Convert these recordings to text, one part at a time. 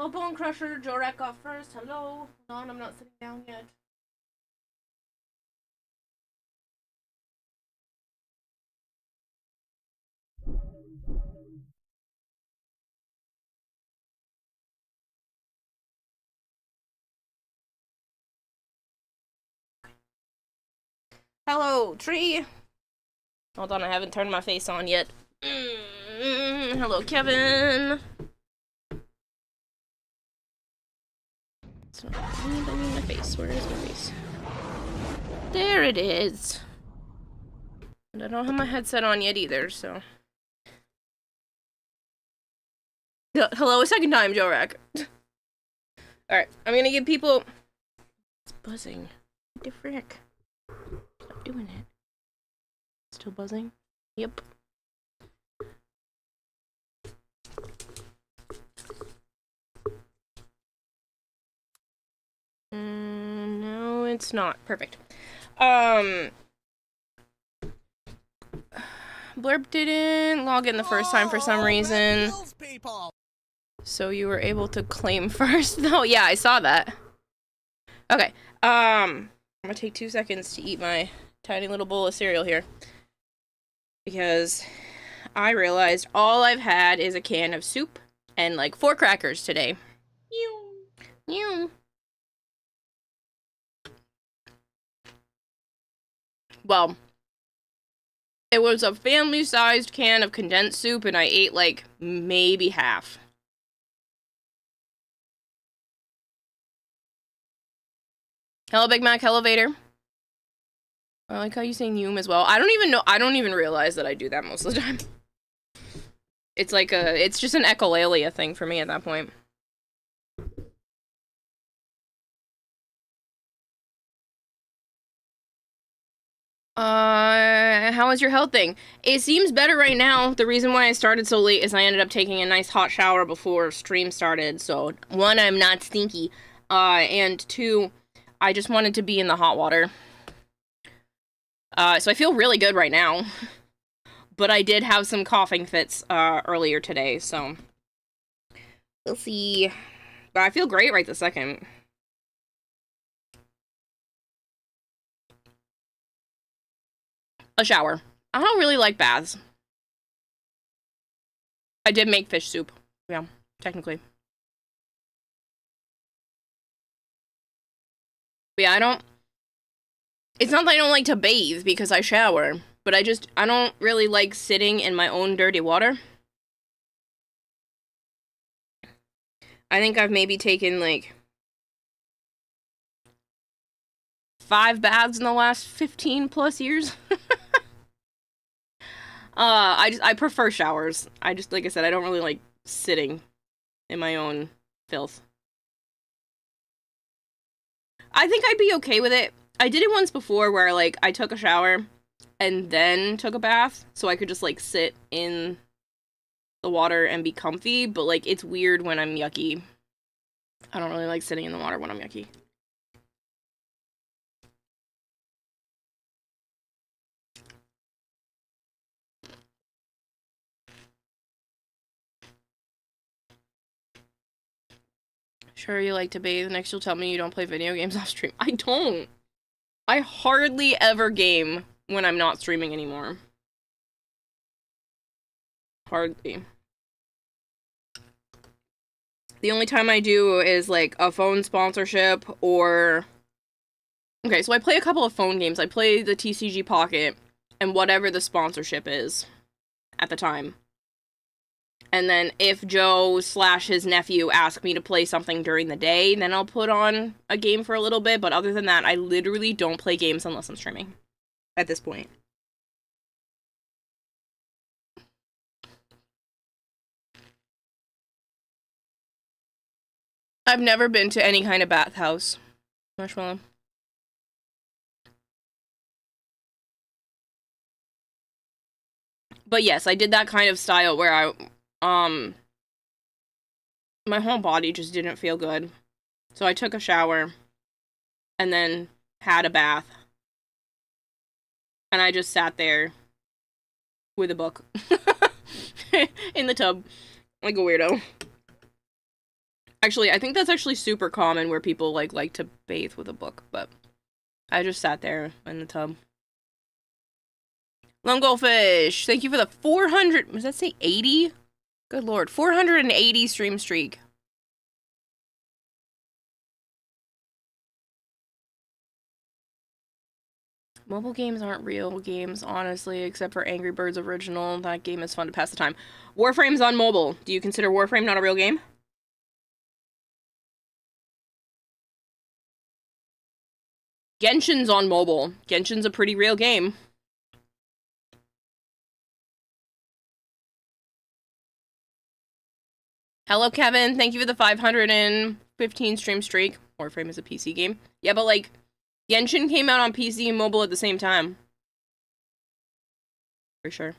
Hello, Bone Crusher. Jorek off first. Hello. Hold on, I'm not sitting down yet. Hello, Tree. Hold on, I haven't turned my face on yet. Hello, Kevin. It's not my face. Where is my face? There it is. And I don't have my headset on yet either, so. Hello, a second time, Jorek. Alright, I'm gonna give people. It's buzzing. What the frick? Stop doing it. Still buzzing? Yep. No, it's not. Perfect. Blurb didn't log in the first time for some reason. So you were able to claim first. Oh, yeah, I saw that. Okay. I'm gonna take 2 seconds to eat my tiny little bowl of cereal here. Because I realized all I've had is a can of soup and like 4 crackers today. Well, it was a family-sized can of condensed soup and I ate like maybe half. Hello, Big Mac Elevator. I like how you say Yum as well. I don't even realize that I do that most of the time. It's like it's just an echolalia thing for me at that point. How is your health thing? It seems better right now. The reason why I started so late is I ended up taking a nice hot shower before stream started. So, 1, I'm not stinky. And 2, I just wanted to be in the hot water. So I feel really good right now. But I did have some coughing fits, earlier today, so. We'll see. But I feel great right this second. A shower. I don't really like baths. I did make fish soup. Yeah, technically. But yeah, I don't. It's not that I don't like to bathe because I shower, but I don't really like sitting in my own dirty water. I think I've maybe taken like 5 baths in the last 15 plus years. I prefer showers. Like I said, I don't really like sitting in my own filth. I think I'd be okay with it. I did it once before where like I took a shower and then took a bath so I could just like sit in the water and be comfy, but like it's weird when I'm yucky. I don't really like sitting in the water when I'm yucky. Sure, you like to bathe. Next, you'll tell me you don't play video games off stream. I don't. I hardly ever game when I'm not streaming anymore. Hardly. The only time I do is like a phone sponsorship or. Okay, so I play a couple of phone games. I play the TCG Pocket and whatever the sponsorship is at the time. And then if Joe / his nephew ask me to play something during the day, then I'll put on a game for a little bit. But other than that, I literally don't play games unless I'm streaming. At this point. I've never been to any kind of bathhouse. Marshmallow. But yes, I did that kind of style where my whole body just didn't feel good. So I took a shower and then had a bath. And I just sat there with a book in the tub like a weirdo. Actually, I think that's actually super common where people like to bathe with a book, but I just sat there in the tub. Lone Goldfish, thank you for the 400, does that say 80? Good lord, 480 stream streak. Mobile games aren't real games, honestly, except for Angry Birds Original. That game is fun to pass the time. Warframe's on mobile. Do you consider Warframe not a real game? Genshin's on mobile. Genshin's a pretty real game. Hello, Kevin. Thank you for the 515 stream streak. Warframe is a PC game. Yeah, but like, Genshin came out on PC and mobile at the same time. For sure.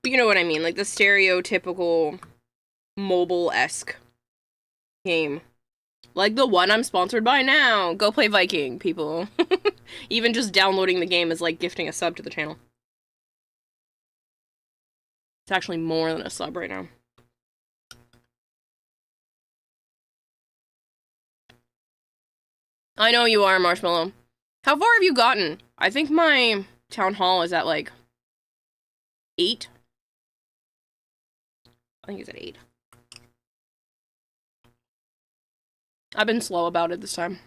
But you know what I mean, like the stereotypical mobile-esque game. Like the one I'm sponsored by now. Go play Viking, people. Even just downloading the game is like gifting a sub to the channel. It's actually more than a sub right now. I know you are, Marshmallow. How far have you gotten? I think my town hall is at like 8. I think it's at 8. I've been slow about it this time.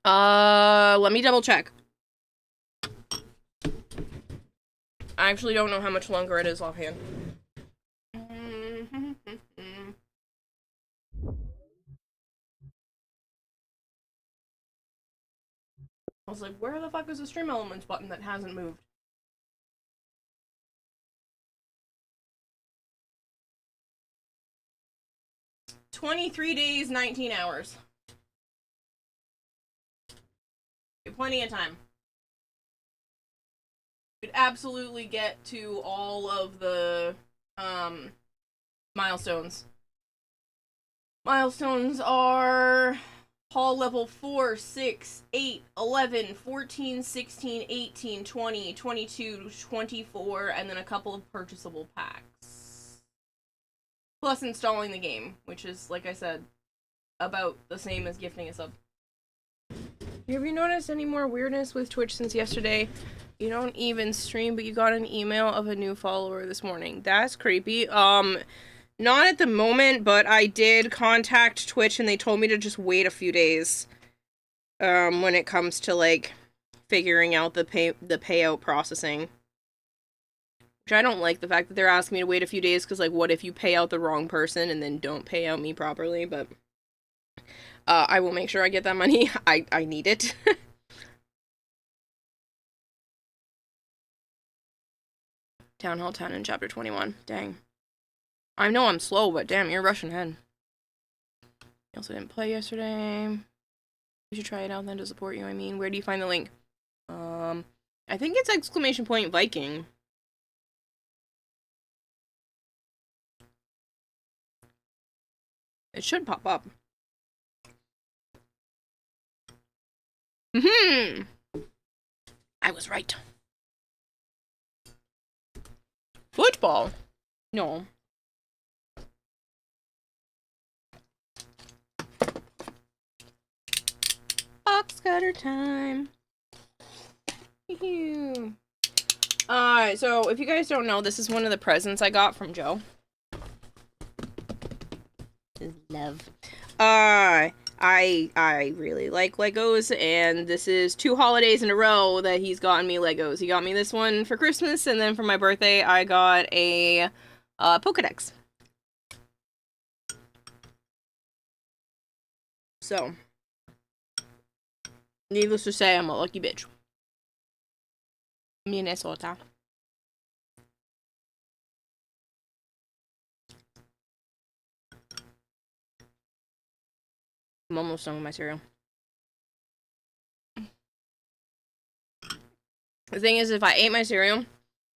Let me double check. I actually don't know how much longer it is offhand. I was like, where the fuck is the stream elements button that hasn't moved? "23 days, 19 hours. Plenty of time. Could absolutely get to all of the milestones. Milestones are hall level 4, 6, 8, 11, 14, 16, 18, 20, 22, 24, and then a couple of purchasable packs. Plus installing the game, which is, like I said, about the same as gifting a sub. Have you noticed any more weirdness with Twitch since yesterday? You don't even stream, but you got an email of a new follower this morning. That's creepy. Not at the moment, but I did contact Twitch and they told me to just wait a few days. When it comes to, like, figuring out the payout processing. Which I don't like the fact that they're asking me to wait a few days, because, like, what if you pay out the wrong person and then don't pay out me properly, but... I will make sure I get that money. I need it. Town Hall 10 in Chapter 21. Dang. I know I'm slow, but damn, you're rushing ahead. I also didn't play yesterday. You should try it out then to support you, I mean. Where do you find the link? I think it's ! Viking. It should pop up. I was right. Football? No. Box cutter time. Alright, so if you guys don't know, this is one of the presents I got from Joe. Love. I really like Legos, and this is 2 holidays in a row that he's gotten me Legos. He got me this one for Christmas, and then for my birthday, I got a Pokédex. So, needless to say, I'm a lucky bitch. Minnesota. I'm almost done with my cereal. The thing is, if I ate my cereal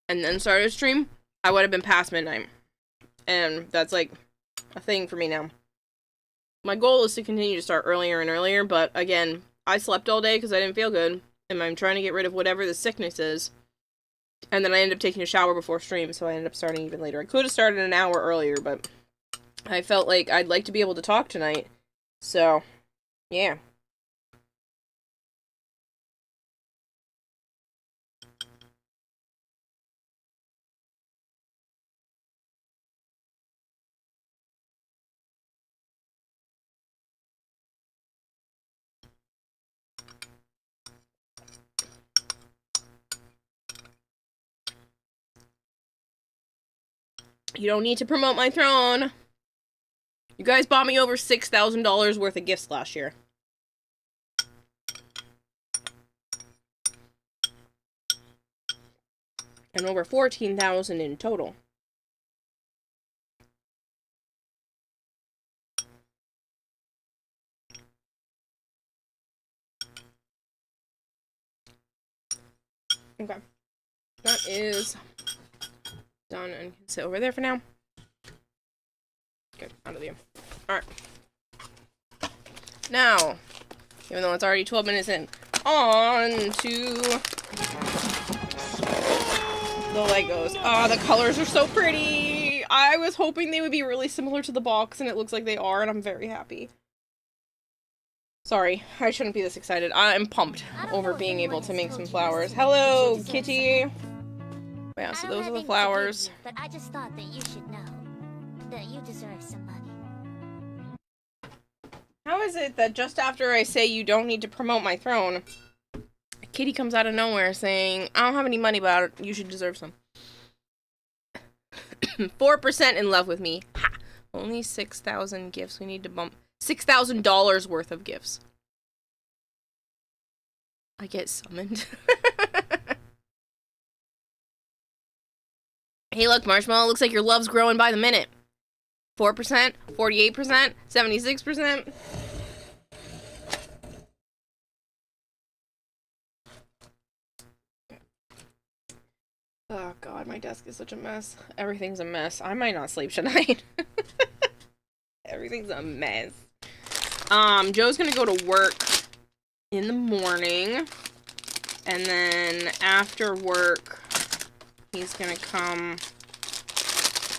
and then started a stream, I would have been past midnight. And that's like a thing for me now. My goal is to continue to start earlier and earlier, but again, I slept all day because I didn't feel good, and I'm trying to get rid of whatever the sickness is. And then I ended up taking a shower before stream, so I ended up starting even later. I could have started an hour earlier, but I felt like I'd like to be able to talk tonight. So, yeah. You don't need to promote my throne. You guys bought me over $6,000 worth of gifts last year. And over 14,000 in total. Okay. That is done and can sit over there for now. Good, out of the Alright. Now, even though it's already 12 minutes in, on to the Legos. Oh, the colors are so pretty! I was hoping they would be really similar to the box, and it looks like they are, and I'm very happy. Sorry, I shouldn't be this excited. I'm pumped over being able to make some flowers. Hello, Kitty! Yeah, so those are the flowers. But I just thought that you should know that you deserve some money. How is it that just after I say you don't need to promote my throne, Kitty comes out of nowhere saying, I don't have any money, but you should deserve some. 4% in love with me. Ha! Only 6,000 gifts. We need to bump $6,000 worth of gifts. I get summoned. Hey, look, Marshmallow. Looks like your love's growing by the minute. 4%, 48%, 76%. Oh, God, my desk is such a mess. Everything's a mess. I might not sleep tonight. Everything's a mess. Joe's gonna go to work in the morning. And then after work, he's gonna come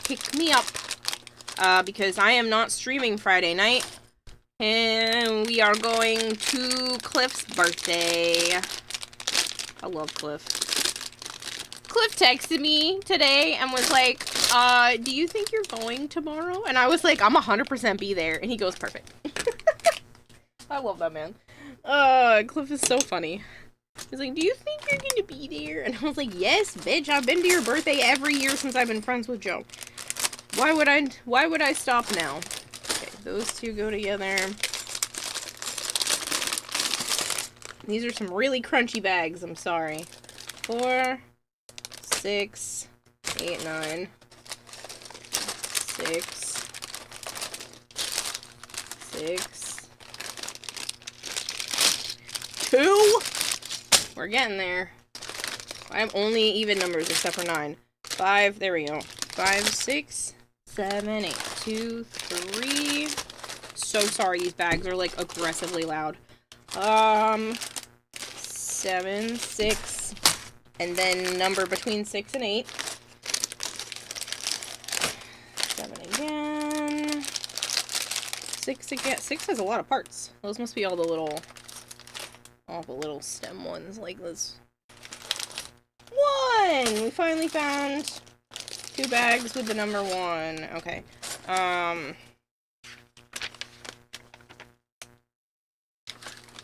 pick me up. Because I am not streaming Friday night. And we are going to Cliff's birthday. I love Cliff. Cliff texted me today and was like, do you think you're going tomorrow? And I was like, I'm 100% be there. And he goes, perfect. I love that man. Cliff is so funny. He's like, do you think you're gonna be there? And I was like, yes, bitch, I've been to your birthday every year since I've been friends with Joe. Why would I stop now? Okay, those two go together. These are some really crunchy bags, I'm sorry. 4, 6, 8, 9, 6, 6, 2. We're getting there. I have only even numbers except for 9. 5, there we go. 5, 6, 7, 8, 2, 3. So sorry, these bags are like aggressively loud. 7, 6, and then number between 6 and 8. 7 again. 6 again. 6 has a lot of parts. Those must be all the little stem ones like this. 1! We finally found 2 bags with the number 1. Okay.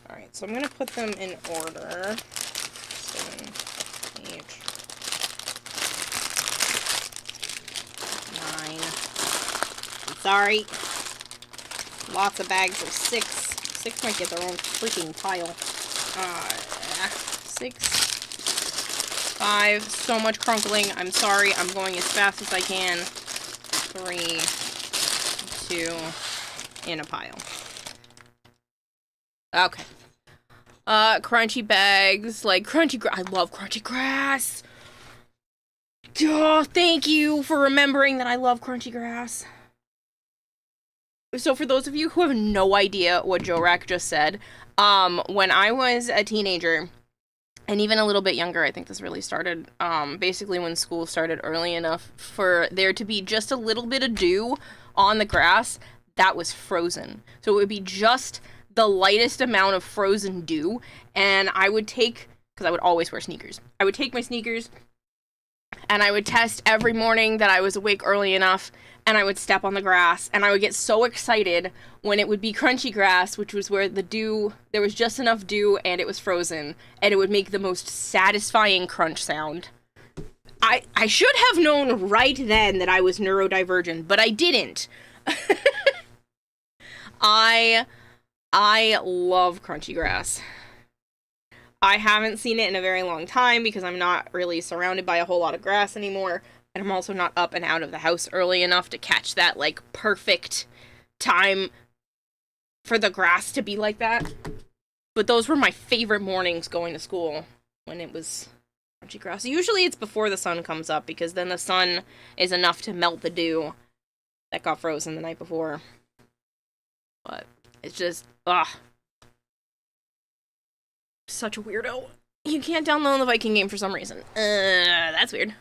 Alright, so I'm gonna put them in order. 7, 8, 9. I'm sorry. Lots of bags of 6. 6 might get their own freaking pile. 6. 5. So much crunkling. I'm sorry. I'm going as fast as I can. 3. 2. In a pile. Okay. Crunchy bags. Like, crunchy grass. I love crunchy grass. Oh, thank you for remembering that I love crunchy grass. So for those of you who have no idea what Jorak just said, when I was a teenager, and even a little bit younger, I think this really started, basically when school started early enough for there to be just a little bit of dew on the grass that was frozen. So it would be just the lightest amount of frozen dew, and I would take, because I would always wear sneakers, I would take my sneakers, and I would test every morning that I was awake early enough, and I would step on the grass, and I would get so excited when it would be crunchy grass, which was where the dew, there was just enough dew and it was frozen, and it would make the most satisfying crunch sound. I should have known right then that I was neurodivergent, but I didn't. I love crunchy grass. I haven't seen it in a very long time because I'm not really surrounded by a whole lot of grass anymore. And I'm also not up and out of the house early enough to catch that, like, perfect time for the grass to be like that. But those were my favorite mornings going to school, when it was crunchy grass. Usually it's before the sun comes up, because then the sun is enough to melt the dew that got frozen the night before. But it's just, such a weirdo. You can't download the Viking game for some reason. That's weird.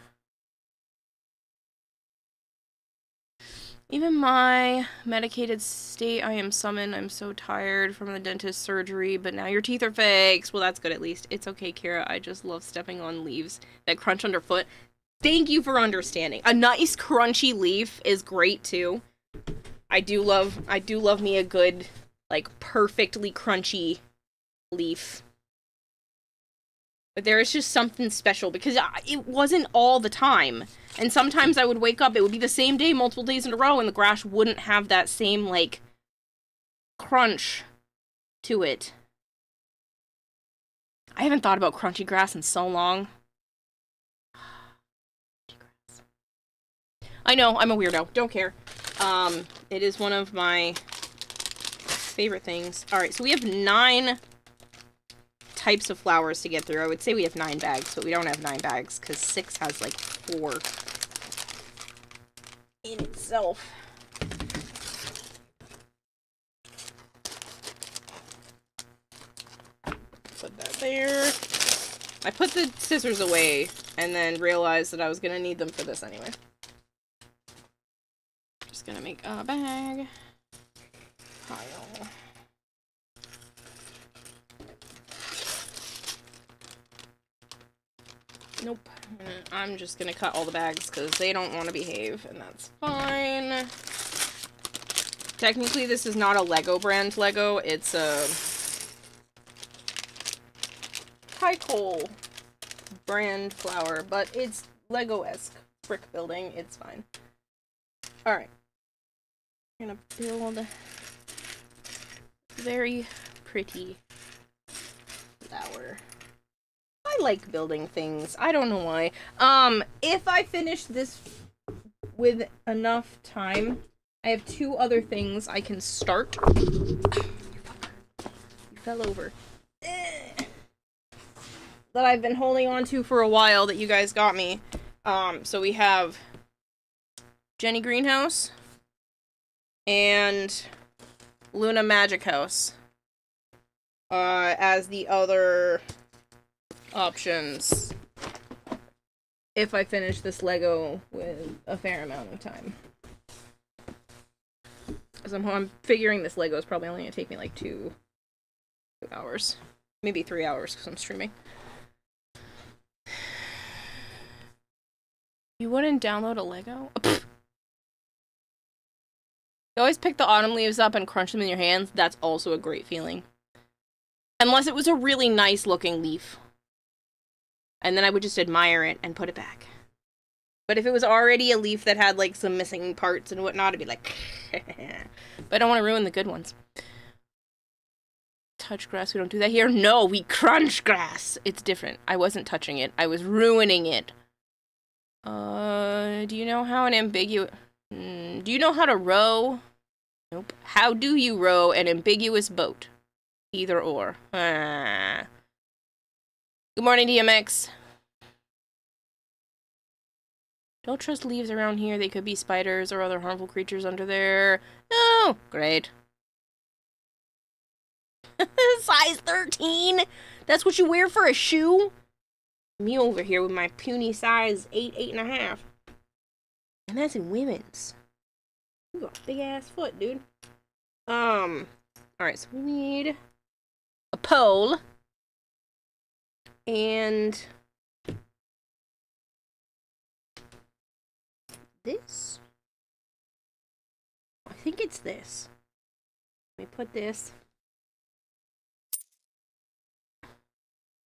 Even my medicated state, I am summoned. I'm so tired from the dentist surgery, but now your teeth are fixed. Well, that's good at least. It's okay, Kira. I just love stepping on leaves that crunch underfoot. Thank you for understanding. A nice crunchy leaf is great too. I do love me a good, like, perfectly crunchy leaf. But there is just something special, because it wasn't all the time. And sometimes I would wake up, it would be the same day multiple days in a row, and the grass wouldn't have that same, like, crunch to it. I haven't thought about crunchy grass in so long. I know, I'm a weirdo. Don't care. It is one of my favorite things. Alright, so we have 9 types of flowers to get through. I would say we have 9 bags, but we don't have 9 bags, because 6 has, like, 4 in itself. Put that there. I put the scissors away, and then realized that I was gonna need them for this anyway. Just gonna make a bag. Pile. Nope. I'm just gonna cut all the bags because they don't want to behave, and that's fine. Technically, this is not a Lego brand Lego. It's a Tycole brand flower, but it's Lego-esque brick building. It's fine. Alright. I'm gonna build very pretty flower. I like building things. I don't know why. If I finish this with enough time, I have 2 other things I can start. You fell over. That I've been holding on to for a while that you guys got me. So we have Jenny Greenhouse and Luna Magic House as the other options if I finish this Lego with a fair amount of time. Because I'm figuring this Lego is probably only going to take me like 2 hours. Maybe 3 hours because I'm streaming. You wouldn't download a Lego? You always pick the autumn leaves up and crunch them in your hands. That's also a great feeling. Unless it was a really nice looking leaf. And then I would just admire it and put it back. But if it was already a leaf that had, like, some missing parts and whatnot, I'd be like, but I don't want to ruin the good ones. Touch grass, we don't do that here. No, we crunch grass. It's different. I wasn't touching it. I was ruining it. Do you know how an ambiguous... do you know how to row? Nope. How do you row an ambiguous boat? Either or. Good morning, DMX. Don't trust leaves around here. They could be spiders or other harmful creatures under there. No! Great. Size 13? That's what you wear for a shoe? Me over here with my puny size 8, 8.5. And that's in women's. You got a big ass foot, dude. Alright, so we need a pole. And this? I think it's this. Let me put this.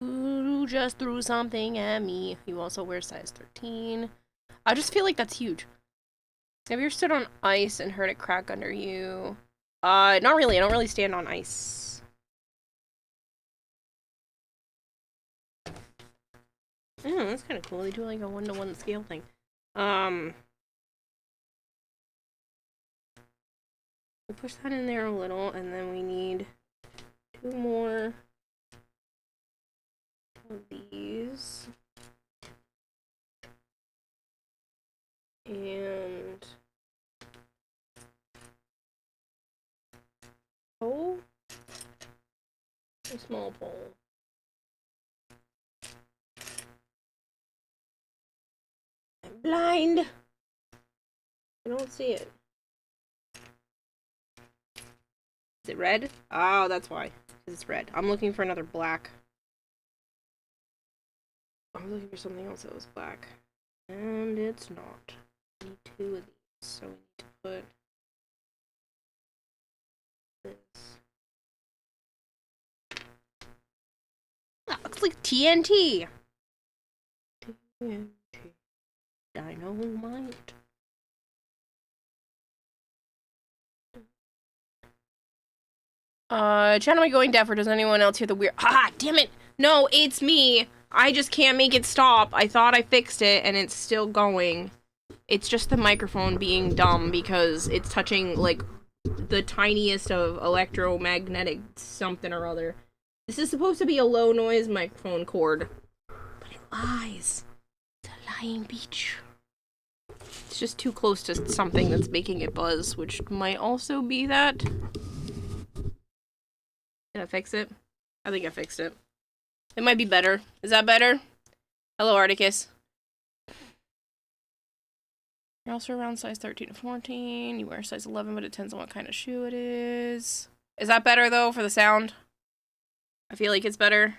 Ooh, just threw something at me. You also wear size 13. I just feel like that's huge. Have you ever stood on ice and heard it crack under you? Not really. I don't really stand on ice. Oh, that's kind of cool. They do like a 1-to-1 scale thing. We push that in there a little, and then we need 2 more of these. And pole? A small pole. I'm blind. I don't see it. Is it red? Oh, that's why. It's red. I'm looking for another black. I was looking for something else that was black. And it's not. I need 2 of these, so we need to put this. That looks like TNT! TNT. Dynamite. Channel, am I going deaf, or does anyone else hear the weird— Ah, damn it! No, it's me! I just can't make it stop. I thought I fixed it, and it's still going. It's just the microphone being dumb, because it's touching, like, the tiniest of electromagnetic something or other. This is supposed to be a low noise microphone cord. But it lies. It's a lying beach. It's just too close to something that's making it buzz, which might also be that. Did I fix it? I think I fixed it. It might be better. Is that better? Hello, Articus. You're also around size 13 to 14. You wear size 11, but it depends on what kind of shoe it is. Is that better, though, for the sound? I feel like it's better.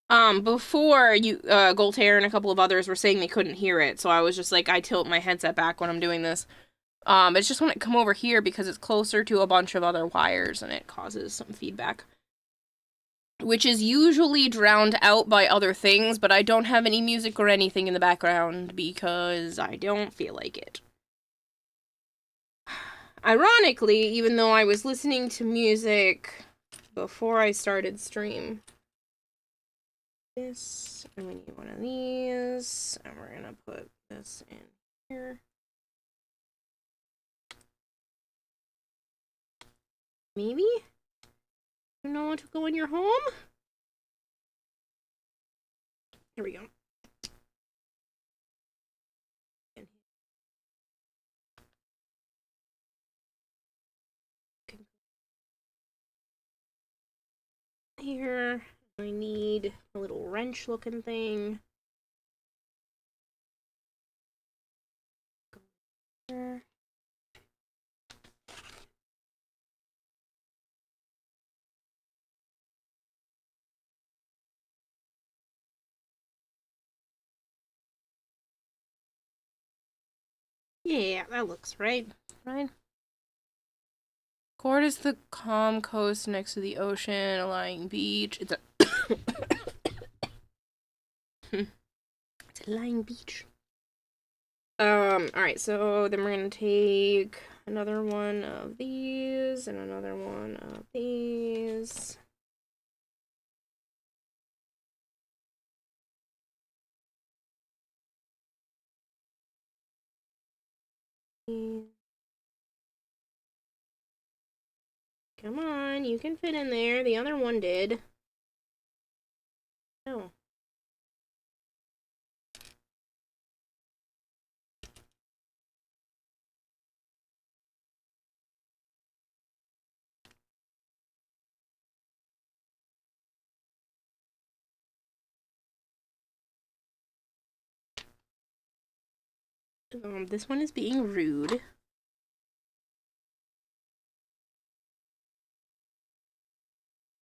Before, Goltaire and a couple of others were saying they couldn't hear it, so I was just like, I tilt my headset back when I'm doing this. It's just when it come over here because it's closer to a bunch of other wires and it causes some feedback. Which is usually drowned out by other things, but I don't have any music or anything in the background because I don't feel like it. Ironically, even though I was listening to music before I started stream. This, and we need one of these, and we're gonna put this in here. Maybe? You know what to go in your home? Here we go. Here, I need a little wrench looking thing. Go here. Yeah, that looks right. Right? Cord is the calm coast next to the ocean, a lying beach. It's a it's a lying beach. Alright, so then we're gonna take another one of these and another one of these. Come on, you can fit in there. The other one did. No. This one is being rude.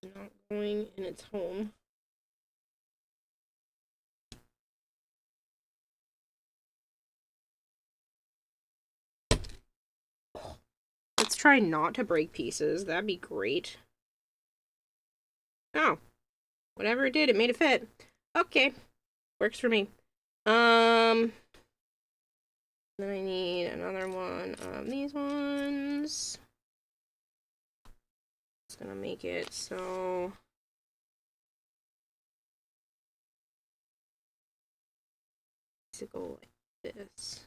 Not going in its home. Let's try not to break pieces. That'd be great. Oh. Whatever it did, it made it fit. Okay. Works for me. Then I need another one of these ones. Just gonna make it so to go like this.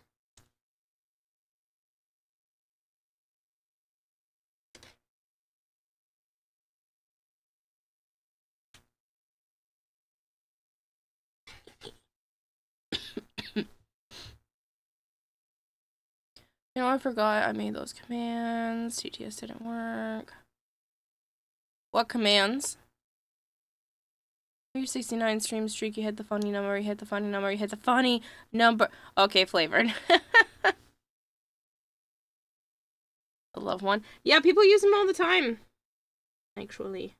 You know, I forgot I made those commands. TTS didn't work. What commands? Your 69 stream streak, you hit the funny number, you hit the funny number, you hit the funny number. Okay, flavored. I love one. Yeah, people use them all the time. Actually.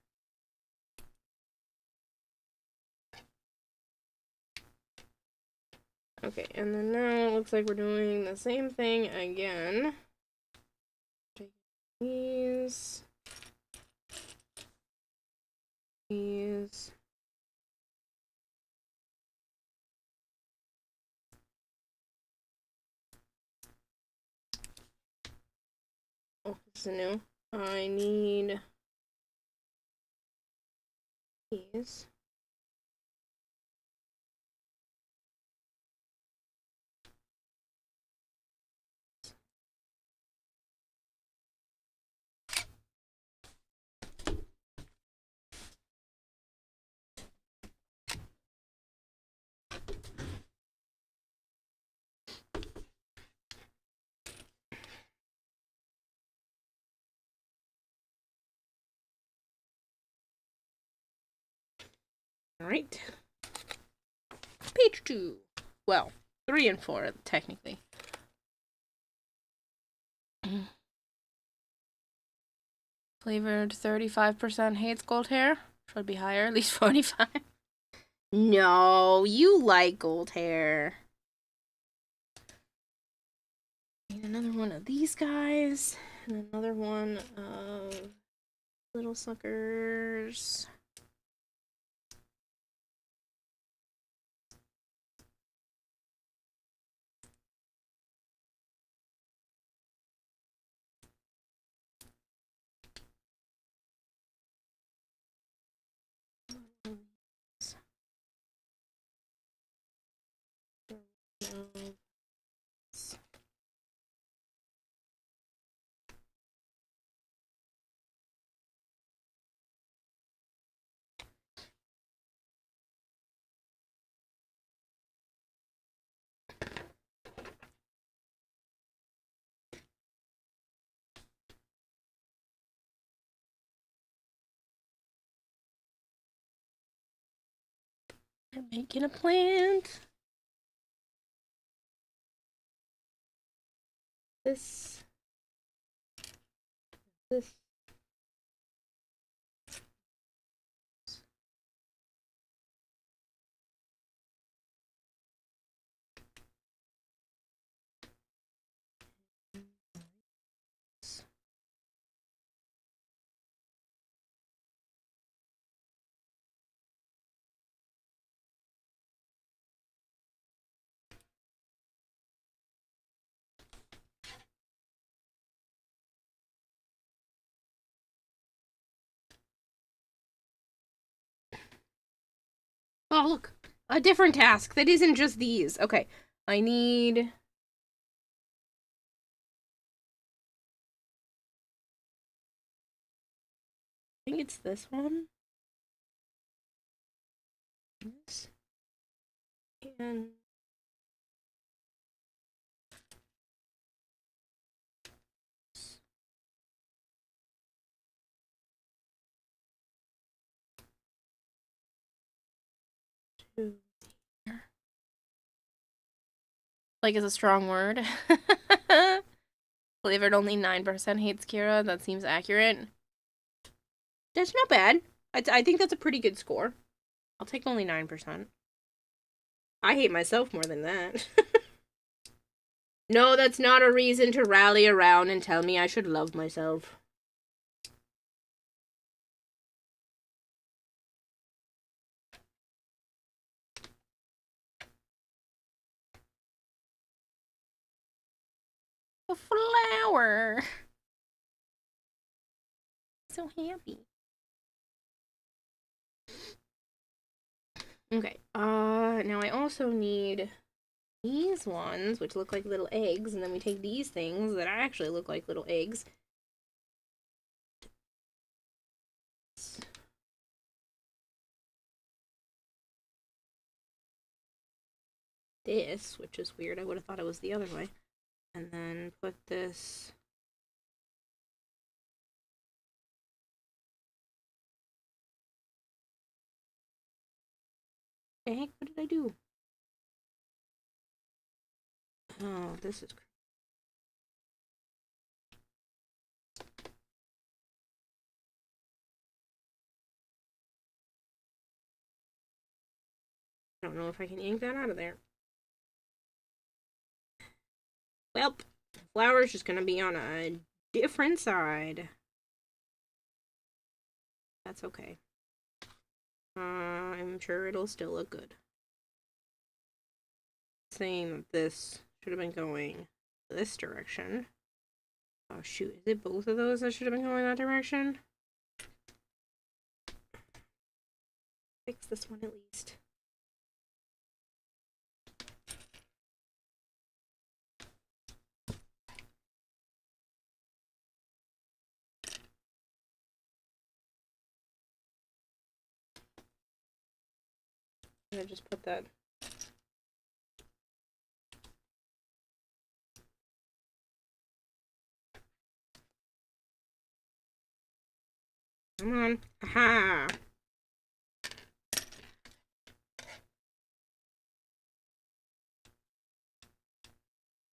Okay, and then now it looks like we're doing the same thing again. Take these. These. Oh, this is new. I need these. All right. Page 2. Well, 3 and 4, technically. Flavored 35% hates gold hair. Should be higher, at least 45. No, you like gold hair. Need another one of these guys. And another one of little suckers. We're making a plant. This. Oh, look. A different task that isn't just these. Okay. I need... I think it's this one. This. And... two. Like is a strong word. Believe it, only 9% hates Kira. That seems accurate. That's not bad. I think that's a pretty good score. I'll take only 9%. I hate myself more than that. No, that's not a reason to rally around and tell me I should love myself. A flower. So happy. Okay, now I also need these ones, which look like little eggs, and then we take these things that actually look like little eggs. This, which is weird, I would have thought it was the other way. And then put this... The heck, what did I do? Oh, this is... I don't know if I can yank that out of there. Well, the flower's just gonna be on a different side. That's okay. I'm sure it'll still look good. Saying that this should have been going this direction. Oh shoot, is it both of those that should have been going that direction? Fix this one at least. I just put that. Come on. Aha!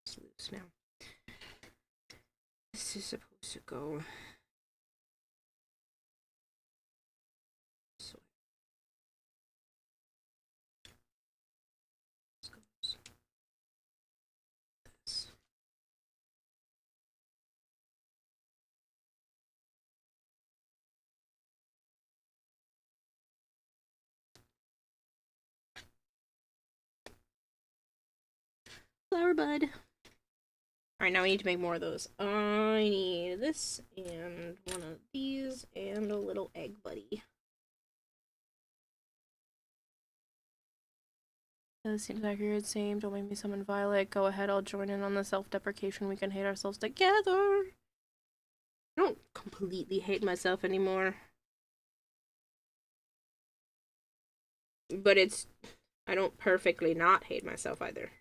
It's loose now. This is supposed to go. So this goes. This. Flower bud. Alright, now we need to make more of those. I need this, and one of these, and a little egg buddy. That seems accurate. Same. Don't make me summon Violet. Go ahead, I'll join in on the self-deprecation. We can hate ourselves together. I don't completely hate myself anymore. But it's... I don't perfectly not hate myself either.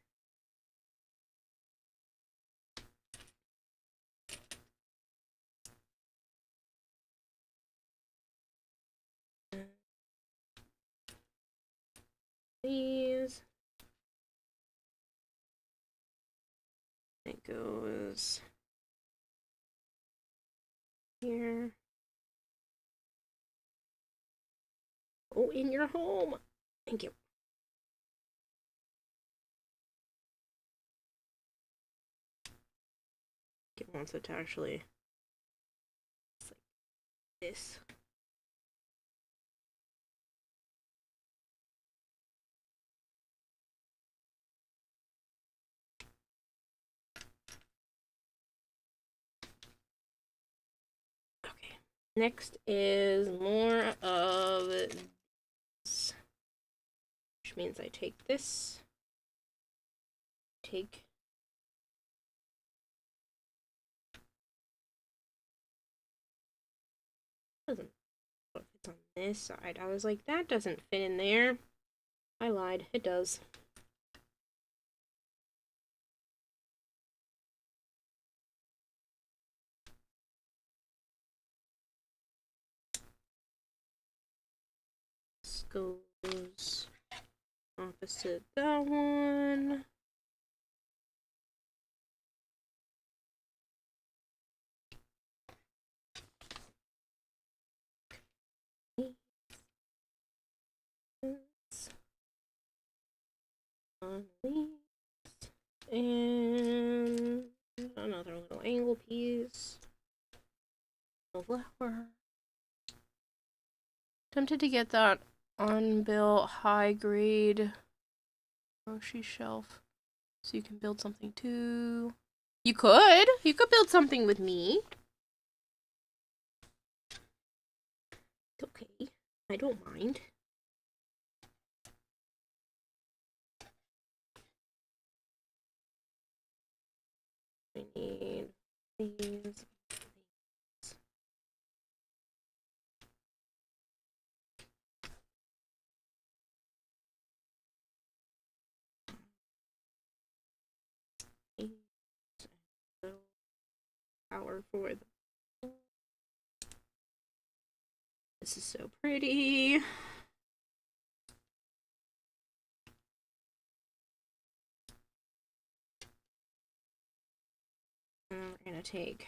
These. It goes here. Oh, in your home. Thank you. It wants it to actually. It's like this. Next is more of this, which means I take this, doesn't look, it's on this side. I was like, that doesn't fit in there. I lied, it does. This goes opposite that one. And another little angle piece. A flower. Tempted to get that unbuilt high grade Roshi shelf so you can build something too. You could build something with me. It's okay. I don't mind. I need these. Power for the. This is so pretty. And we're gonna take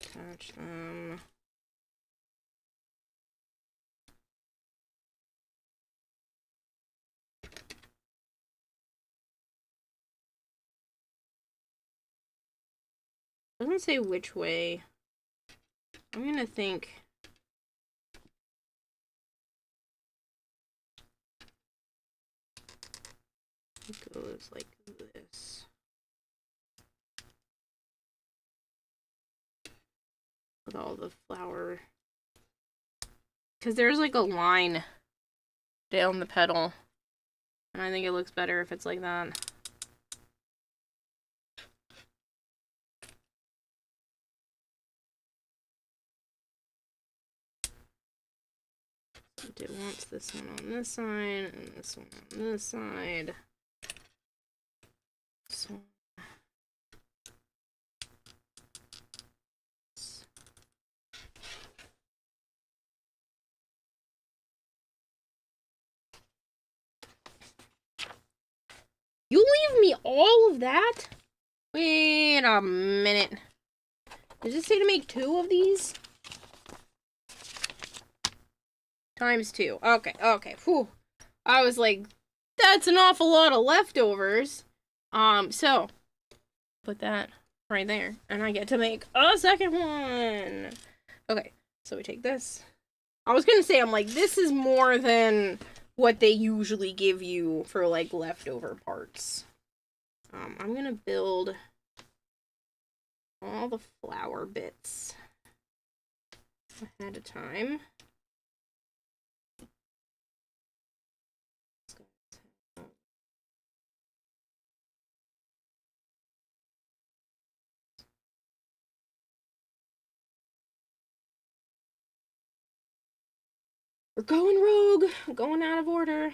attach them. It doesn't say which way. I'm gonna think. It goes like this. With all the flower. Because there's like a line down the petal. And I think it looks better if it's like that. It wants this one on this side and this one on this side. So you leave me all of that? Wait a minute. Does it say to make 2 of these? Times 2. Okay, okay. Whew. I was like, that's an awful lot of leftovers. So put that right there, and I get to make a second one. Okay, so we take this. I was gonna say, I'm like, this is more than what they usually give you for like leftover parts. I'm gonna build all the flower bits ahead of time. We're going rogue. I'm going out of order.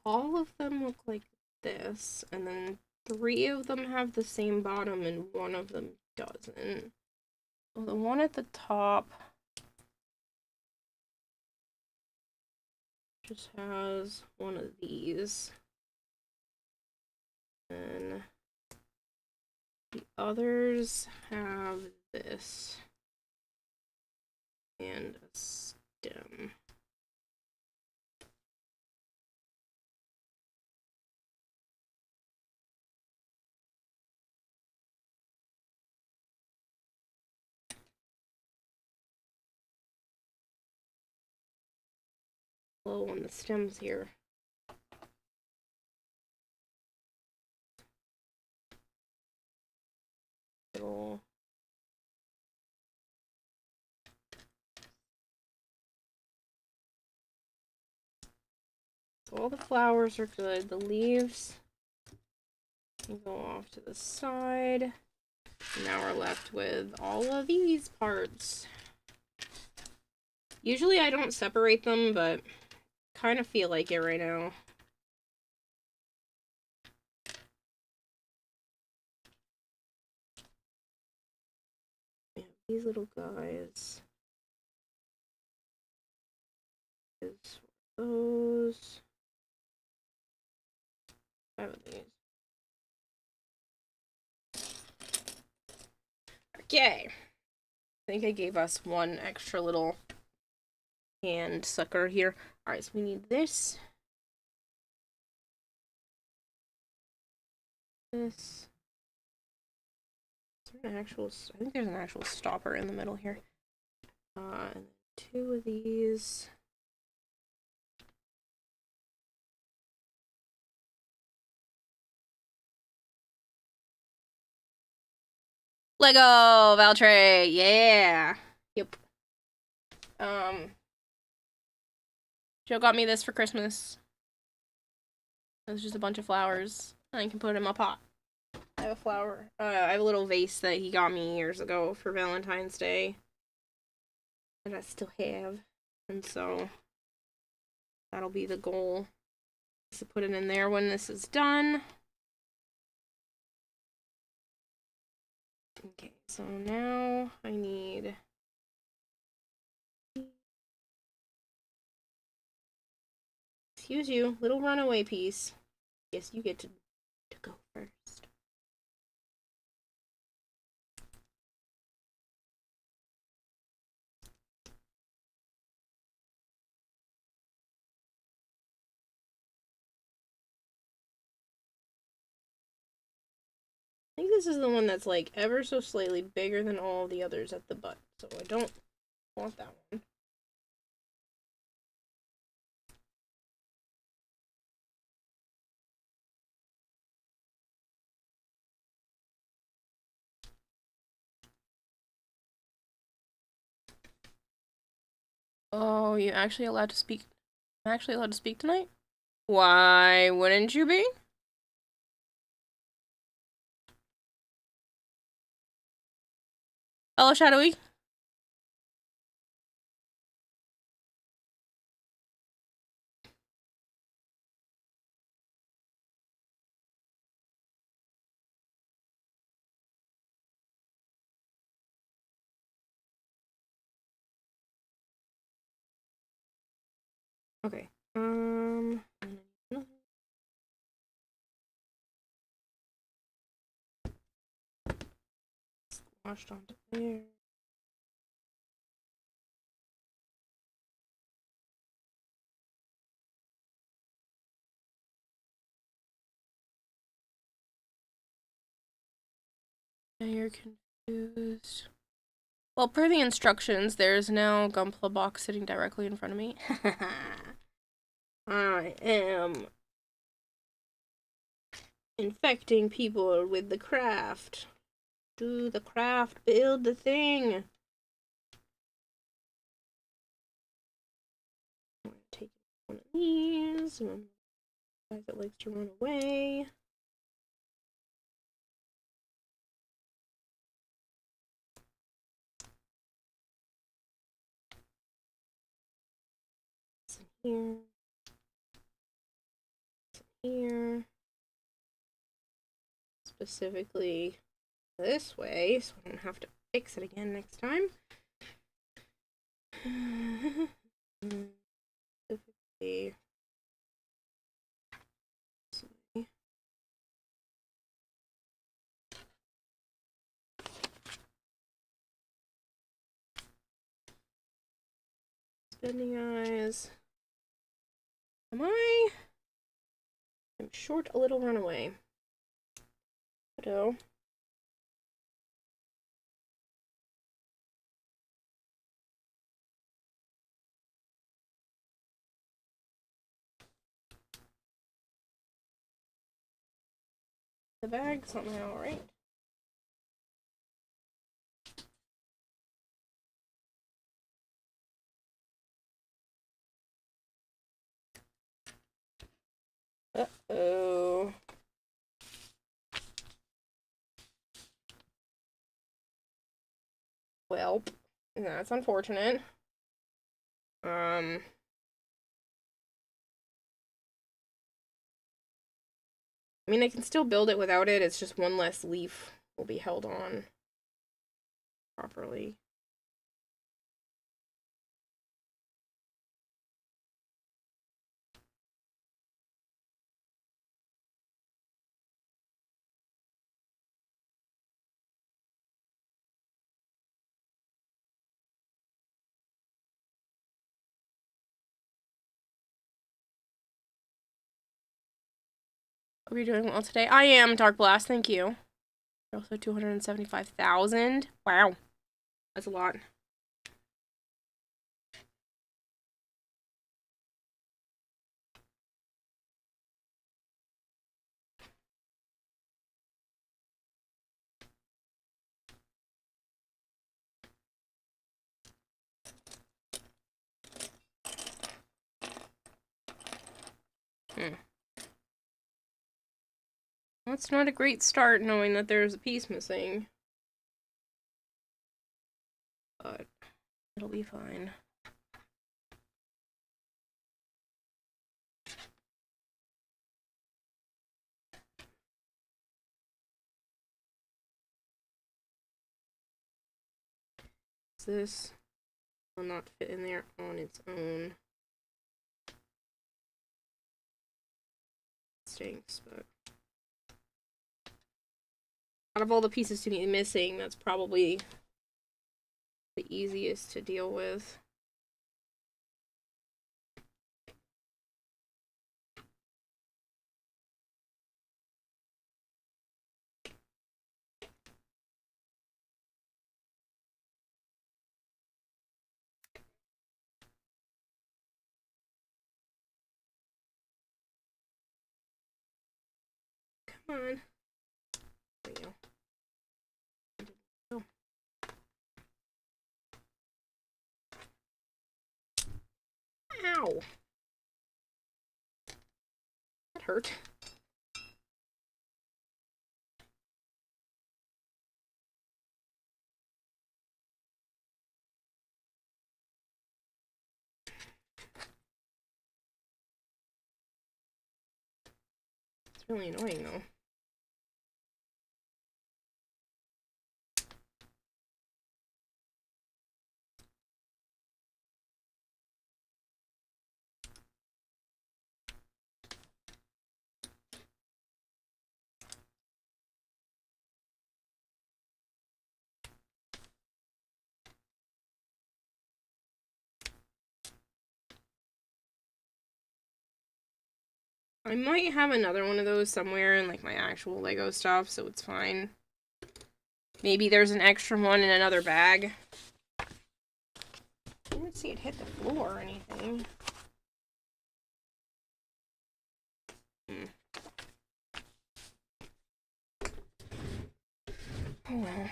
All of them look like this, and then 3 of them have the same bottom and 1 of them doesn't. Well, the one at the top just has one of these. And the others have this and a stem. Low on the stems here. Little. So all the flowers are good. The leaves can go off to the side. Now we're left with all of these parts. Usually I don't separate them, but kind of feel like it right now. Yeah, these little guys. Is those. 5 of these. Okay. I think I gave us one extra little hand sucker here. Alright, so we need this. This. Is there an actual... I think there's an actual stopper in the middle here. And then 2 of these. Lego Valtray, yeah. Yep. Joe got me this for Christmas. It's just a bunch of flowers, and I can put it in my pot. I have a flower. I have a little vase that he got me years ago for Valentine's Day that I still have, and so that'll be the goal. Is to put it in there when this is done. Okay, so now I need. Excuse you, little runaway piece. Yes, you get to go first. I think this is the one that's like ever so slightly bigger than all the others at the butt, so I don't want that one. Oh, you actually allowed to speak? I'm actually allowed to speak tonight? Why wouldn't you be? Hello, Shadowy. Okay. Washed onto there. Now you're confused. Well, per the instructions, there's now Gunpla box sitting directly in front of me. I am infecting people with the craft. Do the craft, build the thing. I'm gonna take one of these. One guy that likes to run away. Here. Here. Specifically this way, so I don't have to fix it again next time. Specifically. Spending eyes. I'm short a little runaway. Hello. The bag somehow, right? Uh-oh. Well, that's unfortunate. I mean, I can still build it without it. It's just one less leaf will be held on properly. Hope you're doing well today. I am, Dark Blast, thank you. Also 275,000. Wow. That's a lot. That's not a great start knowing that there's a piece missing. But it'll be fine. This will not fit in there on its own. Stinks, but out of all the pieces to be missing, that's probably the easiest to deal with. Come on. There we go. Oh. Ow. That hurt. It's really annoying though. I might have another one of those somewhere in like my actual Lego stuff, so it's fine. Maybe there's an extra one in another bag. I didn't see it hit the floor or anything. Oh well.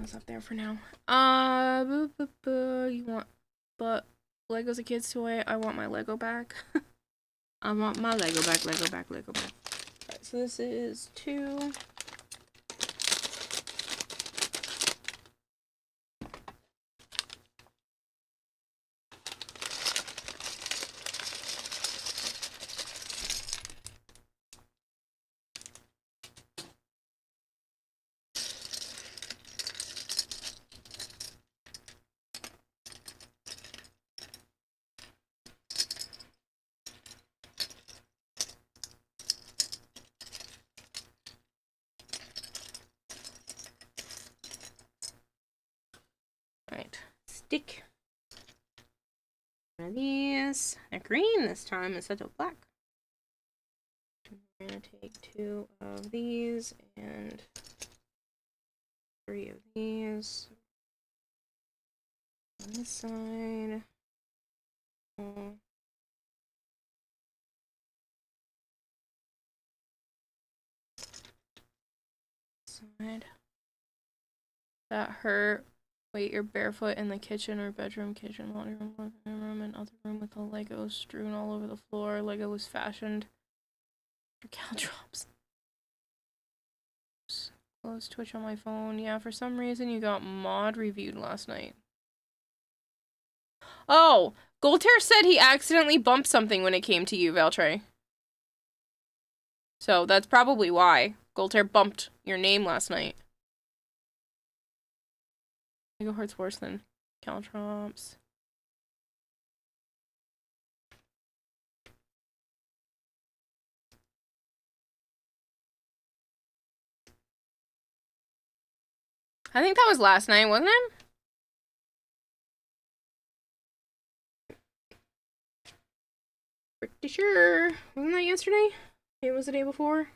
It's up there for now. You want, but Lego's a kid's toy. I want my Lego back. I want my Lego back, Lego back, Lego back. Alright, so this is 2. Alright, stick. One of these. They're green this time instead of black. We're gonna take 2 of these and 3 of these. On this side. Side. That hurt. Wait, you're barefoot in the kitchen or bedroom, kitchen, laundry room, living room, and other room with the Legos strewn all over the floor. Lego was fashioned for caltrops. Close Twitch on my phone. Yeah, for some reason you got mod reviewed last night. Oh! Golter said he accidentally bumped something when it came to you, Valtray. So that's probably why. Golter bumped your name last night. Mega Heart's worse than Caltrops. I think that was last night, wasn't it? Pretty sure. Wasn't that yesterday? It was the day before?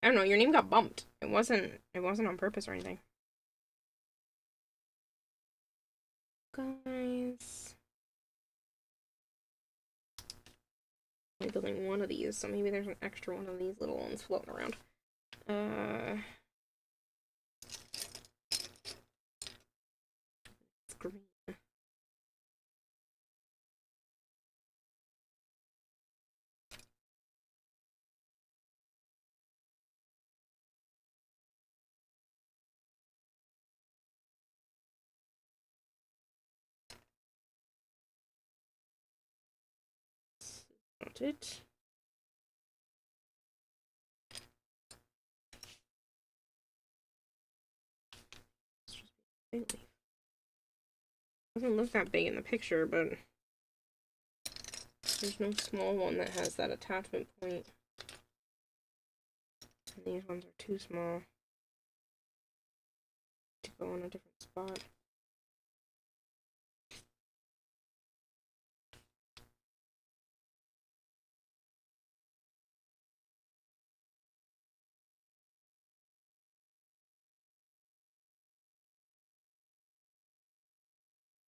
I don't know, your name got bumped. It wasn't on purpose or anything. Guys. I'm building one of these, so maybe there's an extra one of these little ones floating around. It's green. Not it. It doesn't look that big in the picture, but there's no small one that has that attachment point. And these ones are too small to go on a different spot.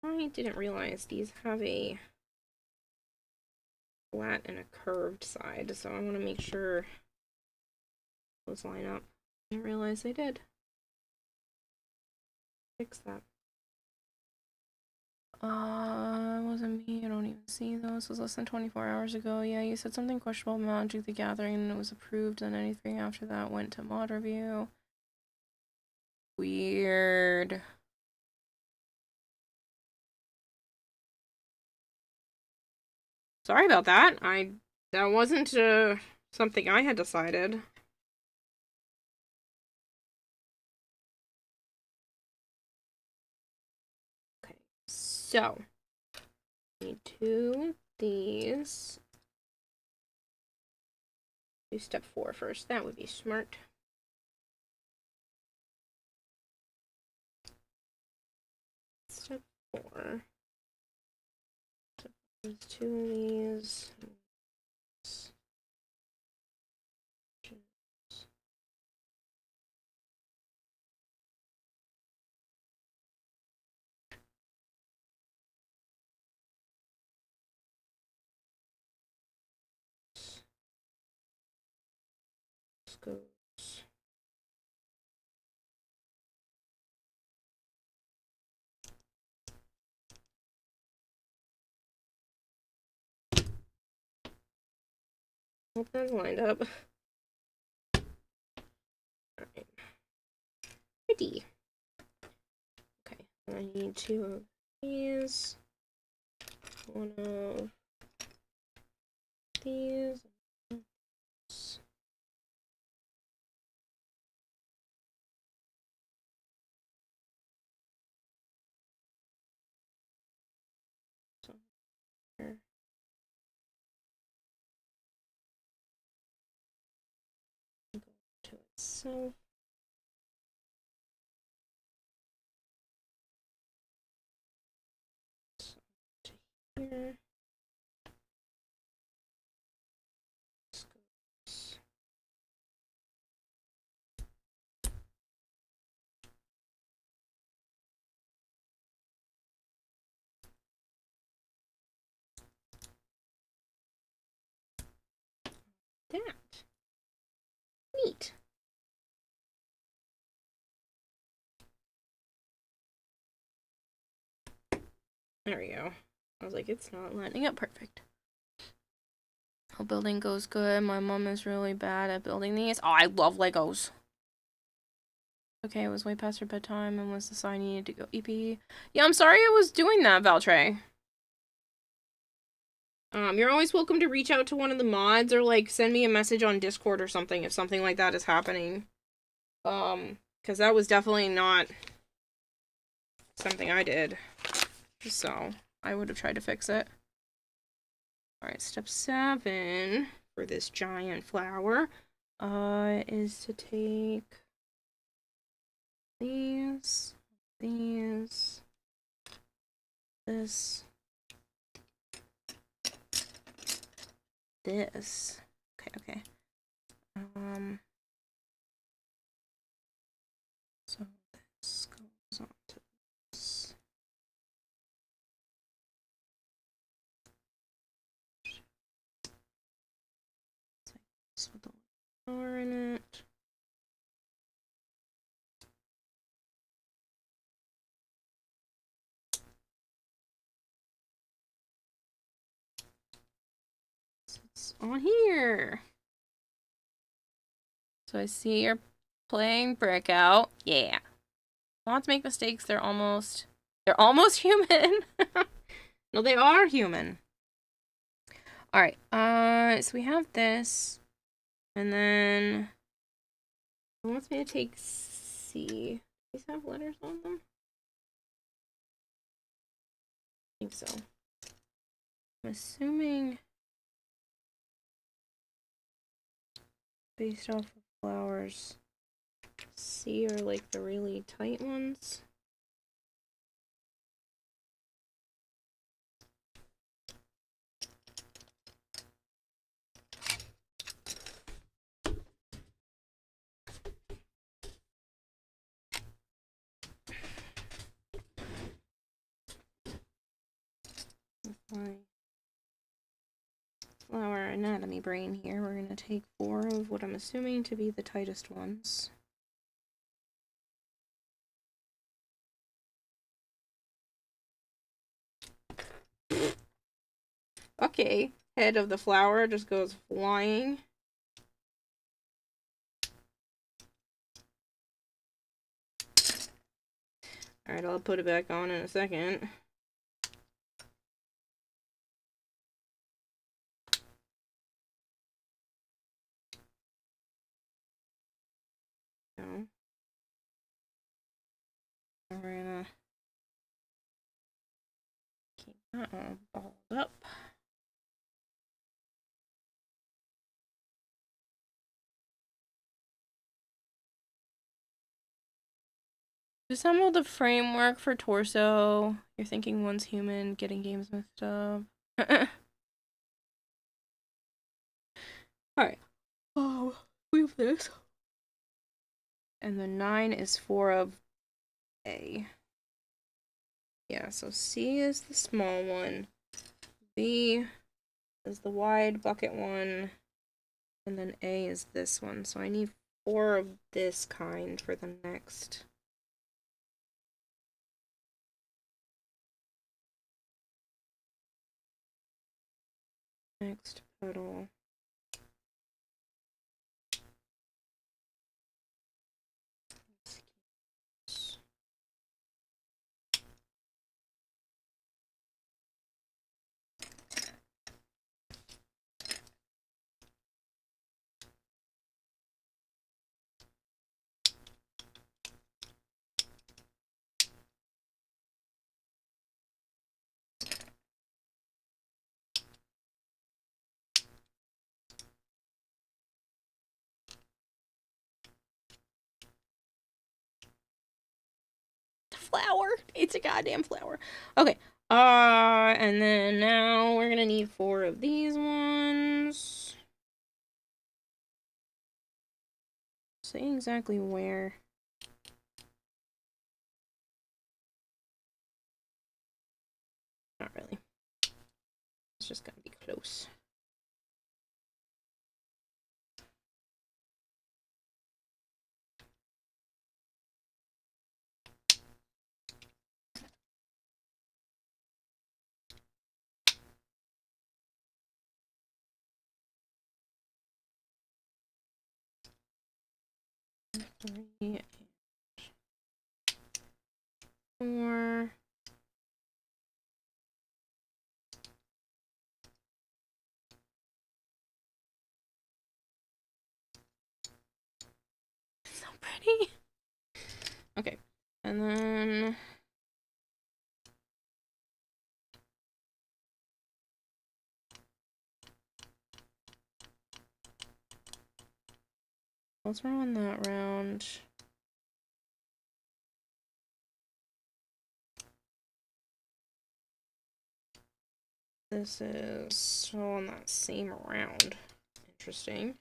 I didn't realize these have a flat and a curved side, so I want to make sure those line up. I didn't realize they did. Fix that. It wasn't me. I don't even see those. It was less than 24 hours ago. Yeah, you said something questionable about Magic the Gathering and it was approved, and anything after that went to mod review. Weird. Sorry about that. That wasn't something I had decided. Okay, so need 2 of these. Do step 4 first. That would be smart. Step 4. There's 2 of these. Goes. Hope that's lined up. Alright. Pretty. Okay, I need 2 of these. 1 of these. Go to itself. So to here. This goes. That. Neat. There we go. I was like, it's not lining up perfect. Whole building goes good. My mom is really bad at building these. Oh, I love Legos. Okay, it was way past her bedtime and was the sign I needed to go EP. Yeah, I'm sorry I was doing that, Valtray. You're always welcome to reach out to one of the mods or, like, send me a message on Discord or something if something like that is happening. Because that was definitely not something I did. So, I would have tried to fix it. Alright, step 7 for this giant flower, is to take these, this, this. Okay. So this goes on to this. It's like this with the flower in it. So it's on here. So I see you're playing Breakout. Yeah. Mods make mistakes. They're almost human. No, they are human. All right. So we have this, and then it wants me to take C. These have letters on them. I think so. I'm assuming based off of flowers, C are like the really tight ones. My flower anatomy brain here. We're gonna take 4 of what I'm assuming to be the tightest ones. Okay, head of the flower just goes flying. Alright, I'll put it back on in a second. No. We're gonna keep that all balled up. Disassemble the framework for torso. You're thinking one's human, getting games mixed up. Alright. Oh, we have this. And the 9 is 4 of A. Yeah, so C is the small one. B is the wide bucket one. And then A is this one. So I need 4 of this kind for the next. Next petal. Flower. It's a goddamn flower. Okay. And then now we're gonna need 4 of these ones. Say exactly where. Not really. It's just gonna be close. 4. So pretty. Okay, and then let's run that round. This is still on that same round. Interesting.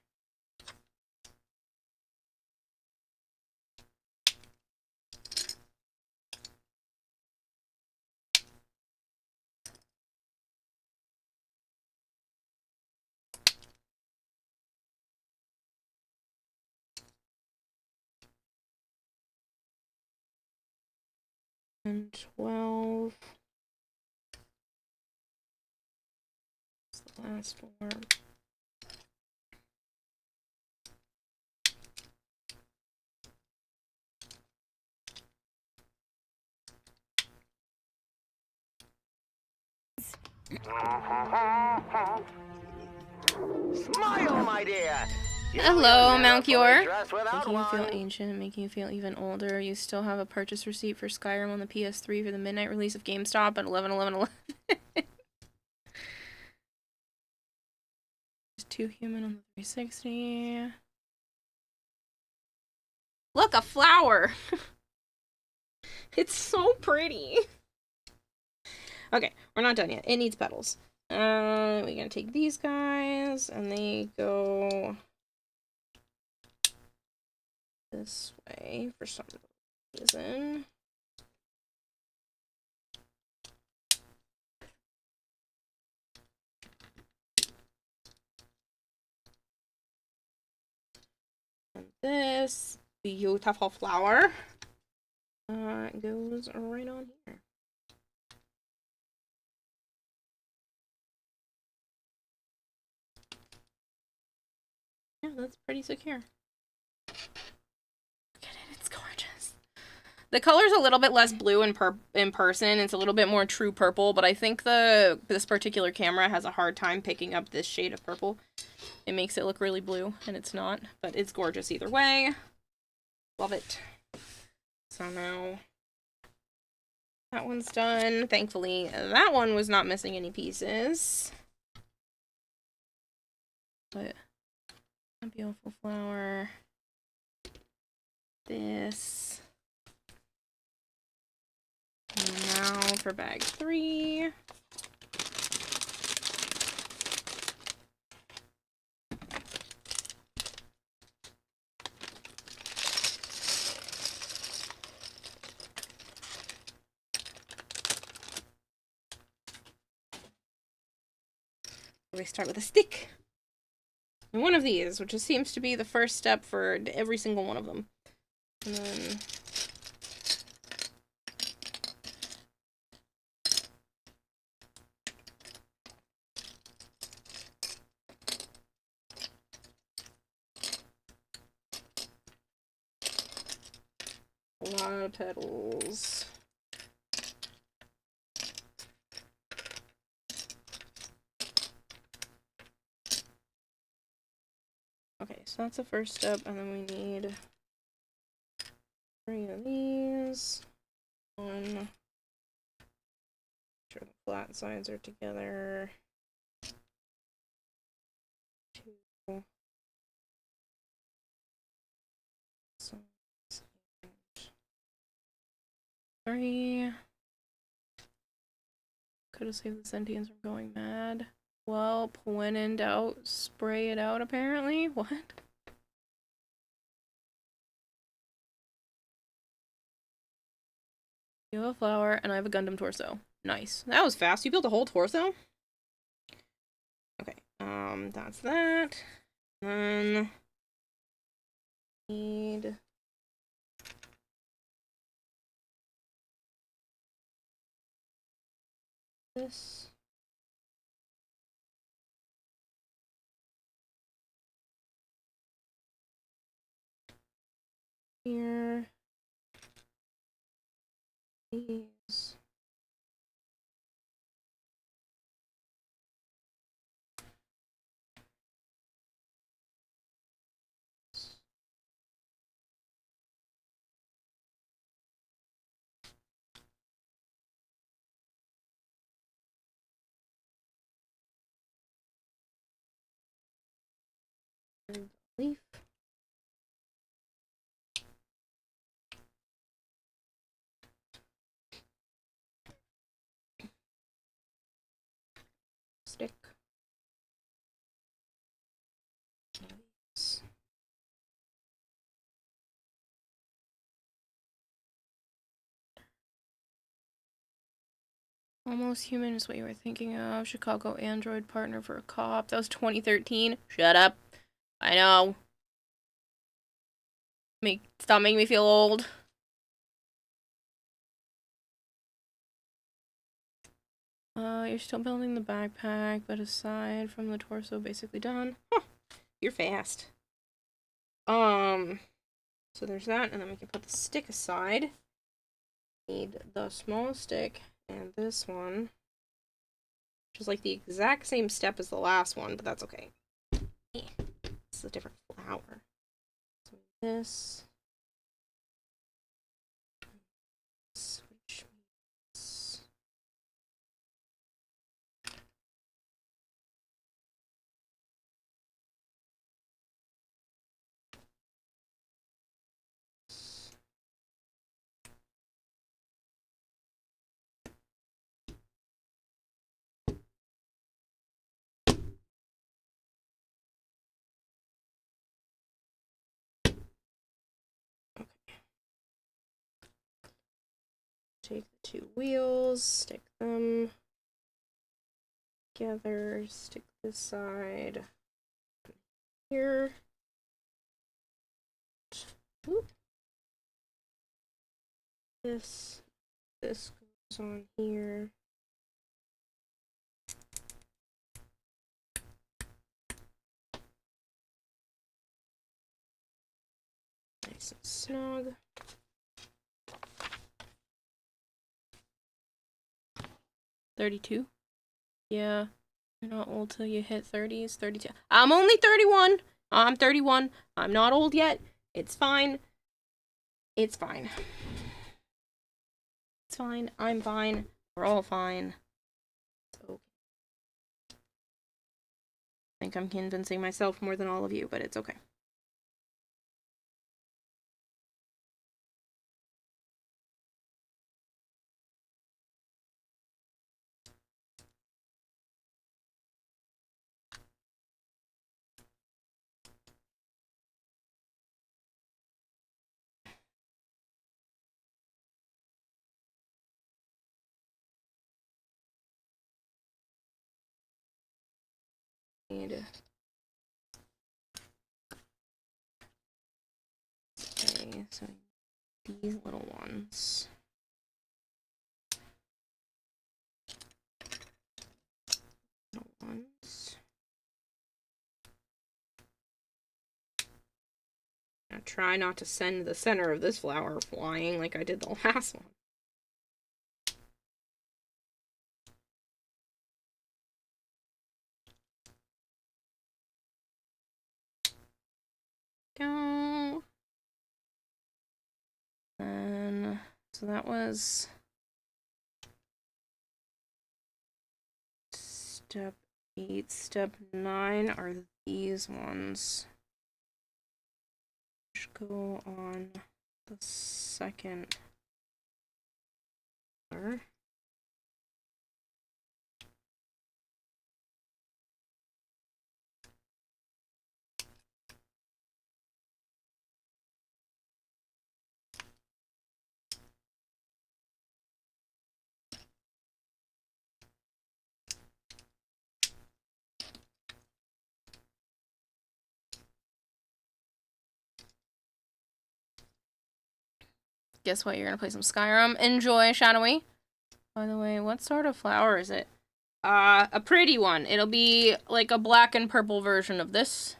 And 12. That's the last one. Smile, my dear. Hello, Malchior. Making you feel ancient, making you feel even older. You still have a purchase receipt for Skyrim on the PS3 for the midnight release of GameStop at 11/11/11. There's 2 human on the 360. Look, a flower! It's so pretty. Okay, we're not done yet. It needs petals. We're gonna take these guys, and they go this way for some reason. And this beautiful flower goes right on here. Yeah, that's pretty secure. Look at it, it's gorgeous. The color's a little bit less blue in person. It's a little bit more true purple, but I think this particular camera has a hard time picking up this shade of purple. It makes it look really blue, and it's not, but it's gorgeous either way. Love it. So now that one's done. Thankfully, that one was not missing any pieces. But a beautiful flower. This. And now for bag 3. We start with a stick. And one of these, which just seems to be the first step for every single one of them. And then a lot of petals. Okay, so that's the first step, and then we need 3 of these. 1. Make sure the flat sides are together. 2. Sides. 3. Could have saved the sentients from going mad. Well, when in doubt, spray it out, apparently. What? You have a flower, and I have a Gundam torso. Nice. That was fast. You built a whole torso? Okay, that's that. Then need this. Here. these. Leaf. Stick. Almost Human is what you were thinking of. Chicago Android partner for a cop. That was 2013. Shut up. I know. Stop making me feel old. You're still building the backpack, but aside from the torso, basically done. Huh. You're fast. So there's that, and then we can put the stick aside. Need the small stick and this one, which is like the exact same step as the last one, but that's okay. This is a different flower. So this. Switch. Take the two wheels, stick them together, stick this side here. Oop. This goes on here. Nice and snug. $32? Yeah. You're not old till you hit 30s. 32. I'm only 31. I'm 31. I'm not old yet. It's fine. It's fine. It's fine. I'm fine. We're all fine. So I think I'm convincing myself more than all of you, but it's okay. Okay, so these little ones. Little ones. Now try not to send the center of this flower flying like I did the last one. Go. And so that was step 8. Step 9 are these ones, which go on the second color. Guess what? You're gonna play some Skyrim. Enjoy, Shadowy. By the way, what sort of flower is it? A pretty one. It'll be like a black and purple version of this.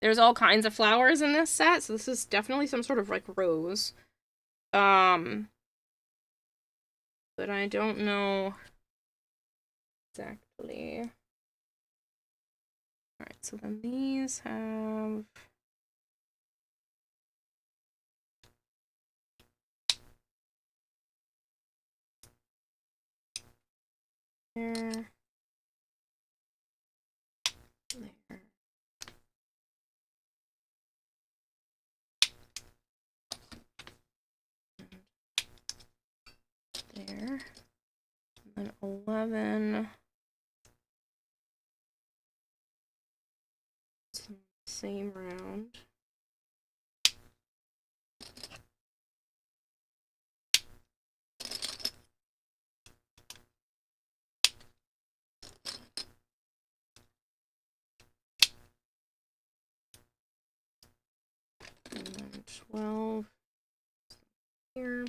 There's all kinds of flowers in this set, so this is definitely some sort of like rose. But I don't know exactly. Alright, so then these have there. There. There. And then 11. Same round. And then 12 here.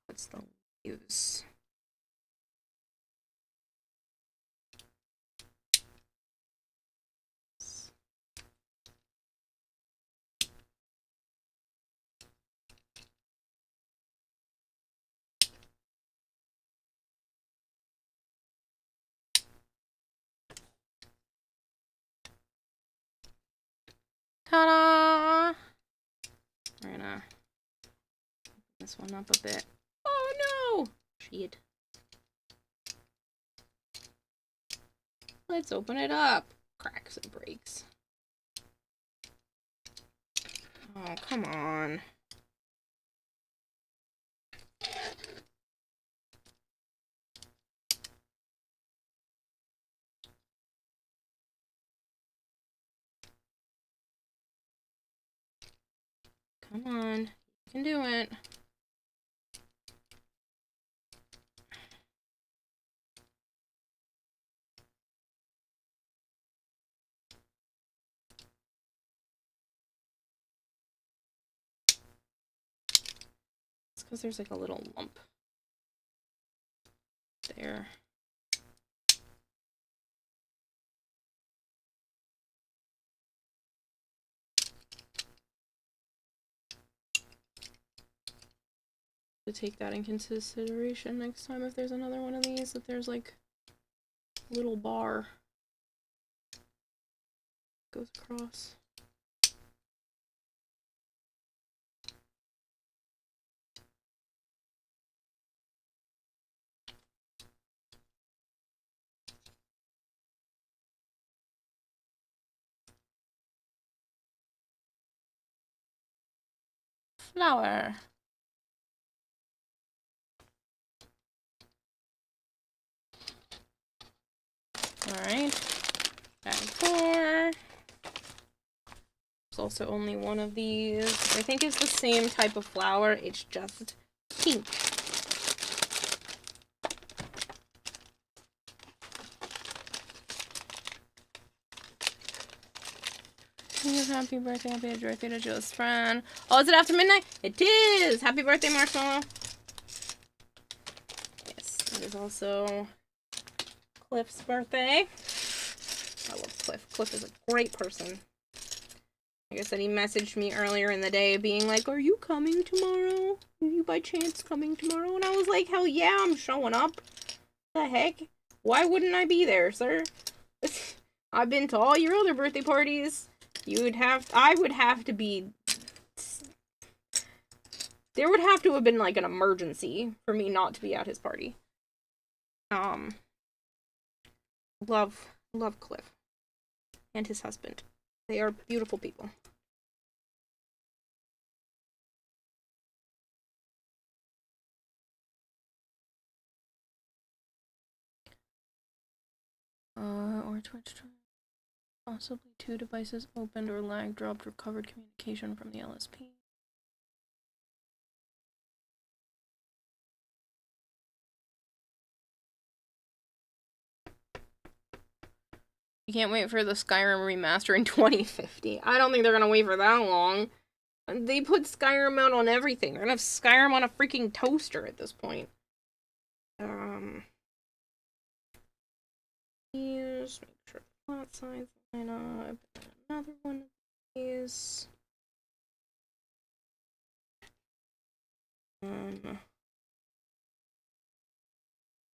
What's the leaves? Ta-da! We're gonna open this one up a bit. Oh no! Shit. Let's open it up. Cracks and breaks. Oh, come on. Come on. You can do it. It's because there's like a little lump there. To take that in consideration next time if there's another one of these, that there's like a little bar goes across. Flower. Alright. Bag 4. There's also only one of these. I think it's the same type of flower, it's just pink. Happy birthday to Joe's friend. Oh, is it after midnight? It is! Happy birthday, Marshmallow. Yes, it is also Cliff's birthday. I love Cliff. Cliff is a great person. Like I said, he messaged me earlier in the day being like, are you coming tomorrow? Are you by chance coming tomorrow? And I was like, hell yeah, I'm showing up. The heck? Why wouldn't I be there, sir? I've been to all your other birthday parties. I would have to be... There would have to have been, like, an emergency for me not to be at his party. Love Cliff. And his husband. They are beautiful people. Or Twitch. Possibly 2 devices opened or lag dropped recovered communication from the LSP. You can't wait for the Skyrim remaster in 2050. I don't think they're gonna wait for that long. They put Skyrim out on everything. They're gonna have Skyrim on a freaking toaster at this point. Use, make sure the flat size line up. Another one of these.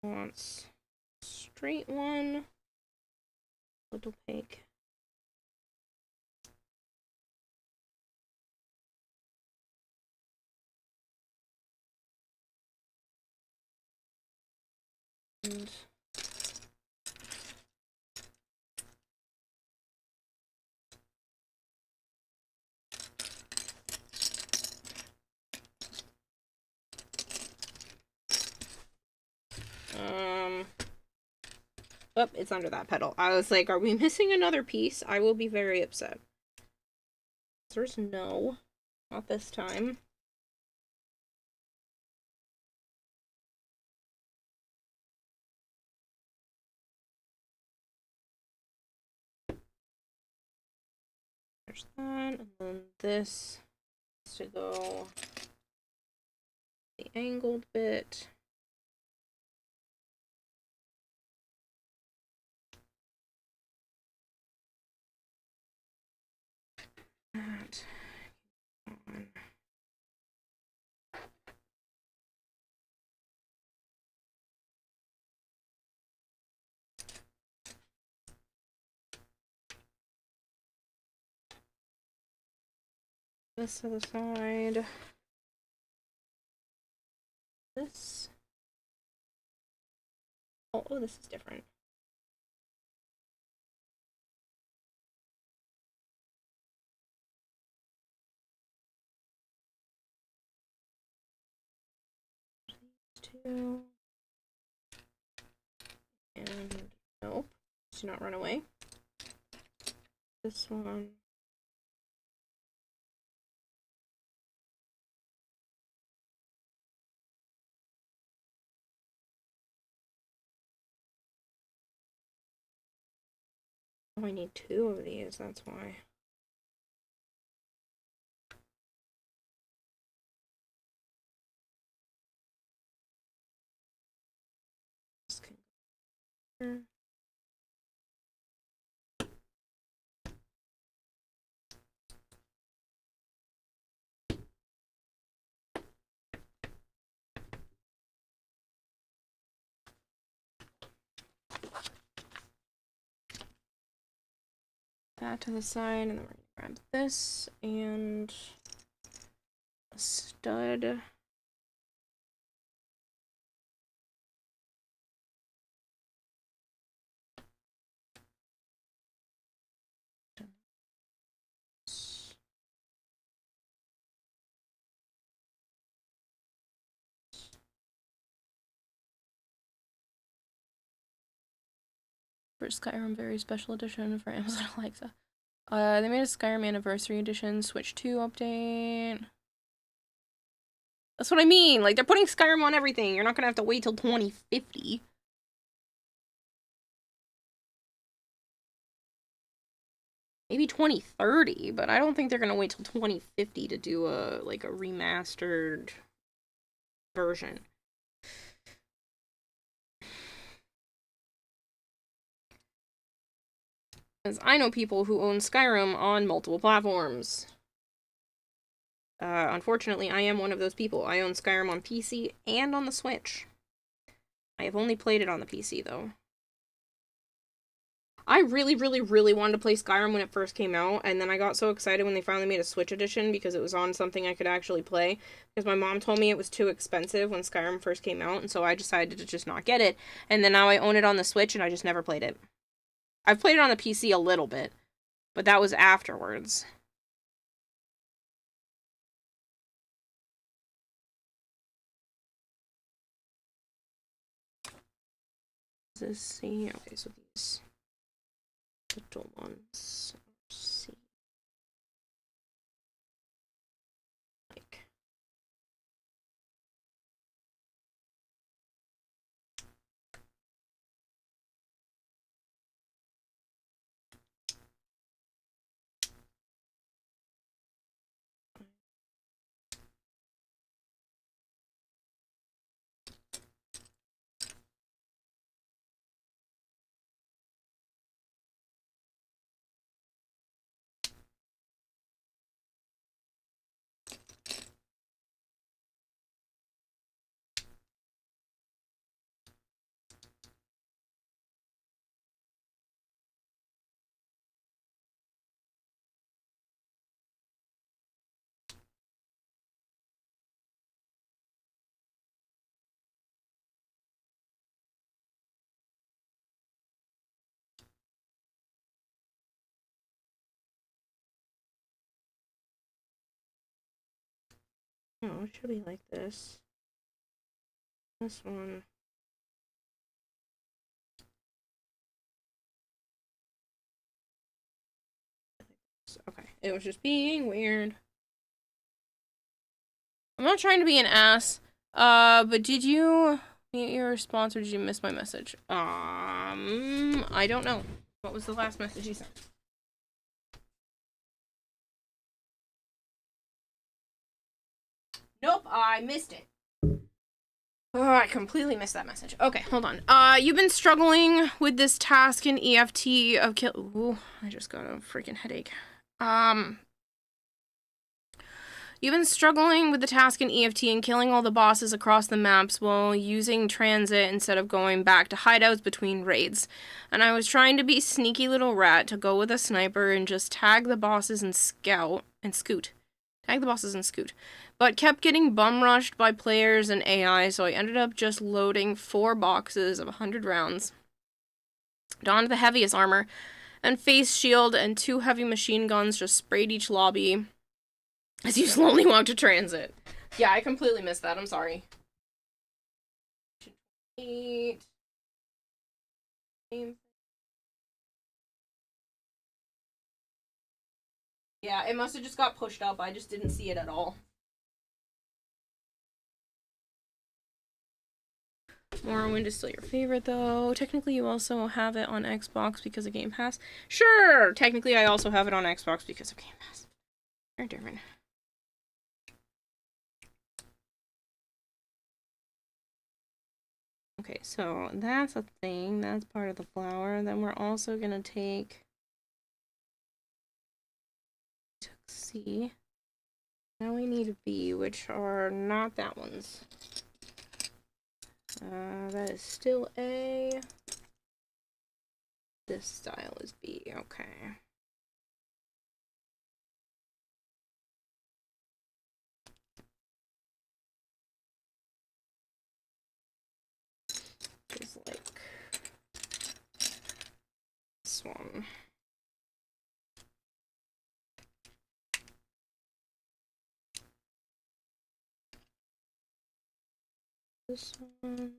Wants straight one. Little opaque. And oh, it's under that pedal. I was like, are we missing another piece? I will be very upset. There's no. Not this time. There's that, and then this has to go the angled bit. That. This to the side. This. Oh, this is different. Two. And nope. Do not run away. This one. Oh, I need two of these, that's why. This can go here. That to the side, and then we're gonna grab this and a stud. For Skyrim Very Special Edition for Amazon Alexa. They made a Skyrim Anniversary Edition Switch 2 update. That's what I mean. Like, they're putting Skyrim on everything. You're not gonna have to wait till 2050. Maybe 2030, but I don't think they're gonna wait till 2050 to do a remastered version. Because I know people who own Skyrim on multiple platforms. Unfortunately, I am one of those people. I own Skyrim on PC and on the Switch. I have only played it on the PC, though. I really, really, really wanted to play Skyrim when it first came out, and then I got so excited when they finally made a Switch edition because it was on something I could actually play. Because my mom told me it was too expensive when Skyrim first came out, and so I decided to just not get it. And then now I own it on the Switch, and I just never played it. I've played it on the PC a little bit, but that was afterwards. Does this see? Okay, so these little ones are C. Like. No, it should be like this. This one. Okay, it was just being weird. I'm not trying to be an ass. But did you meet your sponsor? Did you miss my message? I don't know. What was the last message you sent? Nope, I missed it. Oh, I completely missed that message. Okay, hold on. You've been struggling with this task in EFT of kill. Ooh, I just got a freaking headache. You've been struggling with the task in EFT and killing all the bosses across the maps while using transit instead of going back to hideouts between raids. And I was trying to be sneaky little rat to go with a sniper and just tag the bosses and scoot. Tag the bosses and scoot. But kept getting bum rushed by players and AI, so I ended up just loading 4 boxes of 100 rounds. Donned the heaviest armor, and face shield and 2 heavy machine guns just sprayed each lobby as you slowly walk to transit. Yeah, I completely missed that. I'm sorry. 8. Yeah, it must have just got pushed up. I just didn't see it at all. Morrowind is still your favorite, though. Technically, you also have it on Xbox because of Game Pass. Sure! Technically, I also have it on Xbox because of Game Pass. They're different. Okay, so that's a thing. That's part of the flower. Then we're also gonna take C. Now we need B, which are not that ones. That is still A. This style is B. Okay. Just like this one. This one.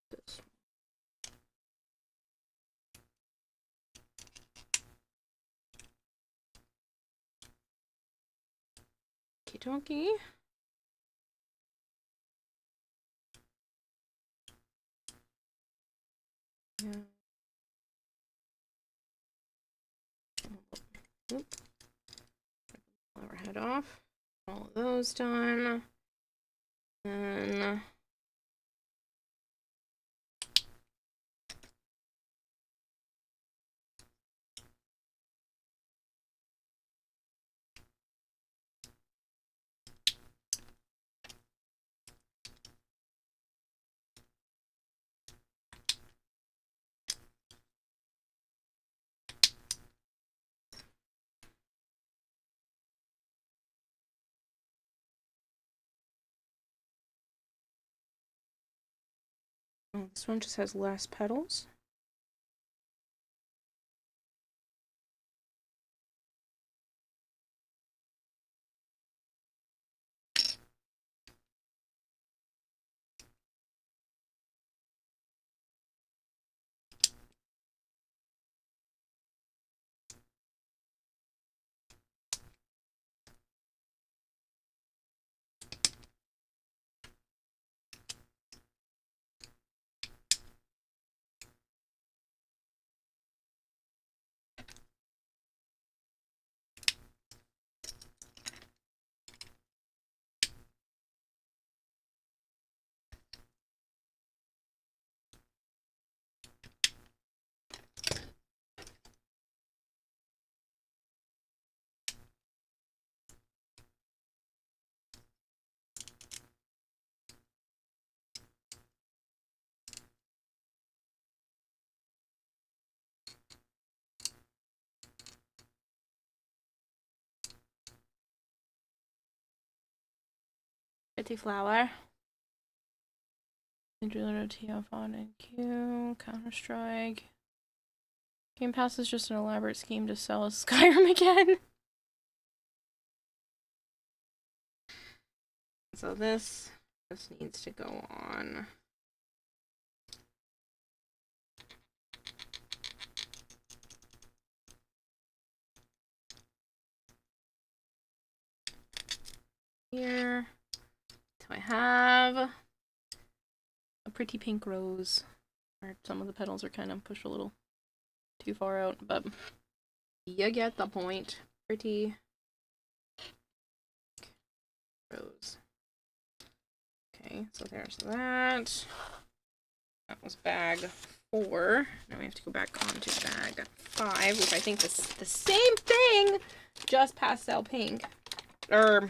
This one. Okie dokie. Yeah. Oop. Flower head off. All of those done. Then this one just has less petals. Pretty flower. Driller, TF on and Q, Counter-Strike. Game Pass is just an elaborate scheme to sell us Skyrim again. So this needs to go on. Here. So I have a pretty pink rose. Or some of the petals are kind of pushed a little too far out, but you get the point. Pretty rose. Okay, so there's that. That was bag 4. Now we have to go back on to bag 5, which I think is the same thing, just pastel pink. I don't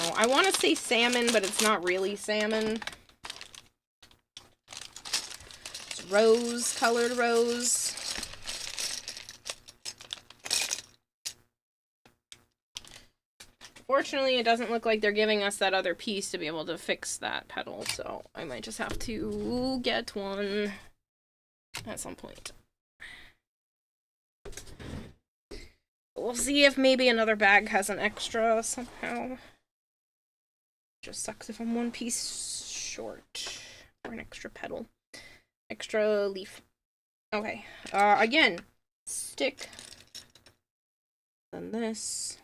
know. I want to say salmon, but it's not really salmon. It's rose, colored rose. Fortunately, it doesn't look like they're giving us that other piece to be able to fix that petal, so I might just have to get one at some point. We'll see if maybe another bag has an extra somehow. Just sucks if I'm one piece short. Or an extra petal. Extra leaf. Okay. Again, stick. Then this.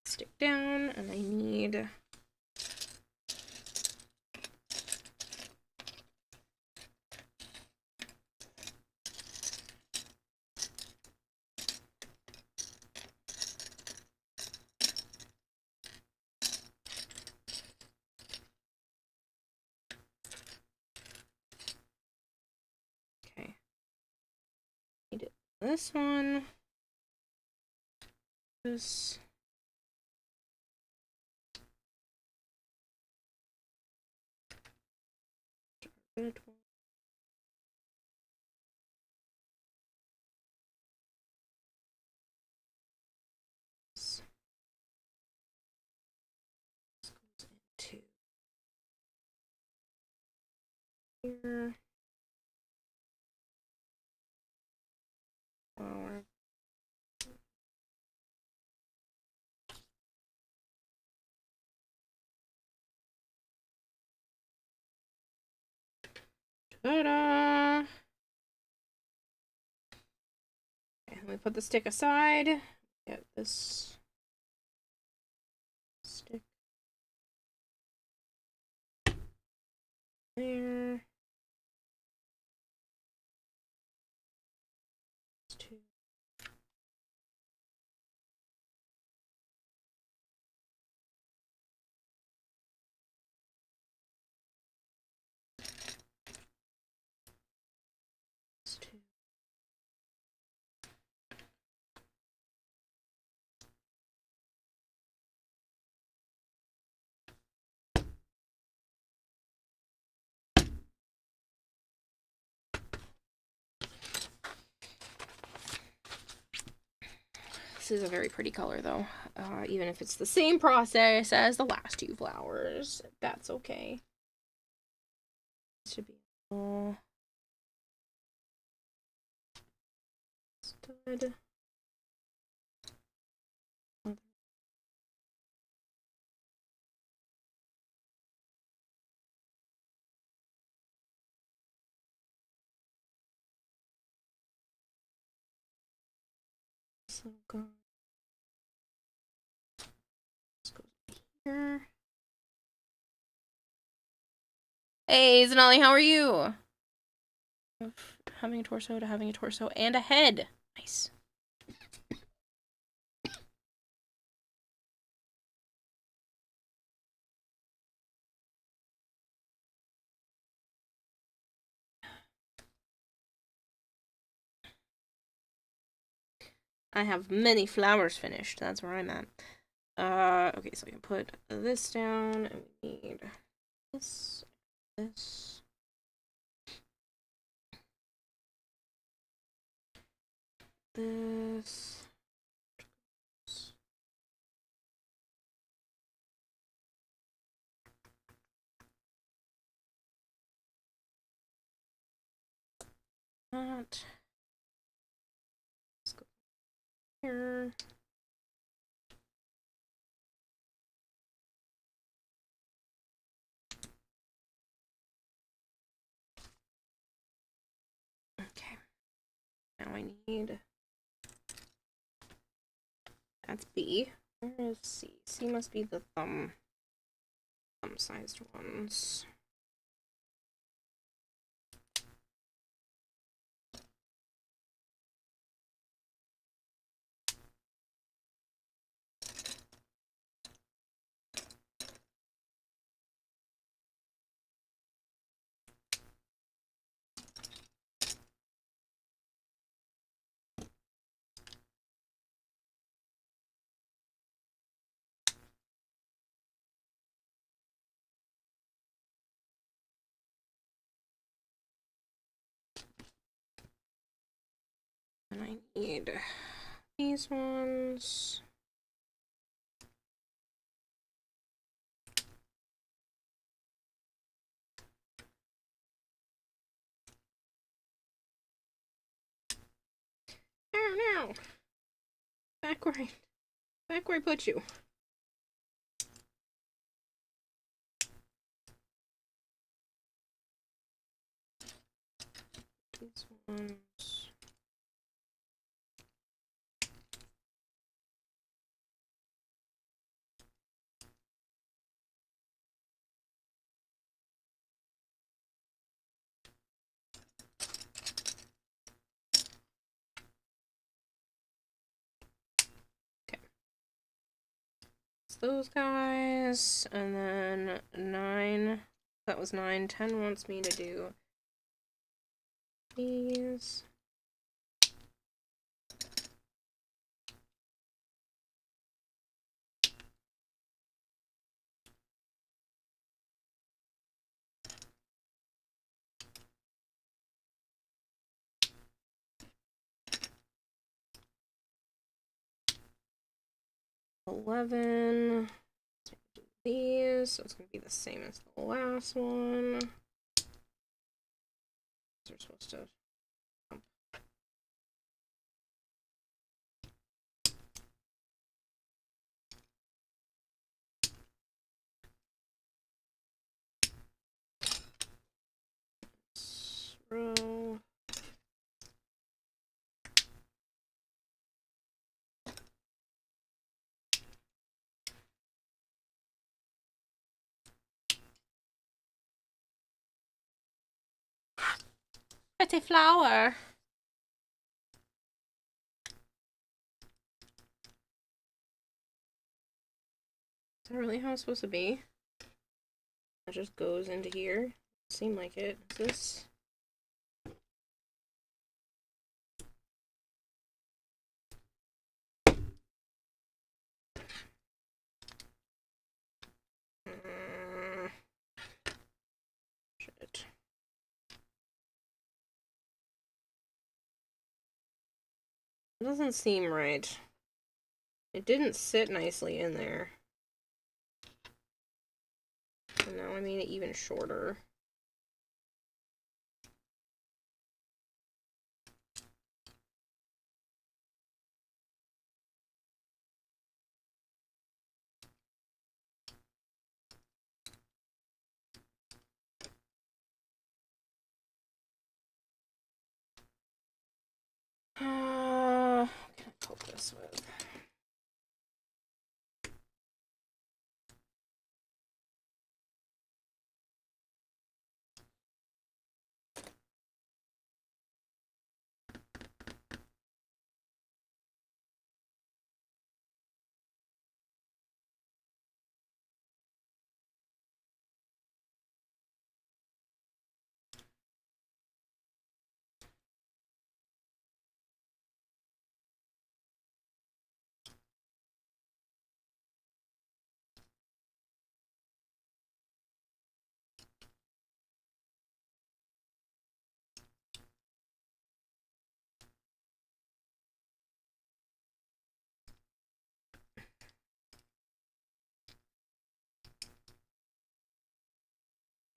Stick down, and I need this one. This. Red one. This goes into here. Flower. Ta-da! Okay, let me put the stick aside. Get this stick there. Two. Two. This is a very pretty color, though. Even if it's the same process as the last 2 flowers, that's okay. This should be all stud. This little guy. This goes here. Hey, Zanali, how are you? Having a torso to having a torso and a head. Nice. I have many flowers finished. That's where I'm at. Okay, so I can put this down, and we need this, this. This. That. Let's go here. Okay. Now I need. That's B. Where is C? C must be the thumb-sized ones. And I need these ones. No. Back where I put you. These ones. Those guys, and then 9, that was 9, 10 wants me to do these. $11. These, so it's gonna be the same as the last one. These are supposed to. Row. Pretty flower. Is that really how it's supposed to be? It just goes into here. Seem like it. Is this? Shit. It doesn't seem right. It didn't sit nicely in there. And now I made it even shorter. What can I cope this with?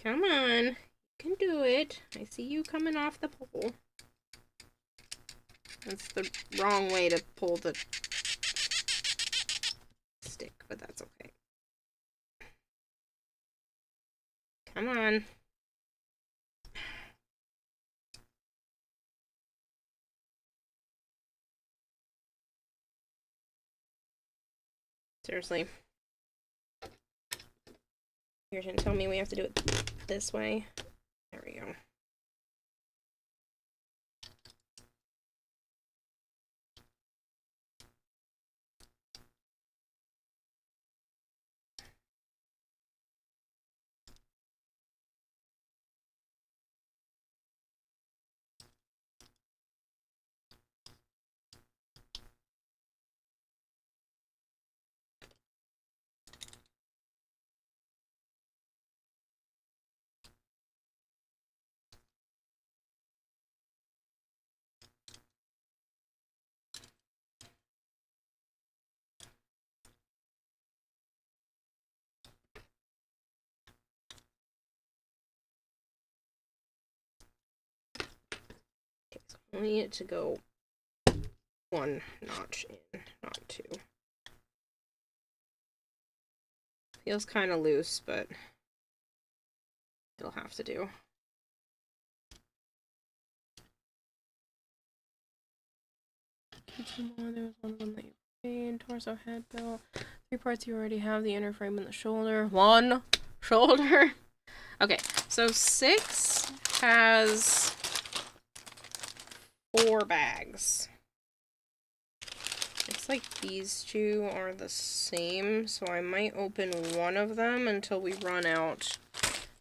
Come on. You can do it. I see you coming off the pole. That's the wrong way to pull the stick, but that's okay. Come on. Seriously. You're gonna tell me we have to do it this way? There we go. I need it to go one notch in, not two. Feels kind of loose, but it'll have to do. Some more. There was one of them that you made. Torso, head, bill. 3 parts you already have. The inner frame and the shoulder. 1 shoulder. Okay, so 6 has 4 bags. Looks like these 2 are the same, so I might open one of them until we run out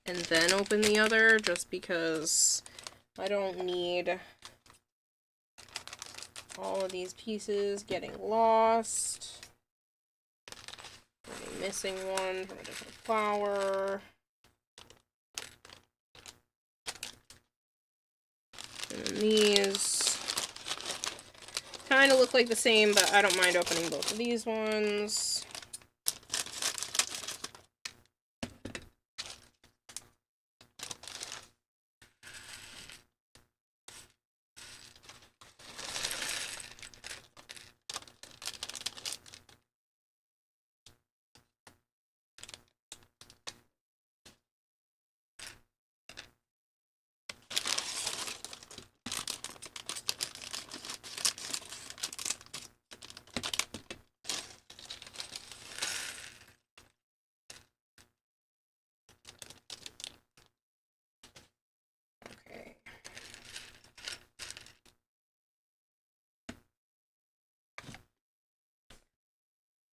and then open the other, just because I don't need all of these pieces getting lost. Maybe missing one from a different flower. And then these kind of look like the same, but I don't mind opening both of these ones.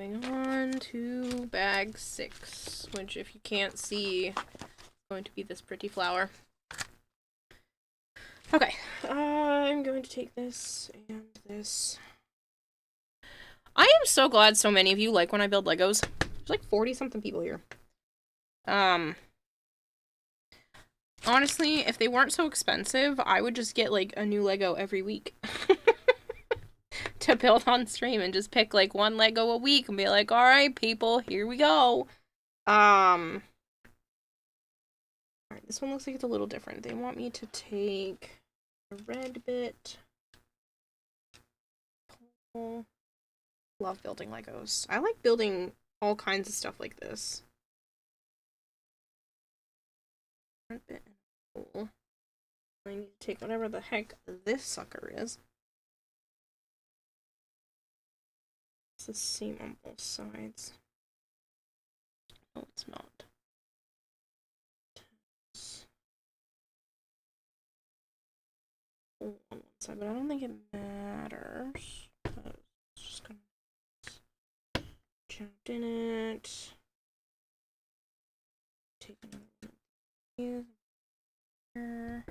Moving on to bag 6, which, if you can't see, is going to be this pretty flower. Okay, I'm going to take this and this. I am so glad so many of you like when I build Legos. There's like 40-something people here. Honestly, if they weren't so expensive, I would just get like a new Lego every week. To build on stream and just pick like one Lego a week and be like, all right, people, here we go. Alright, this one looks like it's a little different. They want me to take a red bit. Love building Legos. I like building all kinds of stuff like this. Red bit and cool. I need to take whatever the heck this sucker is. It's the same on both sides. No, it's not. On one side, but I don't think it matters. It's just gonna jump in it. Take another one of these here.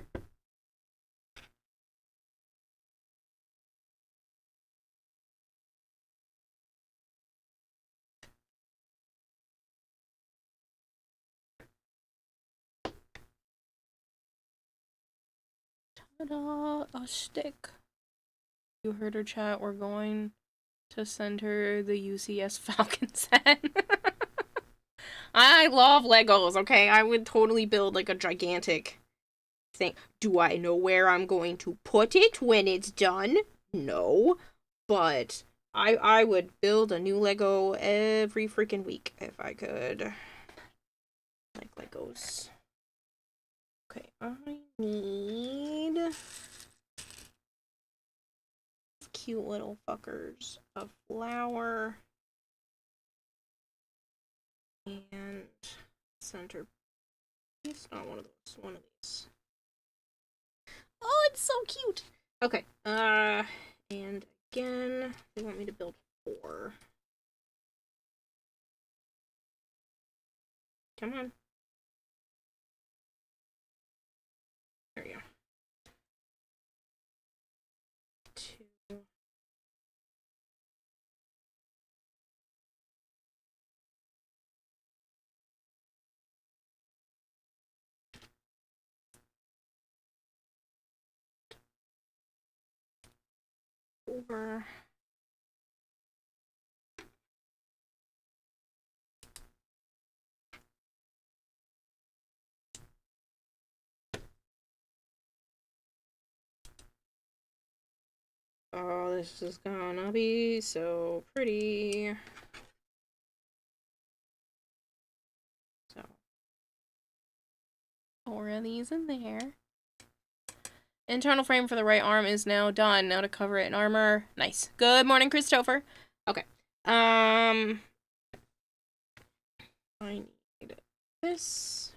Ta-da! A stick. You heard her, chat. We're going to send her the UCS Falcon set. I love Legos, okay? I would totally build like a gigantic thing. Do I know where I'm going to put it when it's done? No. But I would build a new Lego every freaking week if I could. Like Legos. Okay, I need cute little fuckers. A flower and center piece. Not one of those. One of these. Oh, it's so cute. Okay. And again, they want me to build 4. Come on. There we go. 2. 4. Oh, this is gonna be so pretty. So, 4 of these in there. Internal frame for the right arm is now done. Now to cover it in armor. Nice. Good morning, Christopher. Okay. I need this.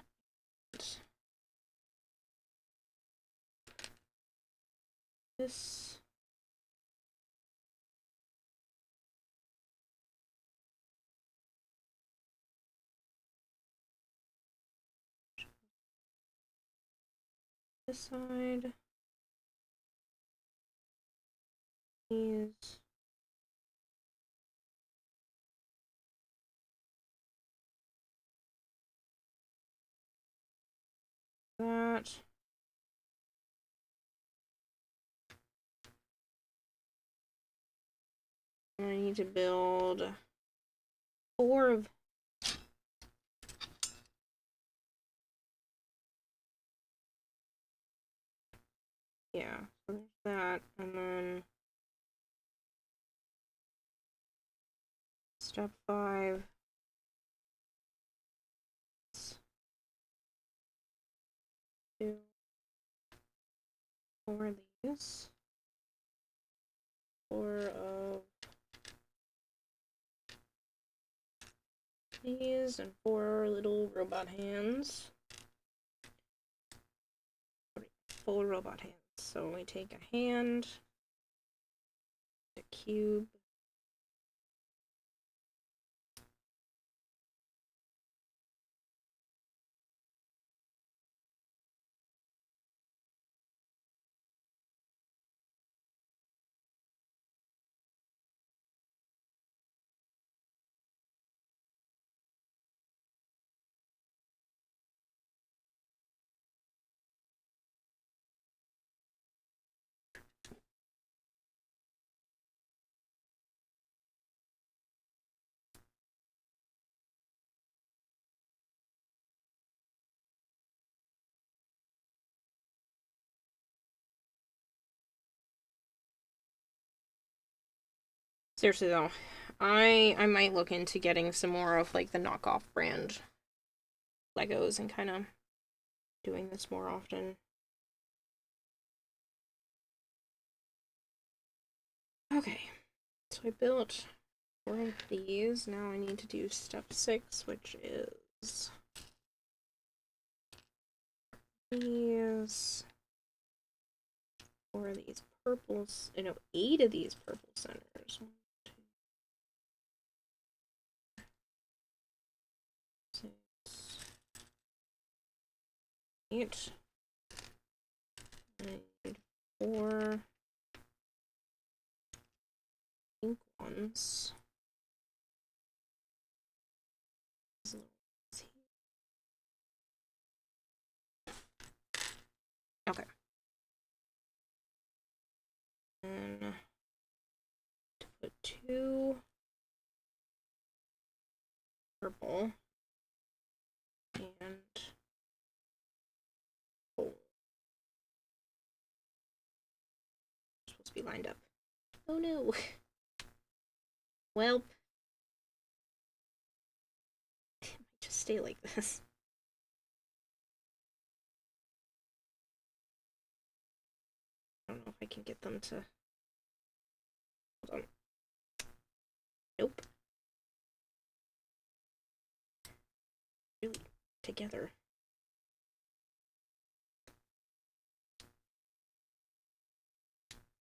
This. This side. These. That. I need to build 4 of. Yeah, so there's that, and then step 5. 2. 4 of these. 4 of these, and 4 little robot hands. 4 robot hands. So we take a hand, a cube, seriously though, I might look into getting some more of like the knockoff brand Legos and kind of doing this more often. Okay, so I built 4 of these. Now I need to do step 6, which is these 4 of these purples. No, 8 of these purple centers. 1, 2, 6, 8. I need 4 pink ones. Okay. And to put 2 purple. already lined up. Oh no. Well, it might just stay like this. I don't know if I can get them to. Hold on. Nope. Really together.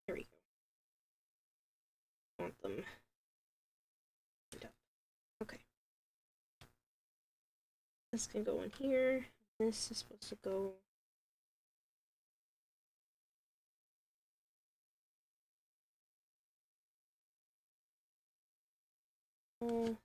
There we go. Want them. Okay. This can go in here. This is supposed to go. Oh.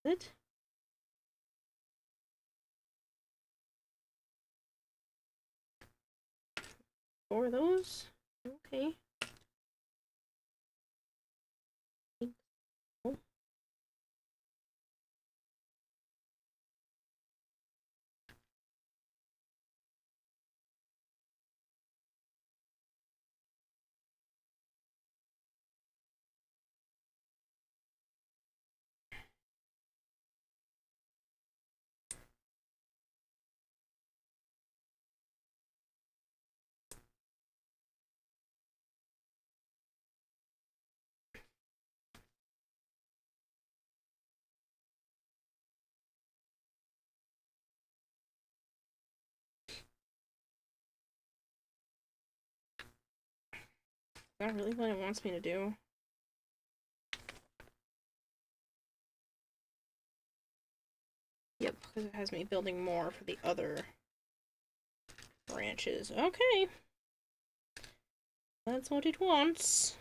It? Four of those? Okay. Is that really what it wants me to do? Yep, because it has me building more for the other branches. Okay. That's what it wants.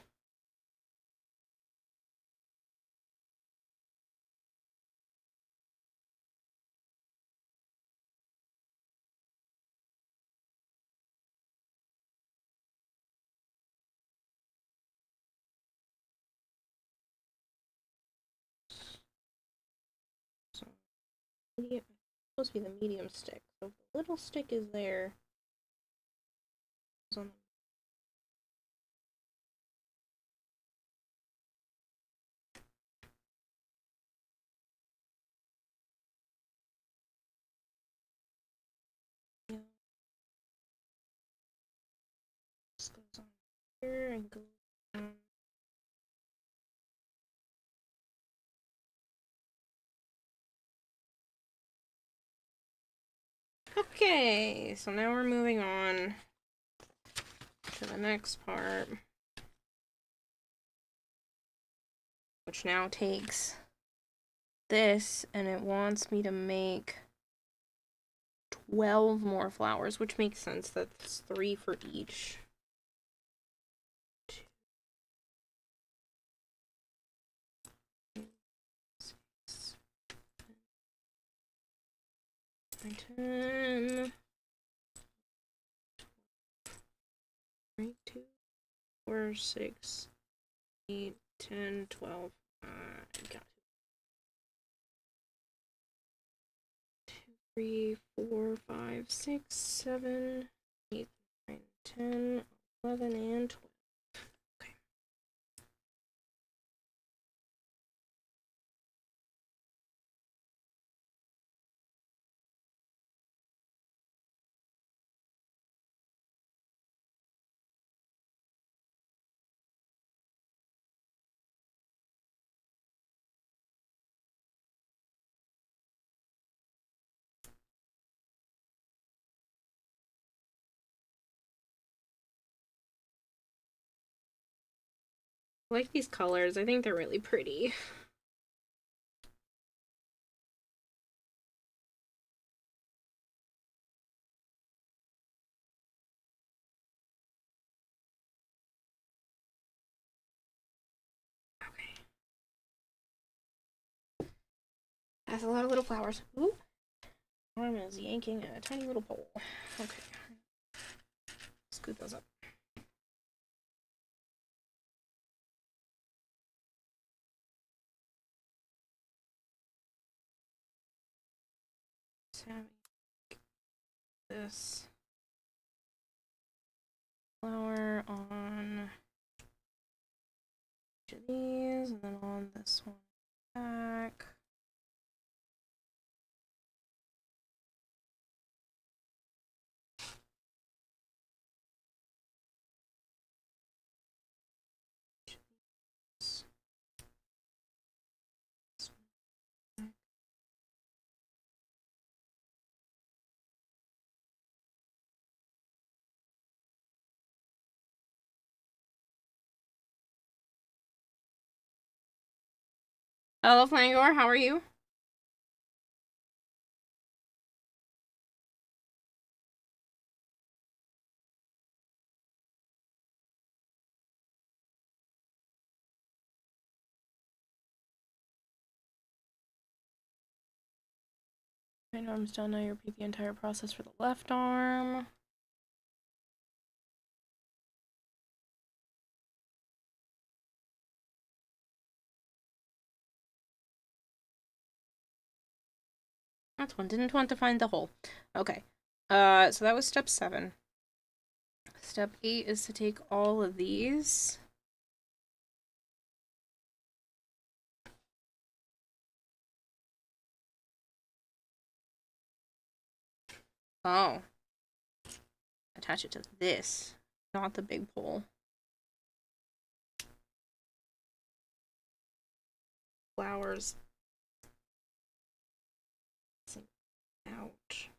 So, medium, supposed to be the medium stick. So if the little stick is there. It's on the, yeah. This goes on here and goes on. Okay, so now we're moving on to the next part, which now takes this and it wants me to make 12 more flowers, which makes sense. That's 3 for each. 10, 3, 2, 4, 6, 8, 10, 12. I got 2, 3, 4, 5, 6, 7, 8, 9, 10, 11, and 12. Okay. I like these colors. I think they're really pretty. Okay. That's a lot of little flowers. Ooh. arm is yanking a tiny little pole. Okay. Scoot those up. This flower on each of these, and then on this one back. Hello, Flangor, how are you? Right arm's done, now you repeat the entire process for the left arm. That's one, didn't want to find the hole. Okay, so that was step 7. Step 8 is to take all of these. Oh. Attach it to this, not the big pole. Flowers. Ouch.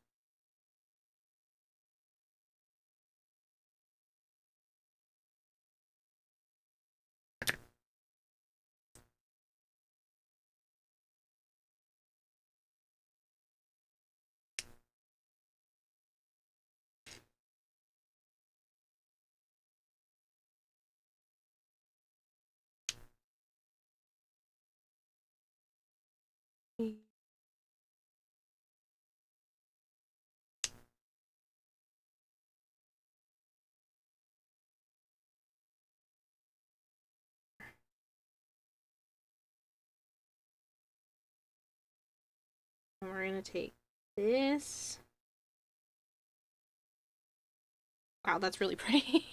And we're gonna take this. Wow, that's really pretty.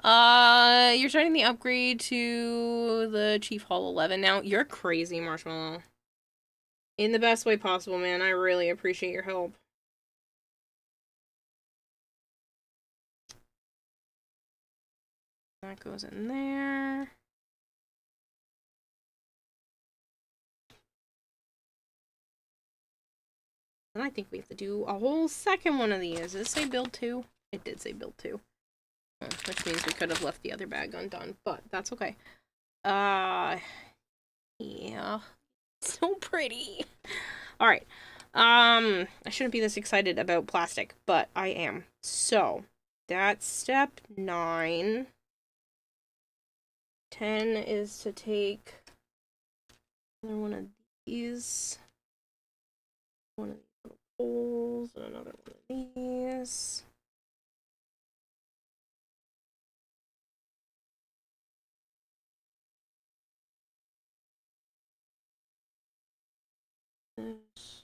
You're starting the upgrade to the Chief Hall 11 now. You're crazy, Marshmallow. In the best way possible, man. I really appreciate your help. That goes in there. And I think we have to do a whole second one of these. Does it say build 2? It did say build 2. Which means we could have left the other bag undone, but that's okay. Yeah. So pretty. Alright. I shouldn't be this excited about plastic, but I am. So, that's step 9. 10 is to take another one of these. One of these little poles, and another one of these. This.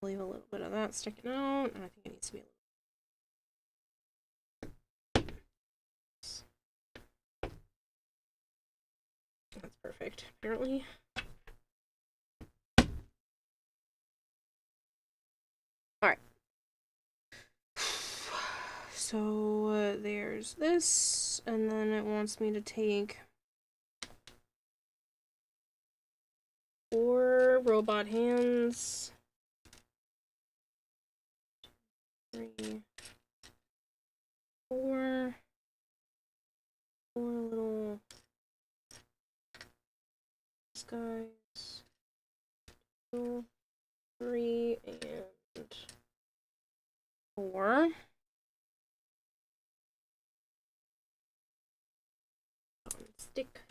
Leave a little bit of that sticking out, and I think it needs to be a little. That's perfect, apparently. Alright. So, there's this, and then it wants me to take 4 robot hands. 3, 4. 4 little guys. 2, 3, and 4. Stick.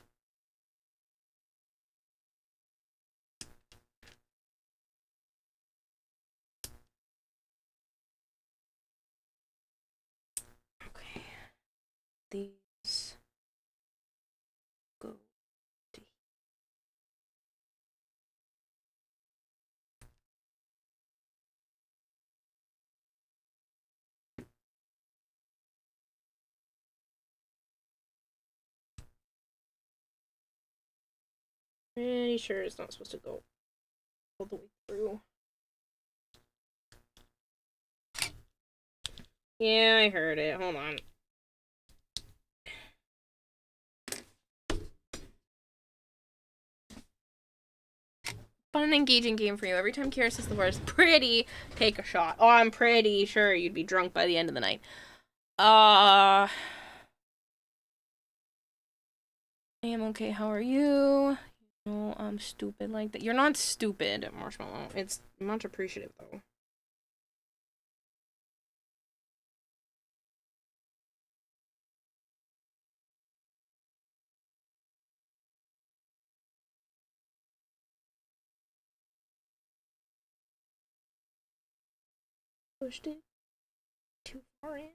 Okay. These go to pretty sure it's not supposed to go all the way through. Yeah, I heard it. Hold on. Fun and engaging game for you. Every time Kira says the words pretty, take a shot. Oh, I'm pretty sure you'd be drunk by the end of the night. I am okay. How are you? No, I'm stupid like that. You're not stupid, Marshmallow. It's much appreciative, though. Pushed it too far in.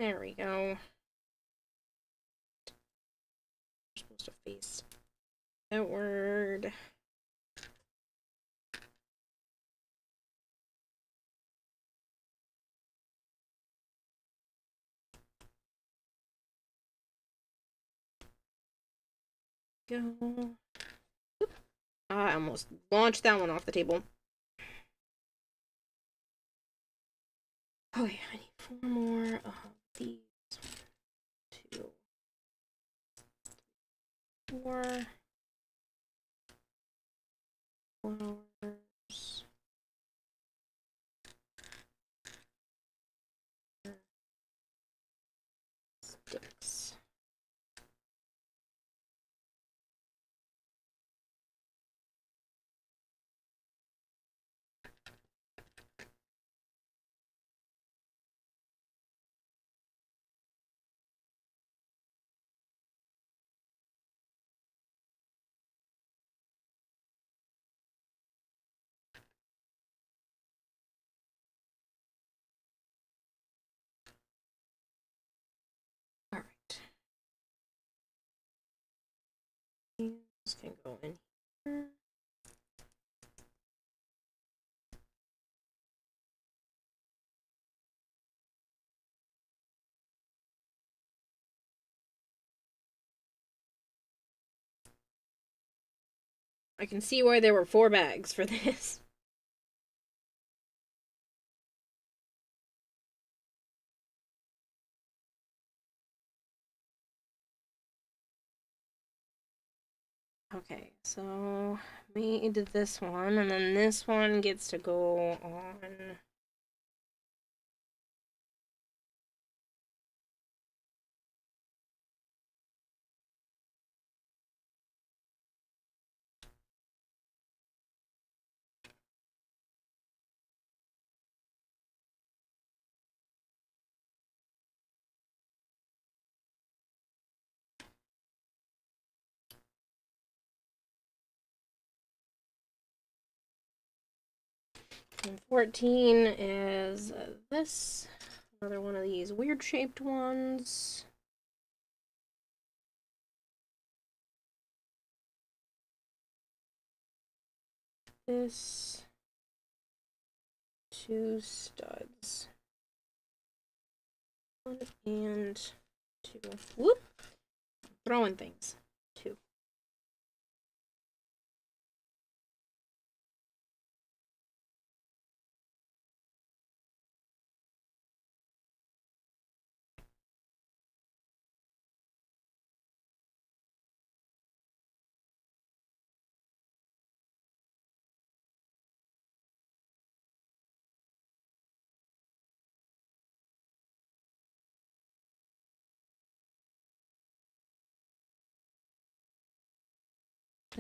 There we go. We're supposed to face outward. Go. I almost launched that one off the table. Okay, I need 4 more of these. 2, 4 flowers. Sticks. All right. These can go in here. I can see why there were 4 bags for this. Okay, so made this one, and then this one gets to go on. And 14 is this. Another one of these weird shaped ones. This. 2 studs. 1 and 2. Whoop! Throwing things. 2.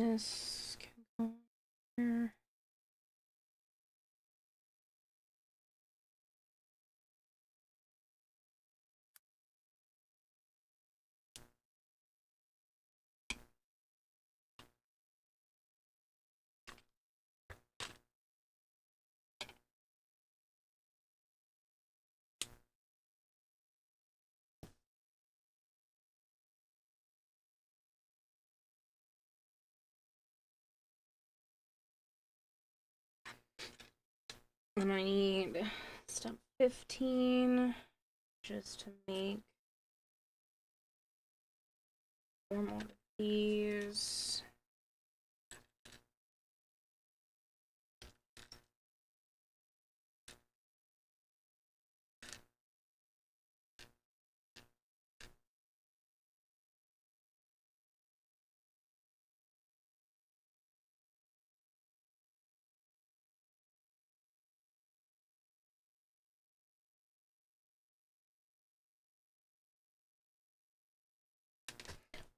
This can go here. And I need step 15 just to make 4 more of these.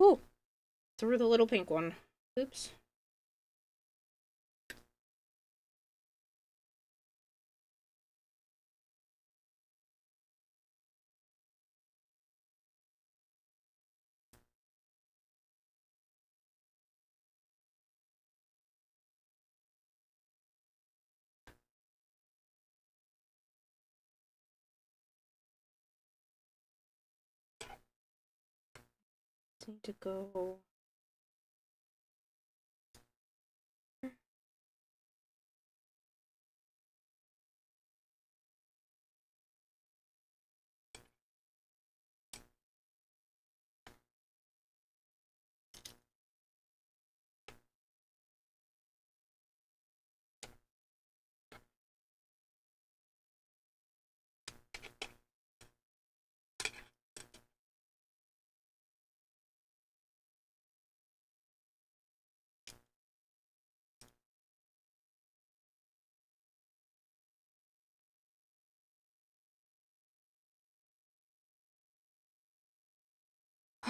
Ooh, threw the little pink one. Oops. Need to go.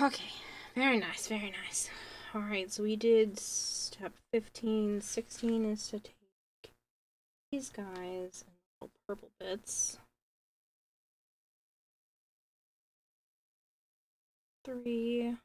Okay, very nice, very nice. Alright, so we did step 15. 16 is to take these guys and little purple bits. 3.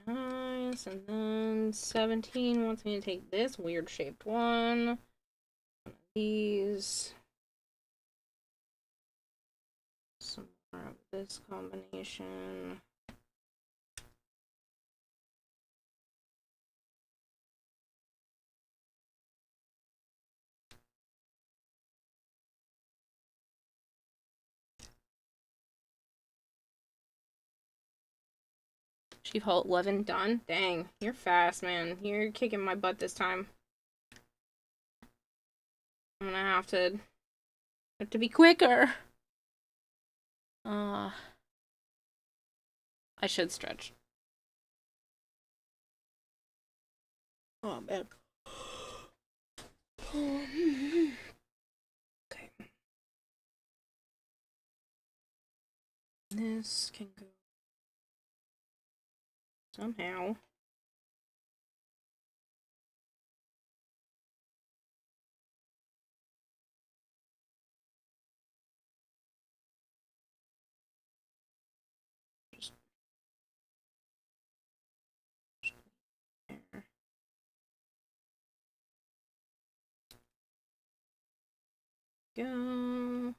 Very nice. And then 17 wants me to take this weird shaped one. One of these. Some more of this combination. Chief Halt 11 done. Dang, you're fast, man. You're kicking my butt this time. I'm gonna have to be quicker. I should stretch. Oh man. Okay. This can go somehow. Go.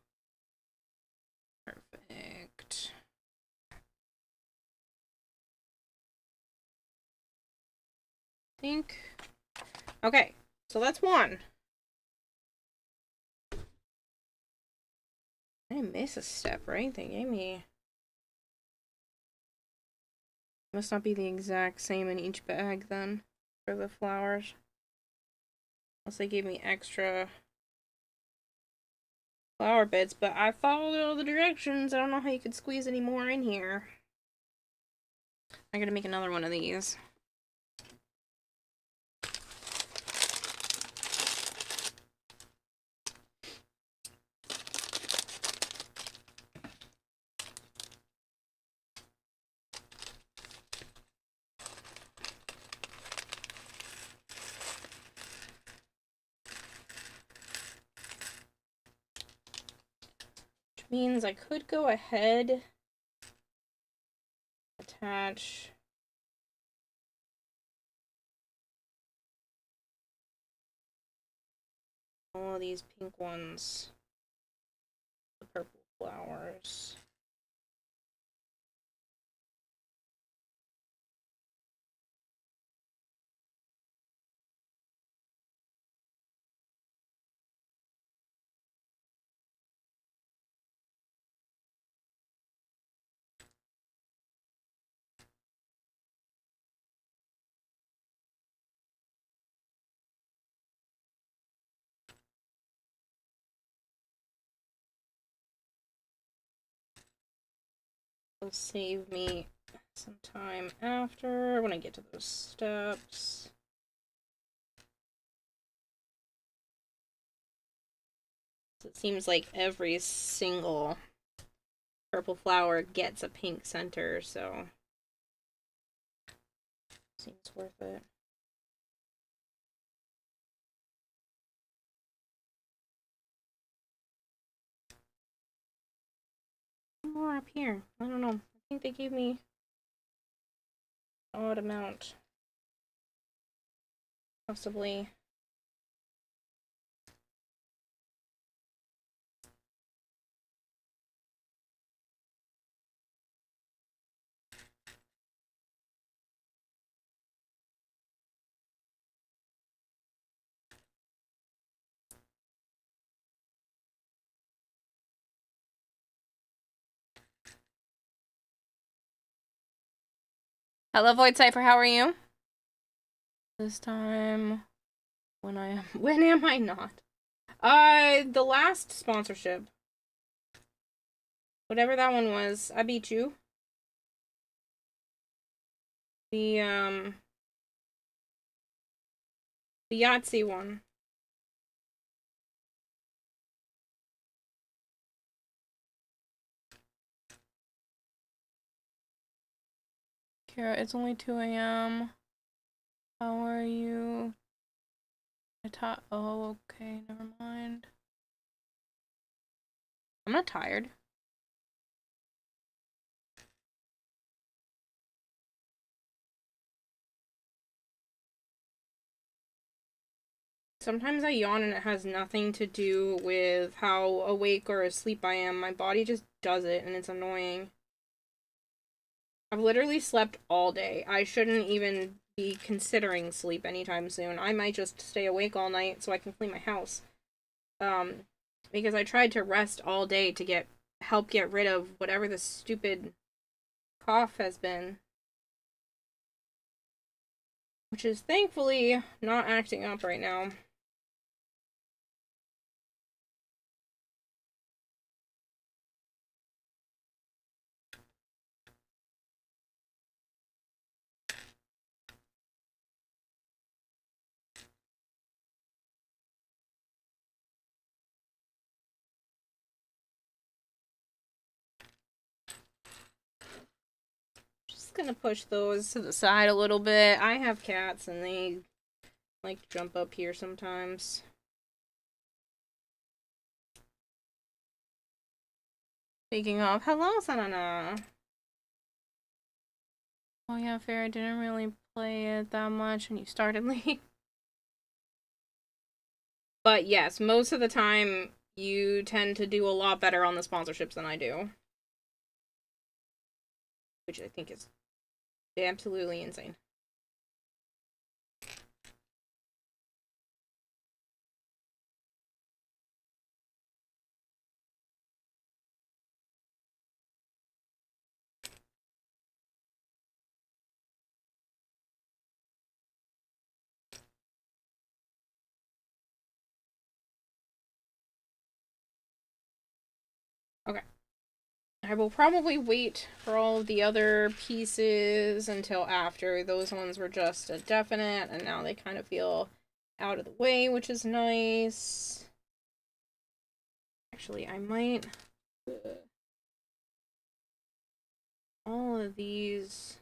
Perfect. Think. Okay, so that's one. I didn't miss a step, right? They gave me. Must not be the exact same in each bag then. for the flowers. Unless they gave me extra flower bits, but I followed all the directions. I don't know how you could squeeze any more in here. I gotta make another one of these. Means I could go ahead, attach all of these pink ones, the purple flowers. Will save me some time after when I get to those steps. It seems like every single purple flower gets a pink center, so seems worth it. More up here. I don't know. I think they gave me an odd amount. Possibly. Hello, Void Cipher, how are you? This time, when am I not? The last sponsorship. Whatever that one was, I beat you. The Yahtzee one. Kara, it's only 2 a.m. How are you? Oh, okay, never mind. I'm not tired. Sometimes I yawn and it has nothing to do with how awake or asleep I am. My body just does it and it's annoying. I've literally slept all day. I shouldn't even be considering sleep anytime soon. I might just stay awake all night so I can clean my house. Because I tried to rest all day to help get rid of whatever the stupid cough has been. Which is thankfully not acting up right now. Gonna push those to the side a little bit. I have cats and they like to jump up here sometimes. Speaking of, hello, Sanana. Oh yeah, fair. I didn't really play it that much and you started late. But yes, most of the time you tend to do a lot better on the sponsorships than I do. Which I think is absolutely insane. I will probably wait for all of the other pieces until after. Those ones were just a definite, and now they kind of feel out of the way, which is nice. Actually, I might... all of these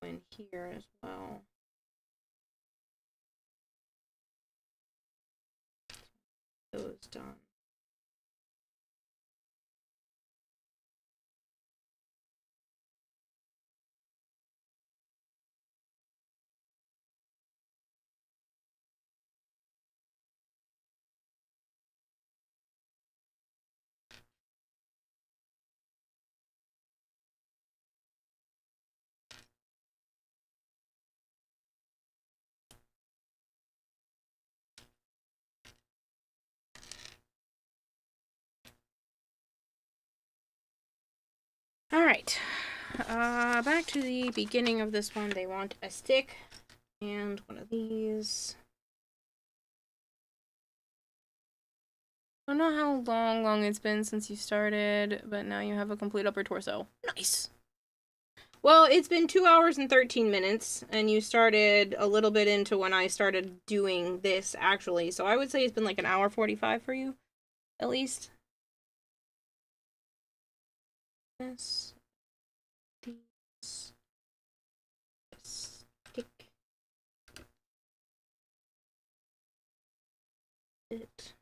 in here as well. Those done. Alright. Back to the beginning of this one. They want a stick and one of these. I don't know how long it's been since you started, but now you have a complete upper torso. Nice! Well, it's been 2 hours and 13 minutes, and you started a little bit into when I started doing this, actually. So I would say it's been like an hour 45 for you, at least. This. These. Stick. It.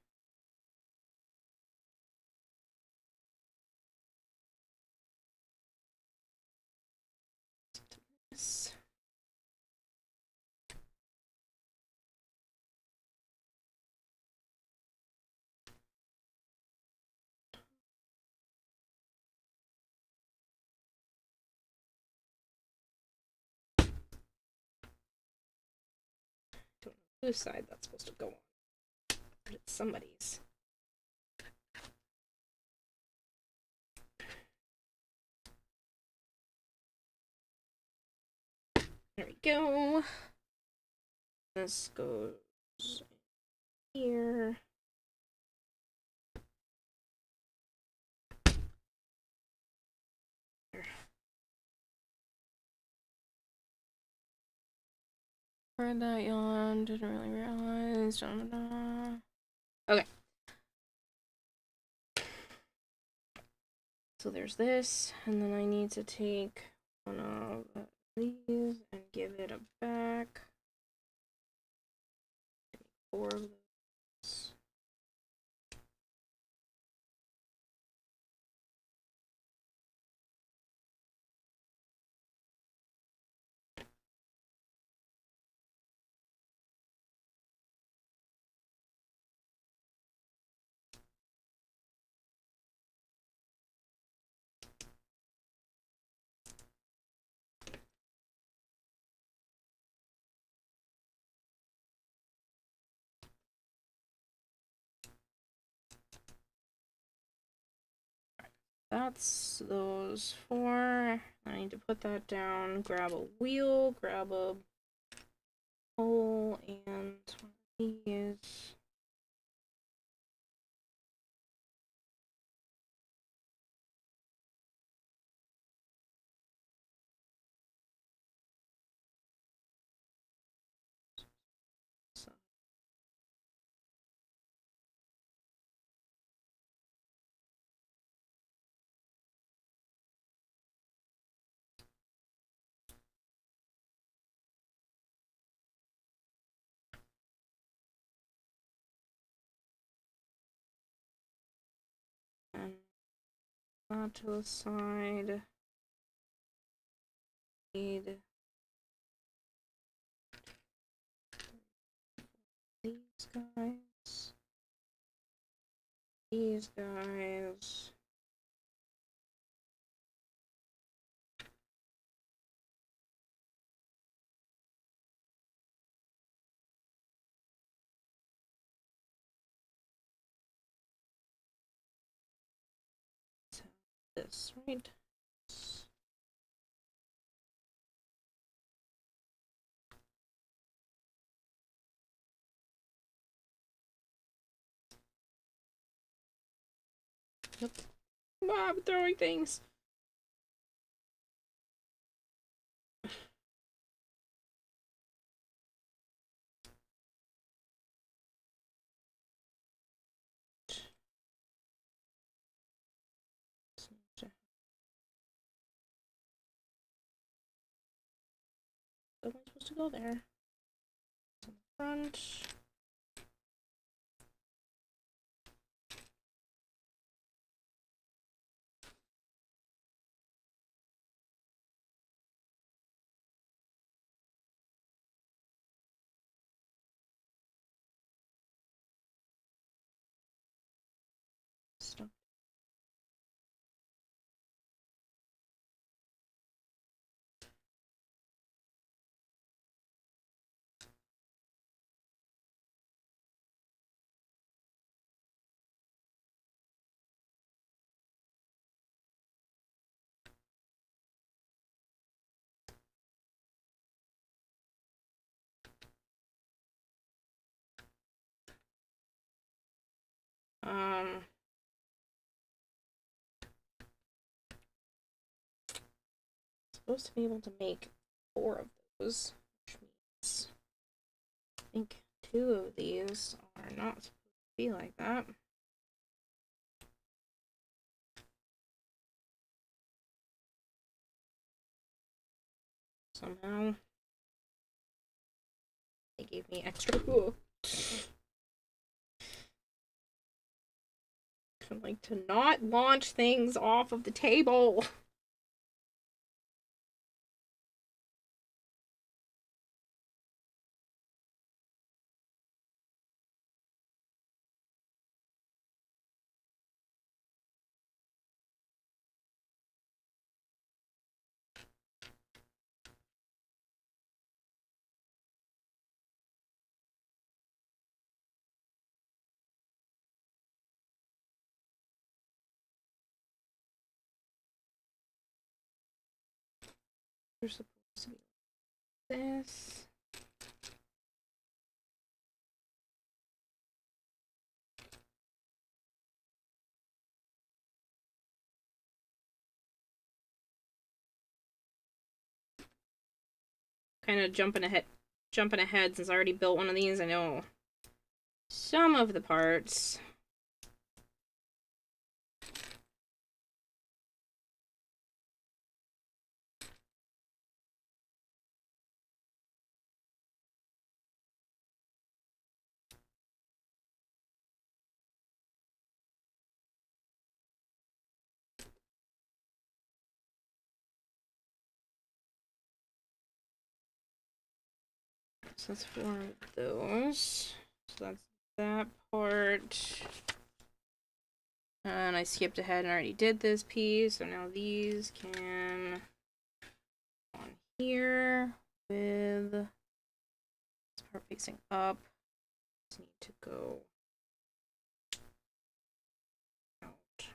This. Don't know whose side that's supposed to go on, but it's somebody's. There we go. This goes here. Heard that yawn, didn't really realize. Okay. So there's this, and then I need to take one of these and give it a back. 4 of those. That's those 4. I need to put that down, grab a wheel, grab a pole, and one of these. So. And that to the side. Need these guys. These guys. This, right? I'm throwing things. Am I supposed to go there? On the front. Stop. Supposed to be able to make 4 of those, which means I think 2 of these are not supposed to be like that. Somehow they gave me extra. I like to not launch things off of the table. They're supposed to be like this. Kind of jumping ahead since I already built one of these. I know some of the parts. So that's 4 of those. So that's that part. And I skipped ahead and already did this piece, so now these can on here with this part facing up. Just need to go out.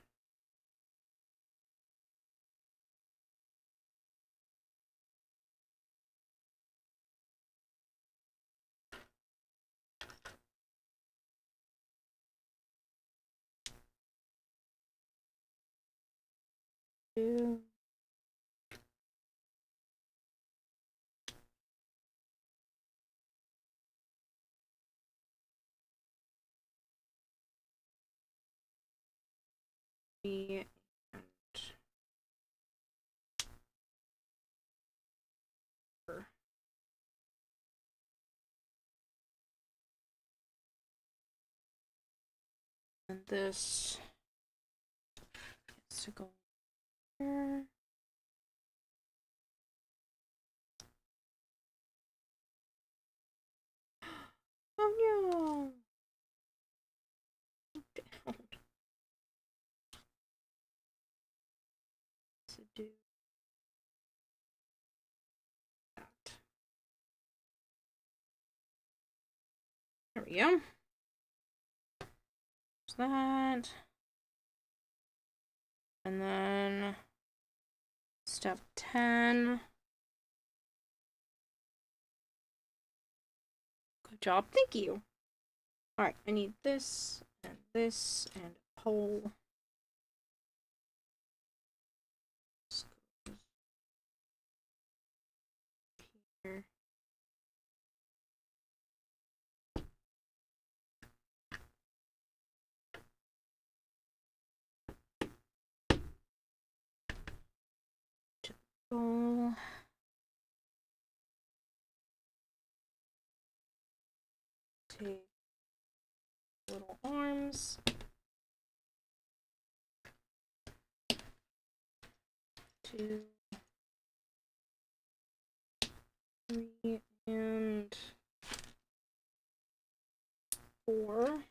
Two. And and this gets to go here. Oh no! Down. To do that. There we go. There's that. And then step 10. Good job. Thank you. Alright, I need this and a pole. here. Typical. Take little arms. 2, 3, and 4.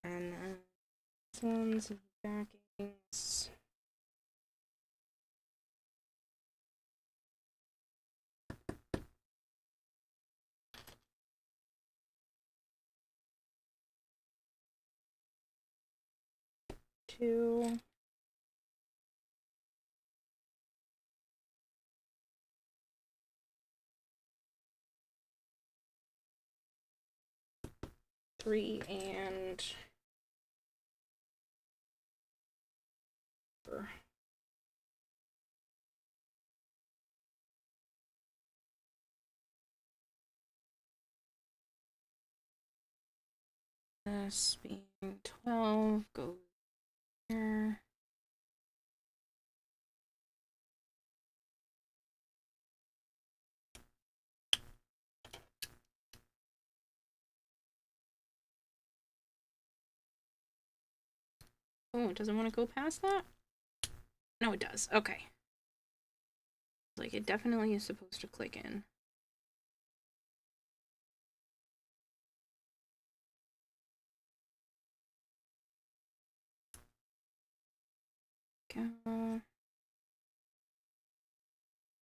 And this one's backings. Two. Three and 4. This being 12 goes here. Oh, it doesn't want to go past that? No, it does. Okay. Like, it definitely is supposed to click in. Go.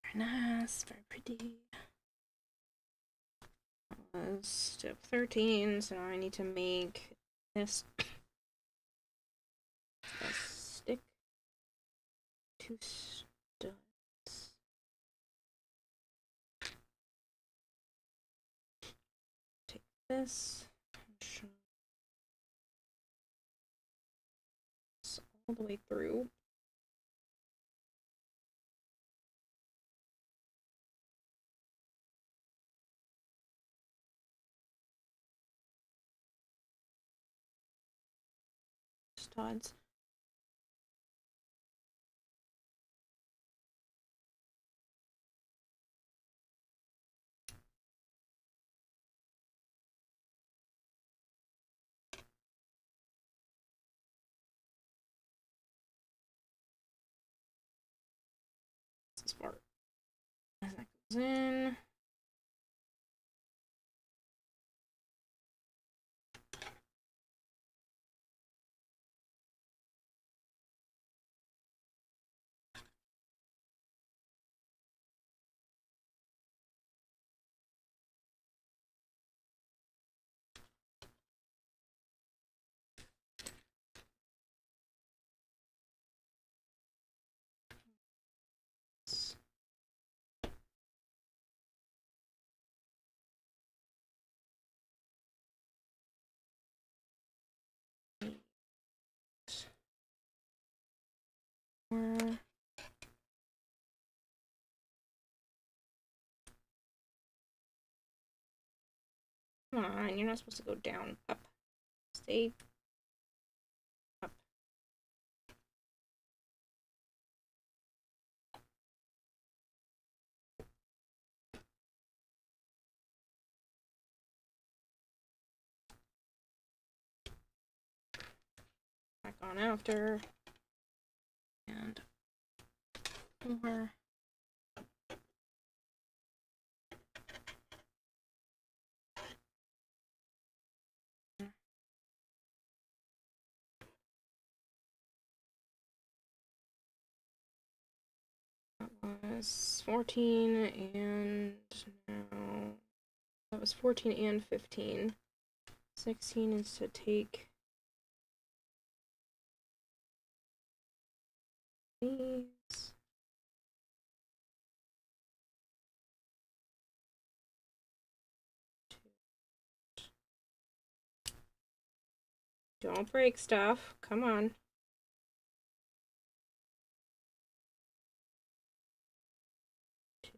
Very nice, very pretty. That was step 13, so now I need to make this a stick. 2 studs. Take this and shove this all the way through. Studs. This part. As that goes in. Come on, you're not supposed to go down. Up. Stay up. Back on after. And more. was 14 and now that was 14 and 15. 16 is to take these. Don't break stuff. Come on. 2,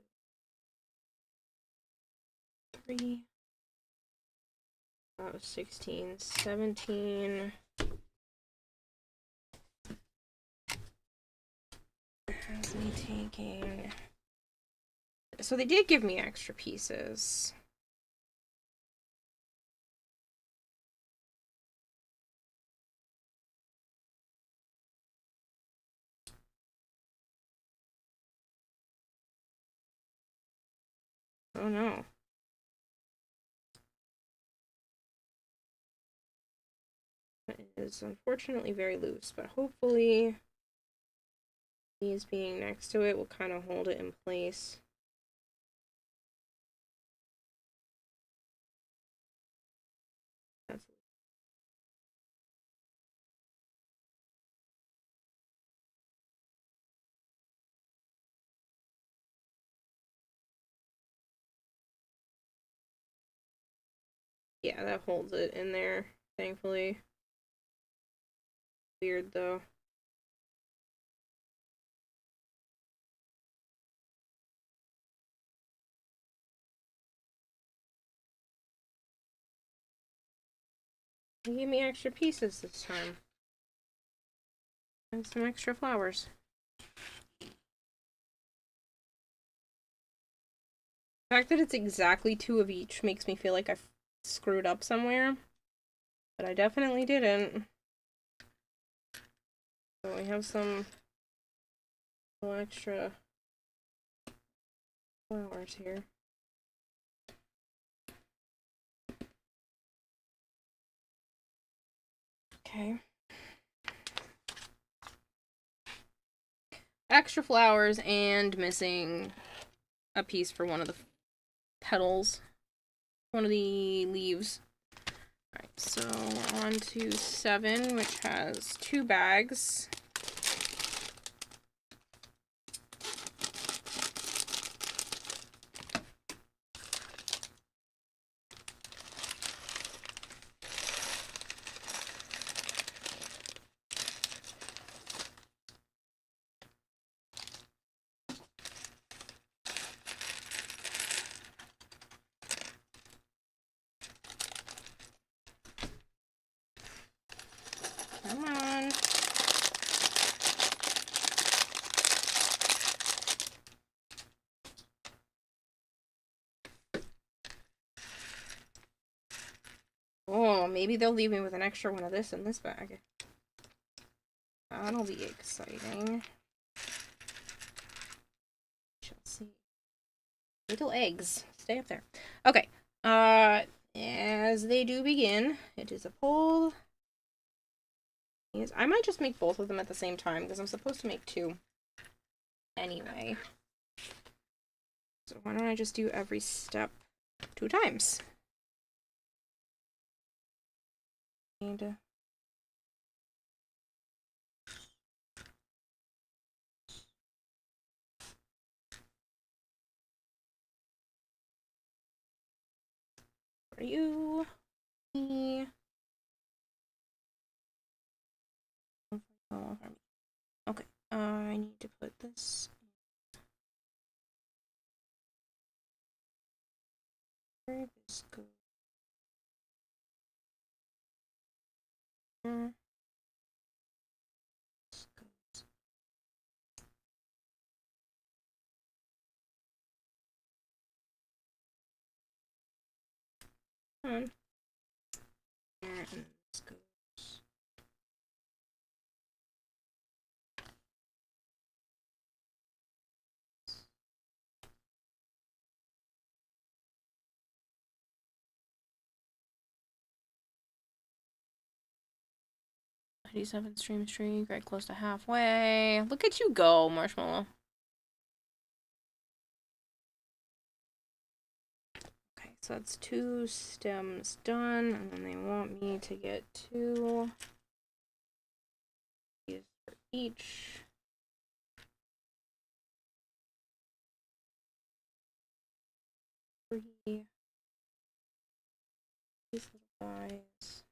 3. That was 16, 17. How's me taking? So they did give me extra pieces. Oh no. It is unfortunately very loose, but hopefully these being next to it will kind of hold it in place. That's yeah, that holds it in there, thankfully. Weird though. They gave me extra pieces this time. And some extra flowers. The fact that it's exactly 2 of each makes me feel like I've screwed up somewhere. But I definitely didn't. So we have some little extra flowers here. Okay. Extra flowers and missing a piece for one of the petals. One of the leaves. Alright, so we're on to 7, which has 2 bags. Come on. Oh, maybe they'll leave me with an extra one of this in this bag. That'll be exciting. Shall see. Little eggs. Stay up there. Okay. As they do begin, it is a pull. I might just make both of them at the same time because I'm supposed to make 2 anyway. So why don't I just do every step 2 times? And for you, me. Okay, I need to put this. Where this goes? This goes. Come on. There, and this goes. $97 stream streak, right close to halfway. Look at you go, Marshmallow. so that's 2 stems done, and then they want me to get 2 these for each. These little guys.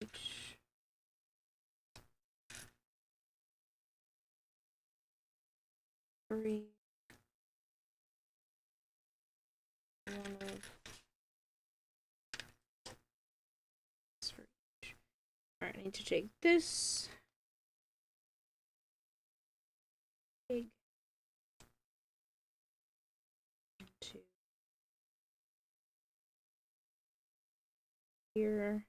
Each. Three. One of this for each. Alright, I need to take this. Big. Two. Here.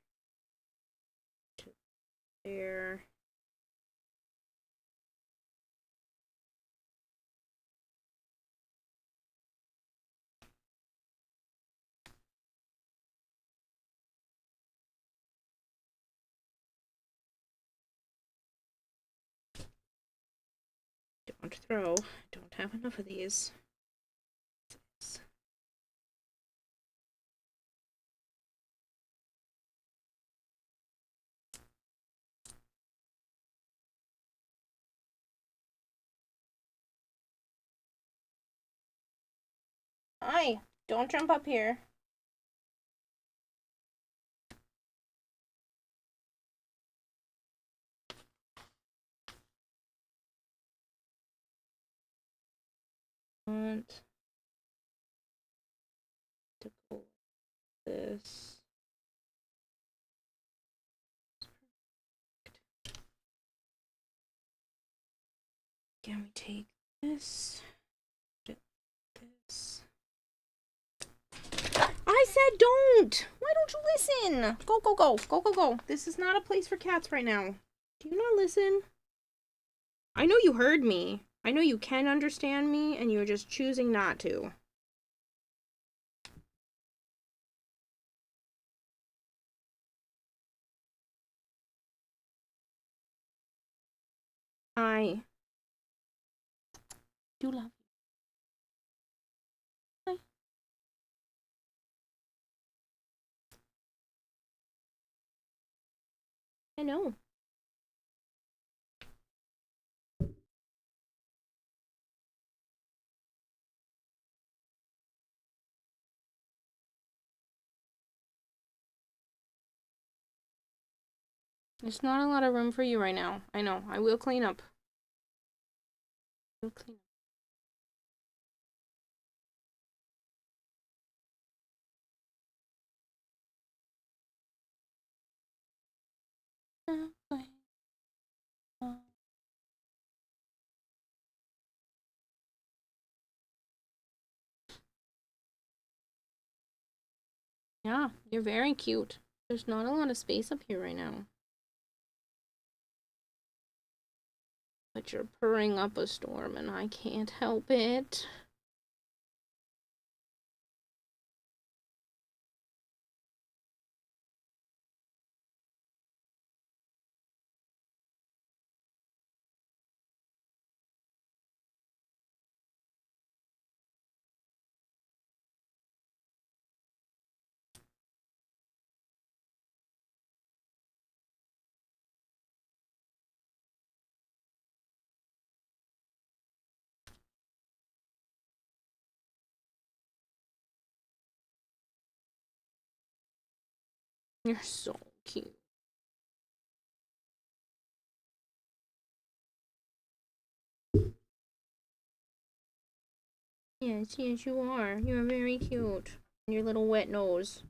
To there. Don't throw. Don't have enough of these. Hi, don't jump up here. Want to pull this. Can we take this? This. I said don't! Why don't you listen? Go, go, go. Go, go, go. This is not a place for cats right now. Do you not listen? I know you heard me. I know you can understand me, and you're just choosing not to. I do love you. Hi. I know. There's not a lot of room for you right now. I know. I will clean up. I will clean up. Yeah, you're very cute. There's not a lot of space up here right now. But you're purring up a storm and I can't help it. You're so cute. Yes, yes, you are. You're very cute. Your little wet nose.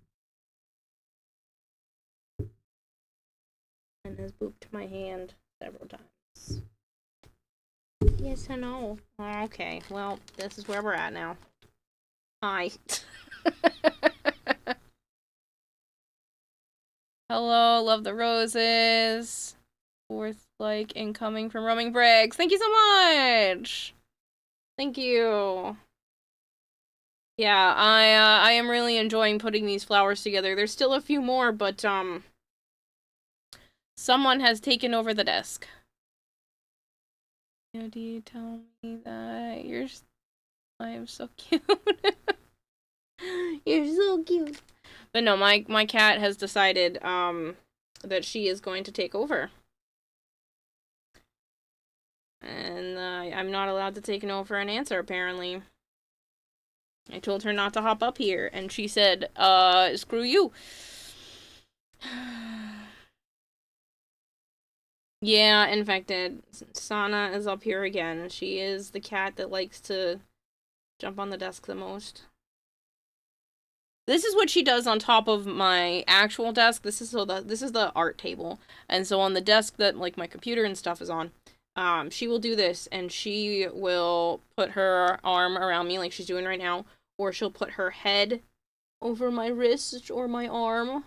And has booped my hand several times. Yes, I know. Okay, well, this is where we're at now. Hi. Hello, love the roses. Fourth like incoming from Roaming Briggs. Thank you so much. Thank you. Yeah, I am really enjoying putting these flowers together. There's still a few more, but someone has taken over the desk. Daddy, tell me that I am so cute. You're so cute. But no, my cat has decided that she is going to take over. And I'm not allowed to take no for an answer, apparently. I told her not to hop up here, and she said, screw you. Yeah, infected. Sana is up here again. She is the cat that likes to jump on the desk the most. This is what she does on top of my actual desk. This is the art table. And so on the desk that like my computer and stuff is on, she will do this, and she will put her arm around me like she's doing right now, or she'll put her head over my wrist or my arm,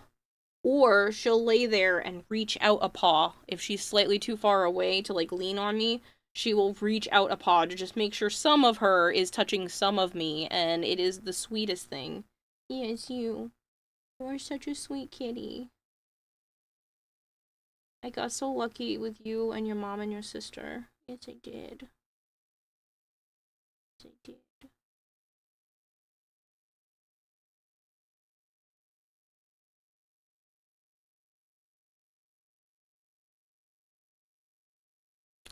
or she'll lay there and reach out a paw. If she's slightly too far away to like lean on me, she will reach out a paw to just make sure some of her is touching some of me, and it is the sweetest thing. Yes, you. You are such a sweet kitty. I got so lucky with you and your mom and your sister. Yes, I did. Yes, I did.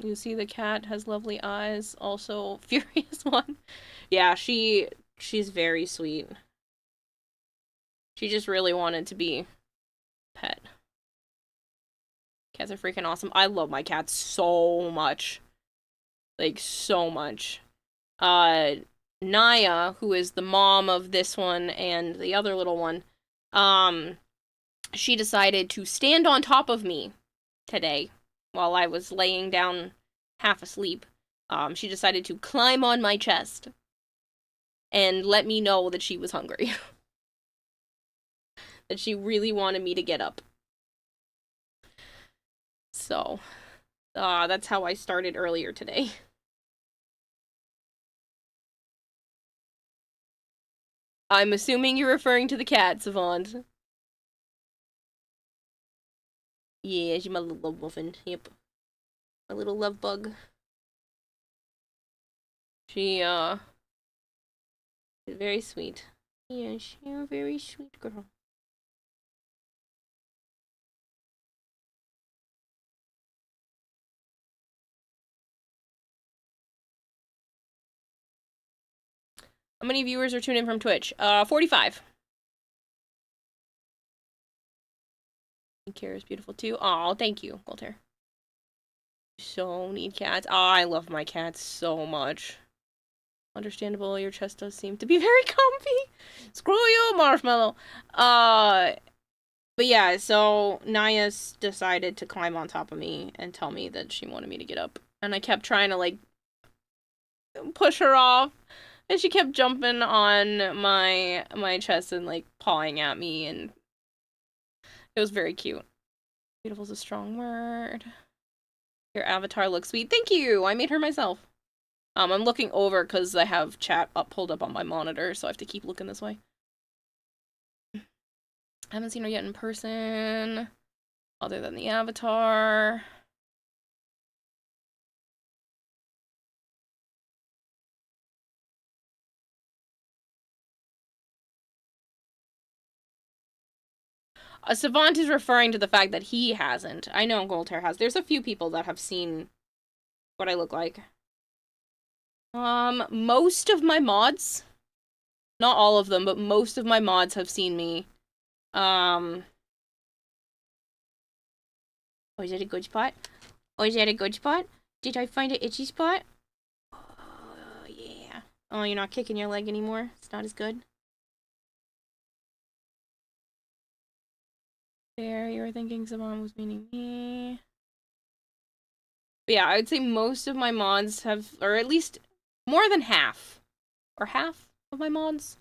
You see the cat has lovely eyes, also furious one. Yeah, she's very sweet. She just really wanted to be pet. Cats are freaking awesome. I love my cats so much. Like, so much. Naya, who is the mom of this one and the other little one, she decided to stand on top of me today while I was laying down half asleep. She decided to climb on my chest and let me know that she was hungry. That she really wanted me to get up. So, that's how I started earlier today. I'm assuming you're referring to the cat, Savant. Yeah, she's my little love muffin. Yep. My little love bug. She, is very sweet. Yeah, she's a very sweet girl. How many viewers are tuned in from Twitch? 45. Kira's beautiful too. Aw, thank you, Golter. So need cats. I love my cats so much. Understandable, your chest does seem to be very comfy. Screw you, Marshmallow. But yeah, so Naya decided to climb on top of me and tell me that she wanted me to get up. And I kept trying to, like, push her off. And she kept jumping on my chest and, like, pawing at me. And it was very cute. Beautiful's a strong word. Your avatar looks sweet. Thank you! I made her myself. I'm looking over because I have chat pulled up on my monitor, so I have to keep looking this way. I haven't seen her yet in person, other than the avatar. Savant is referring to the fact that he hasn't. I know Goldhair has. There's a few people that have seen what I look like. Most of my mods, not all of them, but most of my mods have seen me. Oh, is that a good spot? Oh, is that a good spot? Did I find an itchy spot? Oh, yeah. Oh, you're not kicking your leg anymore? It's not as good? There, you were thinking someone was meaning me. But yeah, I would say most of my mods have, or at least more than half. Or half of my mods.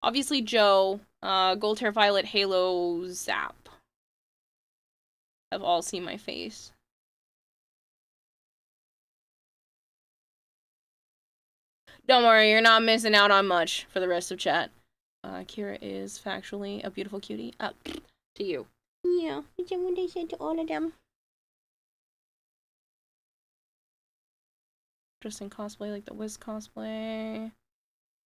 Obviously Joe, Goldhair Violet, Halo, Zap have all seen my face. Don't worry, you're not missing out on much for the rest of chat. Kira is factually a beautiful cutie. Up to you. Yeah, is that what they said to all of them? Just in cosplay, like the Wiz cosplay.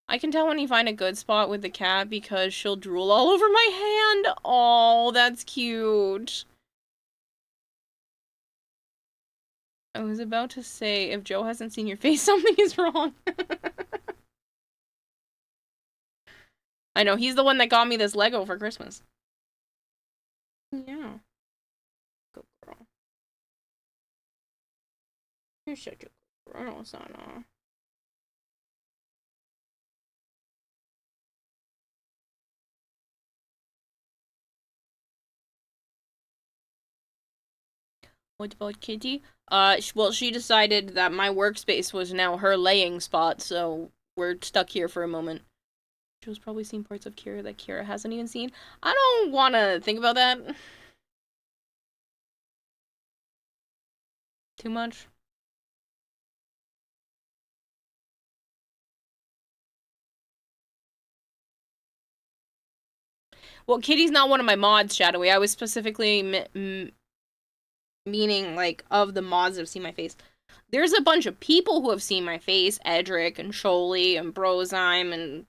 I can tell when you find a good spot with the cat because she'll drool all over my hand. Oh, that's cute. I was about to say, if Joe hasn't seen your face, something is wrong. I know, he's the one that got me this Lego for Christmas. Yeah. Good girl. You're such a good girl, Sana. What about Kitty? Well, she decided that my workspace was now her laying spot, so we're stuck here for a moment. Joe's probably seen parts of Kira that Kira hasn't even seen. I don't want to think about that too much. Well, Kitty's not one of my mods, Shadowy. I was specifically meaning, like, of the mods that have seen my face. There's a bunch of people who have seen my face. Edric and Sholey and Brozyme and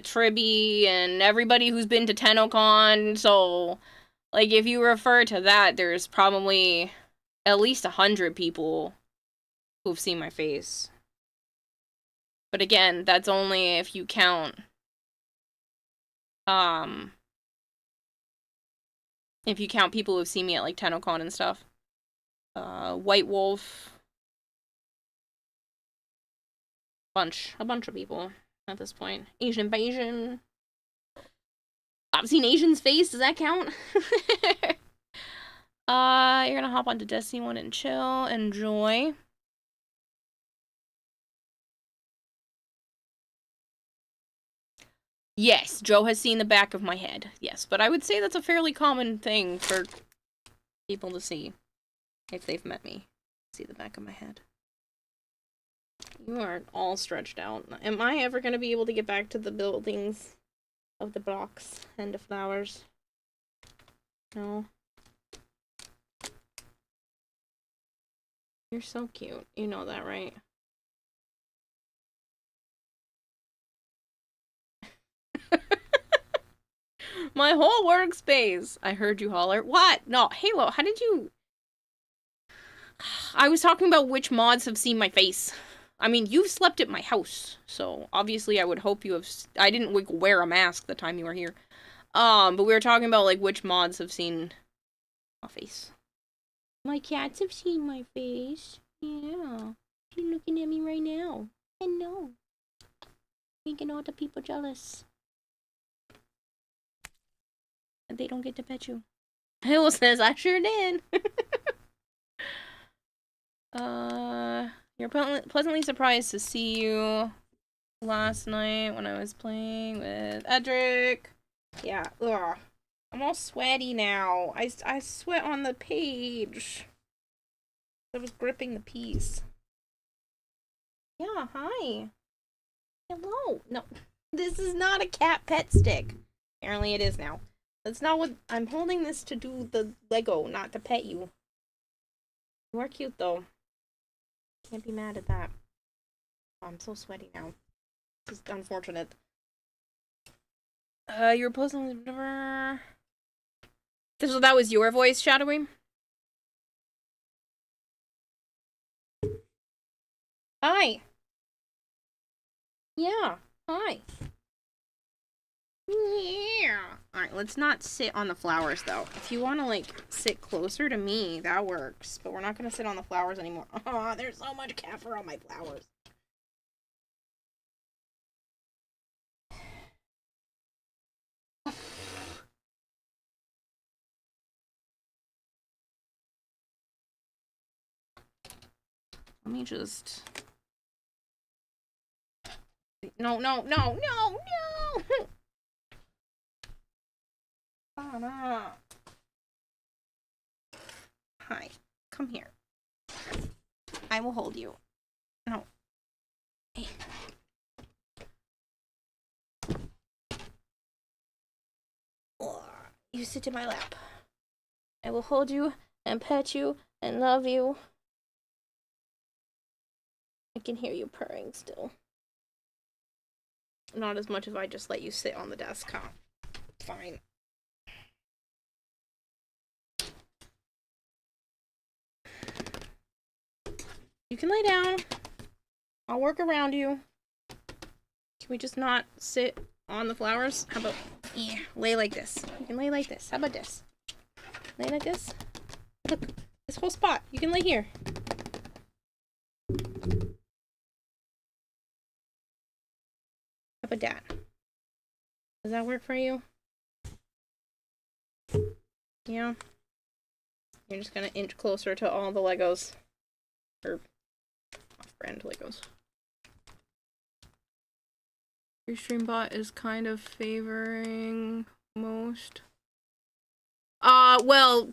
Tribby and everybody who's been to TennoCon. So, like, if you refer to that, there's probably at least 100 people who've seen my face. But again, that's only if you count, if you count people who've seen me at, like, TennoCon and stuff. White Wolf. A bunch of people at this point. Asian Bayesian. I've seen Asian's face, does that count? You're gonna hop onto Destiny 1 and chill, enjoy. Yes, Joe has seen the back of my head. Yes, but I would say that's a fairly common thing for people to see if they've met me. See the back of my head. You are all stretched out. Am I ever going to be able to get back to the buildings of the blocks and the flowers? No. You're so cute. You know that, right? My whole workspace! I heard you holler. What? No, Halo, how did you... I was talking about which mods have seen my face. I mean, you've slept at my house, so obviously I would hope you have... I didn't wear a mask the time you were here. But we were talking about, like, which mods have seen my face. My cats have seen my face. Yeah. She's looking at me right now. I know. Making all the people jealous. And they don't get to pet you. Halo says, I sure did. You're pleasantly surprised to see you last night when I was playing with Edric. Yeah, ugh. I'm all sweaty now. I sweat on the page. I was gripping the piece. Yeah, hi. Hello. No, this is not a cat pet stick. Apparently it is now. That's not what... I'm holding this to do the Lego, not to pet you. You are cute, though. Can't be mad at that. Oh, I'm so sweaty now. This is unfortunate. You're pleasantly... So that was your voice, Shadowy? Hi. Yeah. Hi. Yeah. Alright, let's not sit on the flowers, though. If you want to, like, sit closer to me, that works. But we're not going to sit on the flowers anymore. Oh, there's so much cat fur on my flowers. Let me just... No, no, no, no, no! Anna. Hi. Come here. I will hold you. No. Hey. You sit in my lap. I will hold you and pet you and love you. I can hear you purring still. Not as much as I just let you sit on the desk, huh? Fine. You can lay down. I'll work around you. Can we just not sit on the flowers? How about, yeah, lay like this. You can lay like this. How about this? Lay like this. Look, this whole spot. You can lay here. How about that? Does that work for you? Yeah. You're just gonna inch closer to all the Legos. Or off-brand Legos. Your StreamBot is kind of favoring most. Well,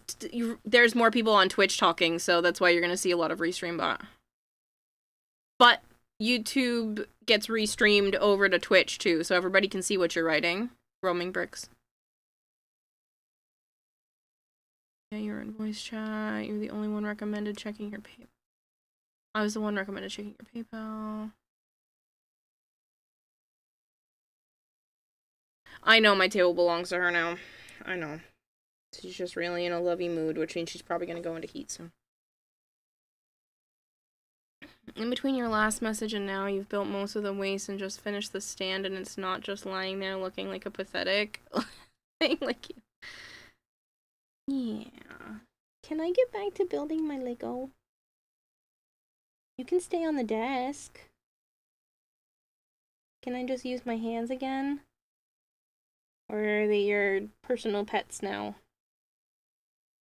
there's more people on Twitch talking, so that's why you're gonna see a lot of ReStreamBot. But YouTube gets restreamed over to Twitch too, so everybody can see what you're writing. Roaming bricks. Yeah, you're in voice chat. You're the only one recommended checking your PayPal. I was the one recommended checking your PayPal. I know my table belongs to her now. I know. She's just really in a lovey mood, which means she's probably gonna go into heat soon. In between your last message and now, you've built most of the waist and just finished the stand, and it's not just lying there looking like a pathetic thing like you. Yeah. Can I get back to building my Lego? You can stay on the desk. Can I just use my hands again? Or are they your personal pets now?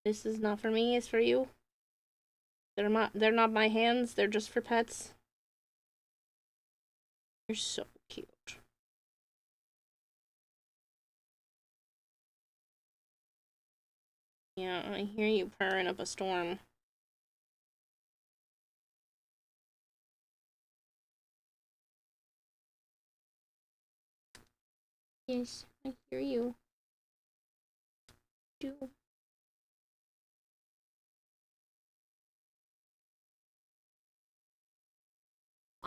This is not for me, it's for you. They're not my hands, they're just for pets. You're so cute. Yeah, I hear you purring up a storm. Yes, I hear you. Do.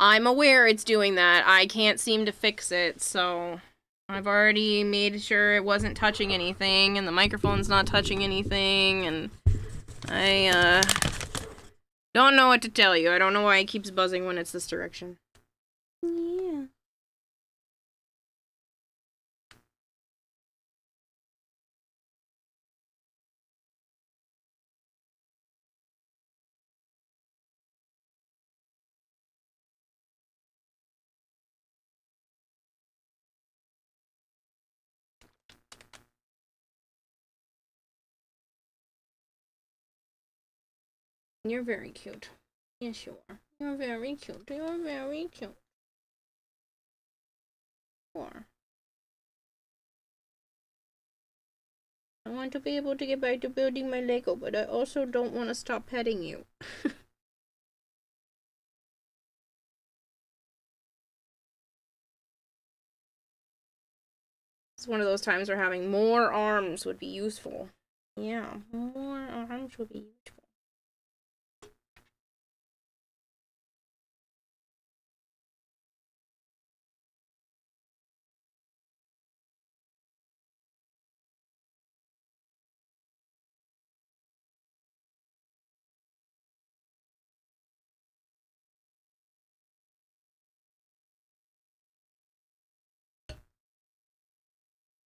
I'm aware it's doing that. I can't seem to fix it, so I've already made sure it wasn't touching anything, and the microphone's not touching anything, and I, don't know what to tell you. I don't know why it keeps buzzing when it's this direction. Yeah. You're very cute. Yes, you are. You're very cute. You're very cute. You are. I want to be able to get back to building my Lego, but I also don't want to stop petting you. It's one of those times where having more arms would be useful. Yeah, more arms would be useful.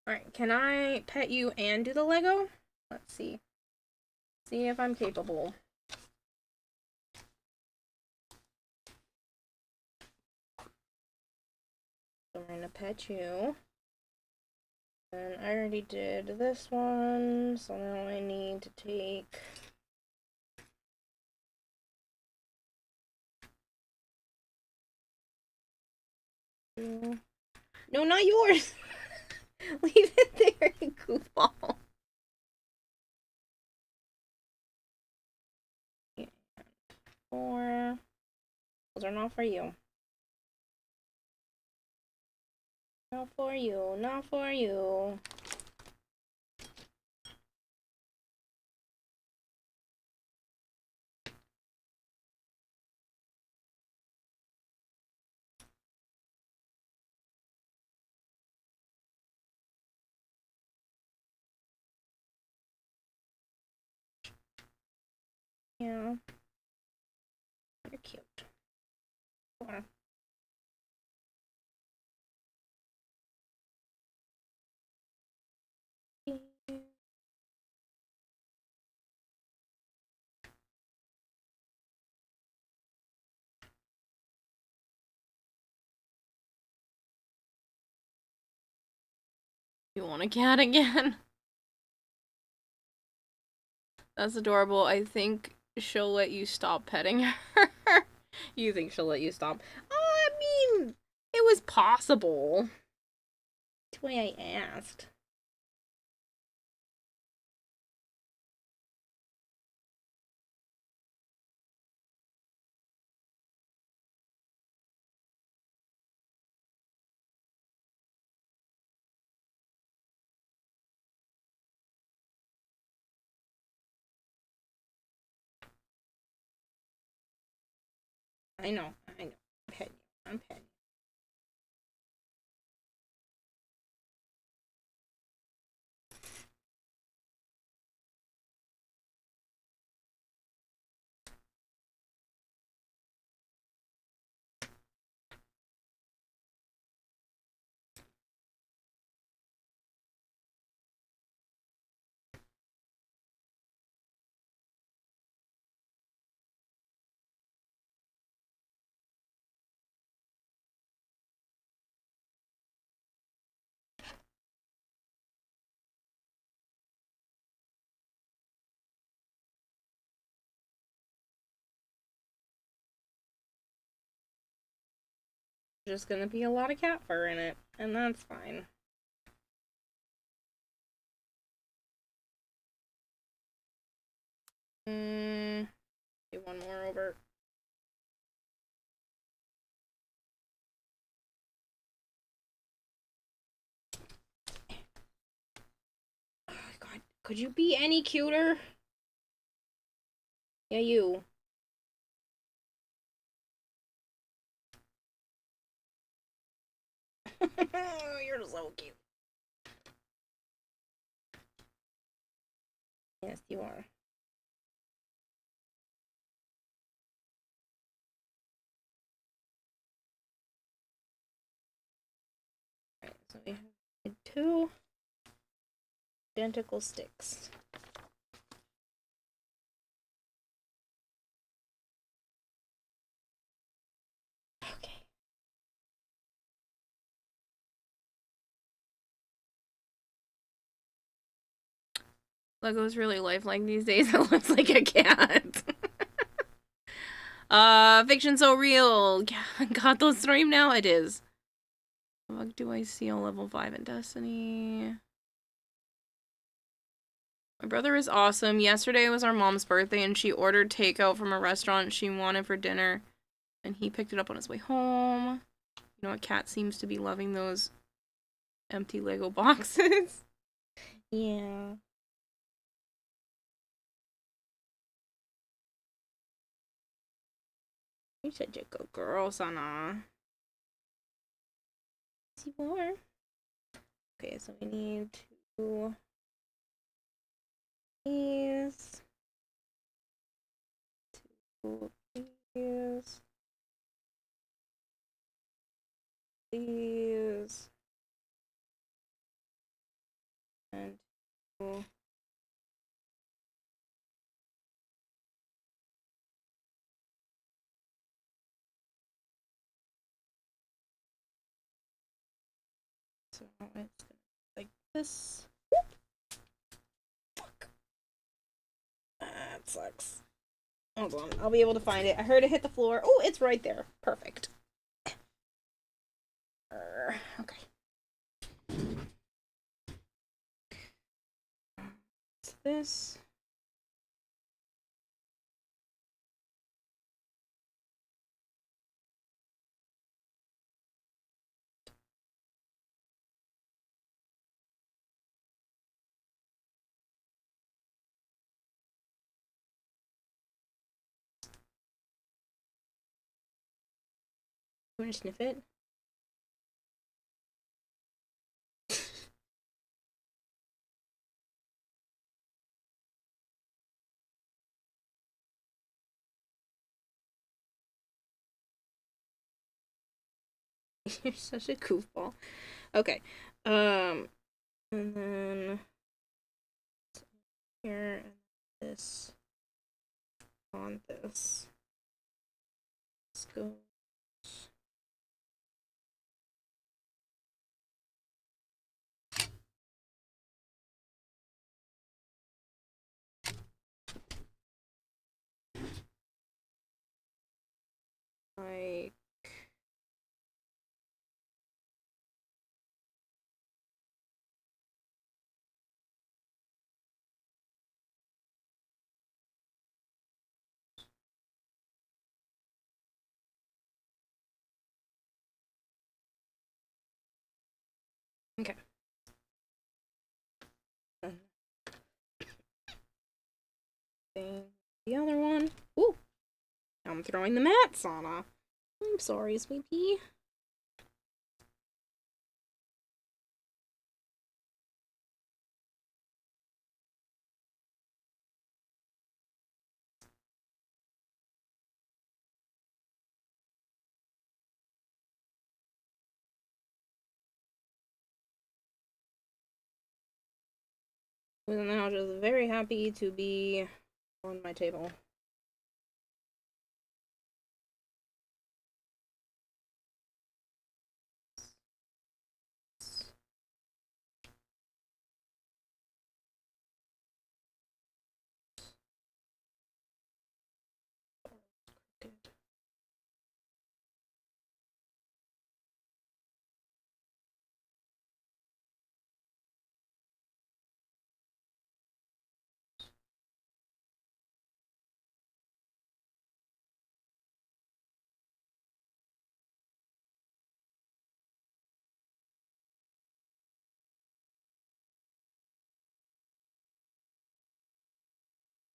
Alright, can I pet you and do the Lego? Let's see. See if I'm capable. So I'm gonna pet you. And I already did this one, so now I need to take... No, not yours! Leave it there, you goofball. And 4. Those are not for you. Not for you, not for you. are. You want a cat again? That's adorable. I think she'll let you stop petting her. You think she'll let you stop? I mean, it was possible. That's why I asked. I know. I'm petting you. I'm petting you. Just gonna be a lot of cat fur in it, and that's fine. Get one more over. Oh God, could you be any cuter? Yeah, you. You're so cute. Yes, you are. Alright, so we have 2 identical sticks. Okay. Lego's really lifelike these days. It looks like a cat. Fiction so real. Got those stream now? It is. What do I see on level 5 in Destiny? My brother is awesome. Yesterday was our mom's birthday and she ordered takeout from a restaurant she wanted for dinner. And he picked it up on his way home. You know, a cat seems to be loving those empty Lego boxes. Yeah. You're such a good girl, Sana. Yes, you are. Okay, so we need to these, 2 these, and 2. So it's gonna be like this. Fuck. That sucks. Hold on, I'll be able to find it. I heard it hit the floor. Oh, it's right there. Perfect. Okay. It's this. You wanna sniff it? You're such a goofball. Okay. And then here and this on this. Let's go. Like okay. The other one. Ooh. I'm throwing the mats on her. I'm sorry, sweet pea. And now just very happy to be on my table.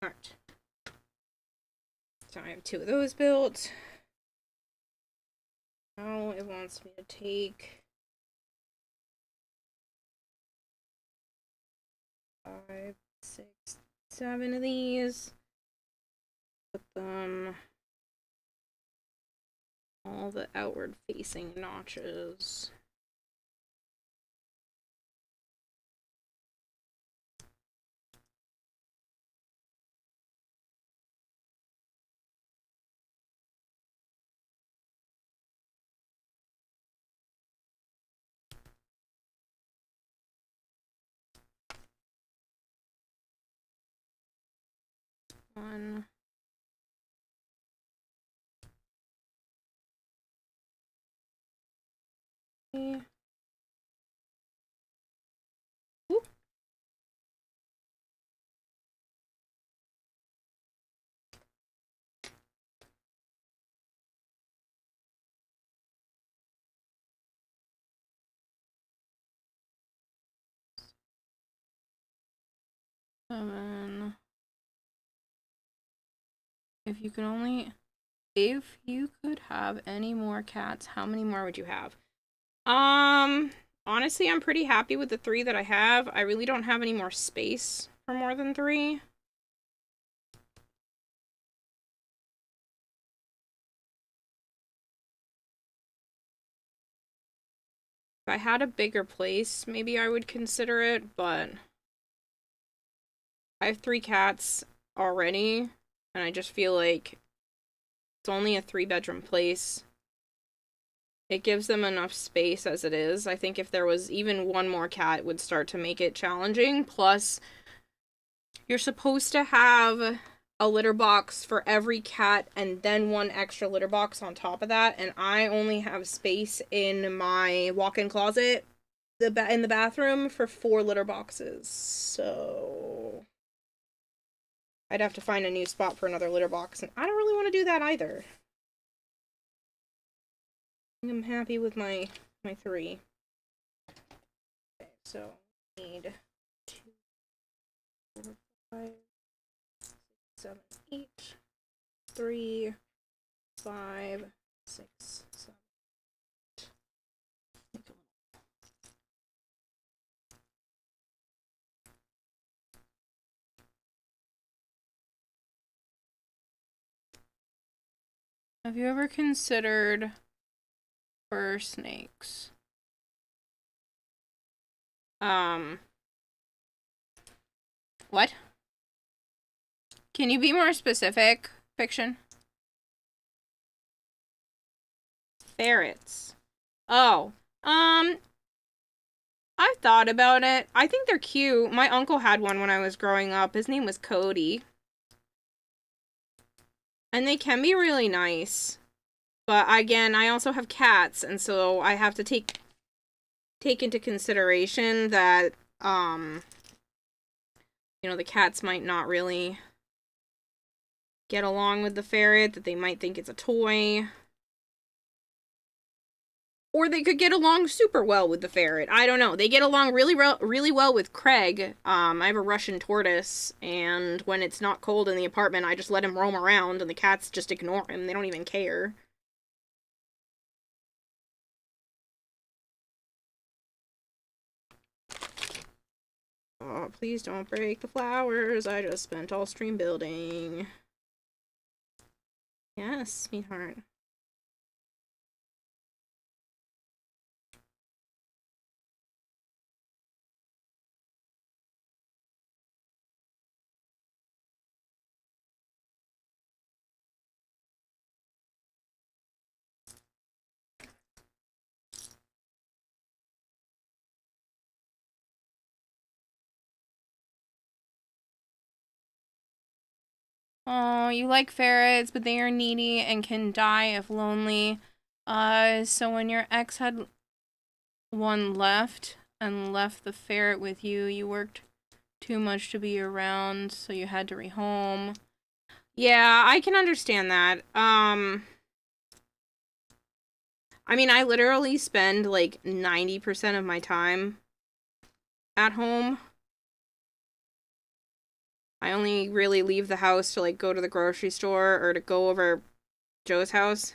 Alright. So I have 2 of those built. Now it wants me to take 5, 6, 7 of these. Put them all the outward facing notches. One. Oop. Seven. If you could have any more cats, how many more would you have? Honestly, I'm pretty happy with the 3 that I have. I really don't have any more space for more than 3. If I had a bigger place, maybe I would consider it, but I have 3 cats already, and I just feel like it's only a 3-bedroom place. It gives them enough space as it is. I think if there was even one more cat, it would start to make it challenging. Plus, you're supposed to have a litter box for every cat and then 1 extra litter box on top of that, and I only have space in my walk-in closet in the bathroom for 4 litter boxes. So I'd have to find a new spot for another litter box, and I don't really want to do that either. I'm happy with my 3. Okay, so I need 2, 4, 5, 6, 7, 8, 3, 5, 6, 7. Have you ever considered for snakes. What? Can you be more specific, Fiction? Ferrets. Oh. I've thought about it. I think they're cute. My uncle had one when I was growing up. His name was Cody. And they can be really nice. But again, I also have cats, and so I have to take into consideration that, you know, the cats might not really get along with the ferret, that they might think it's a toy. Or they could get along super well with the ferret. I don't know. They get along really well with Craig. I have a Russian tortoise, and when it's not cold in the apartment, I just let him roam around, and the cats just ignore him. They don't even care. Oh, please don't break the flowers. I just spent all stream building. Yes, sweetheart. Oh, you like ferrets, but they are needy and can die if lonely. So when your ex had one left and left the ferret with you, you worked too much to be around, so you had to rehome. Yeah, I can understand that. I mean, I literally spend like 90% of my time at home. I only really leave the house to like go to the grocery store or to go over Joe's house.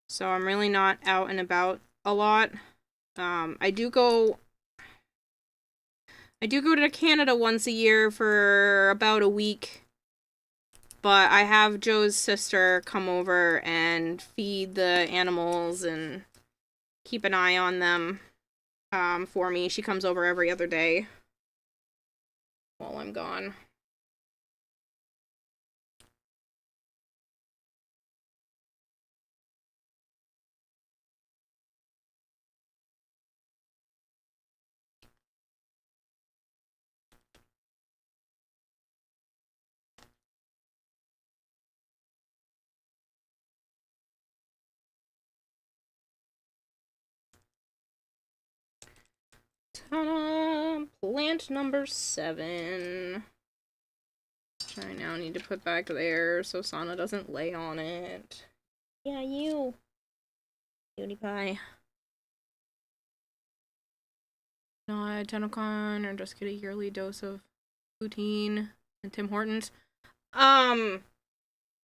So I'm really not out and about a lot. I do go to Canada once a year for about a week. But I have Joe's sister come over and feed the animals and keep an eye on them for me. She comes over every other day while I'm gone. Ta-da! Plant number 7. Which I now need to put back there so Sana doesn't lay on it. Yeah, you. Cutie pie. Not Tennocan or just get a yearly dose of poutine and Tim Hortons. I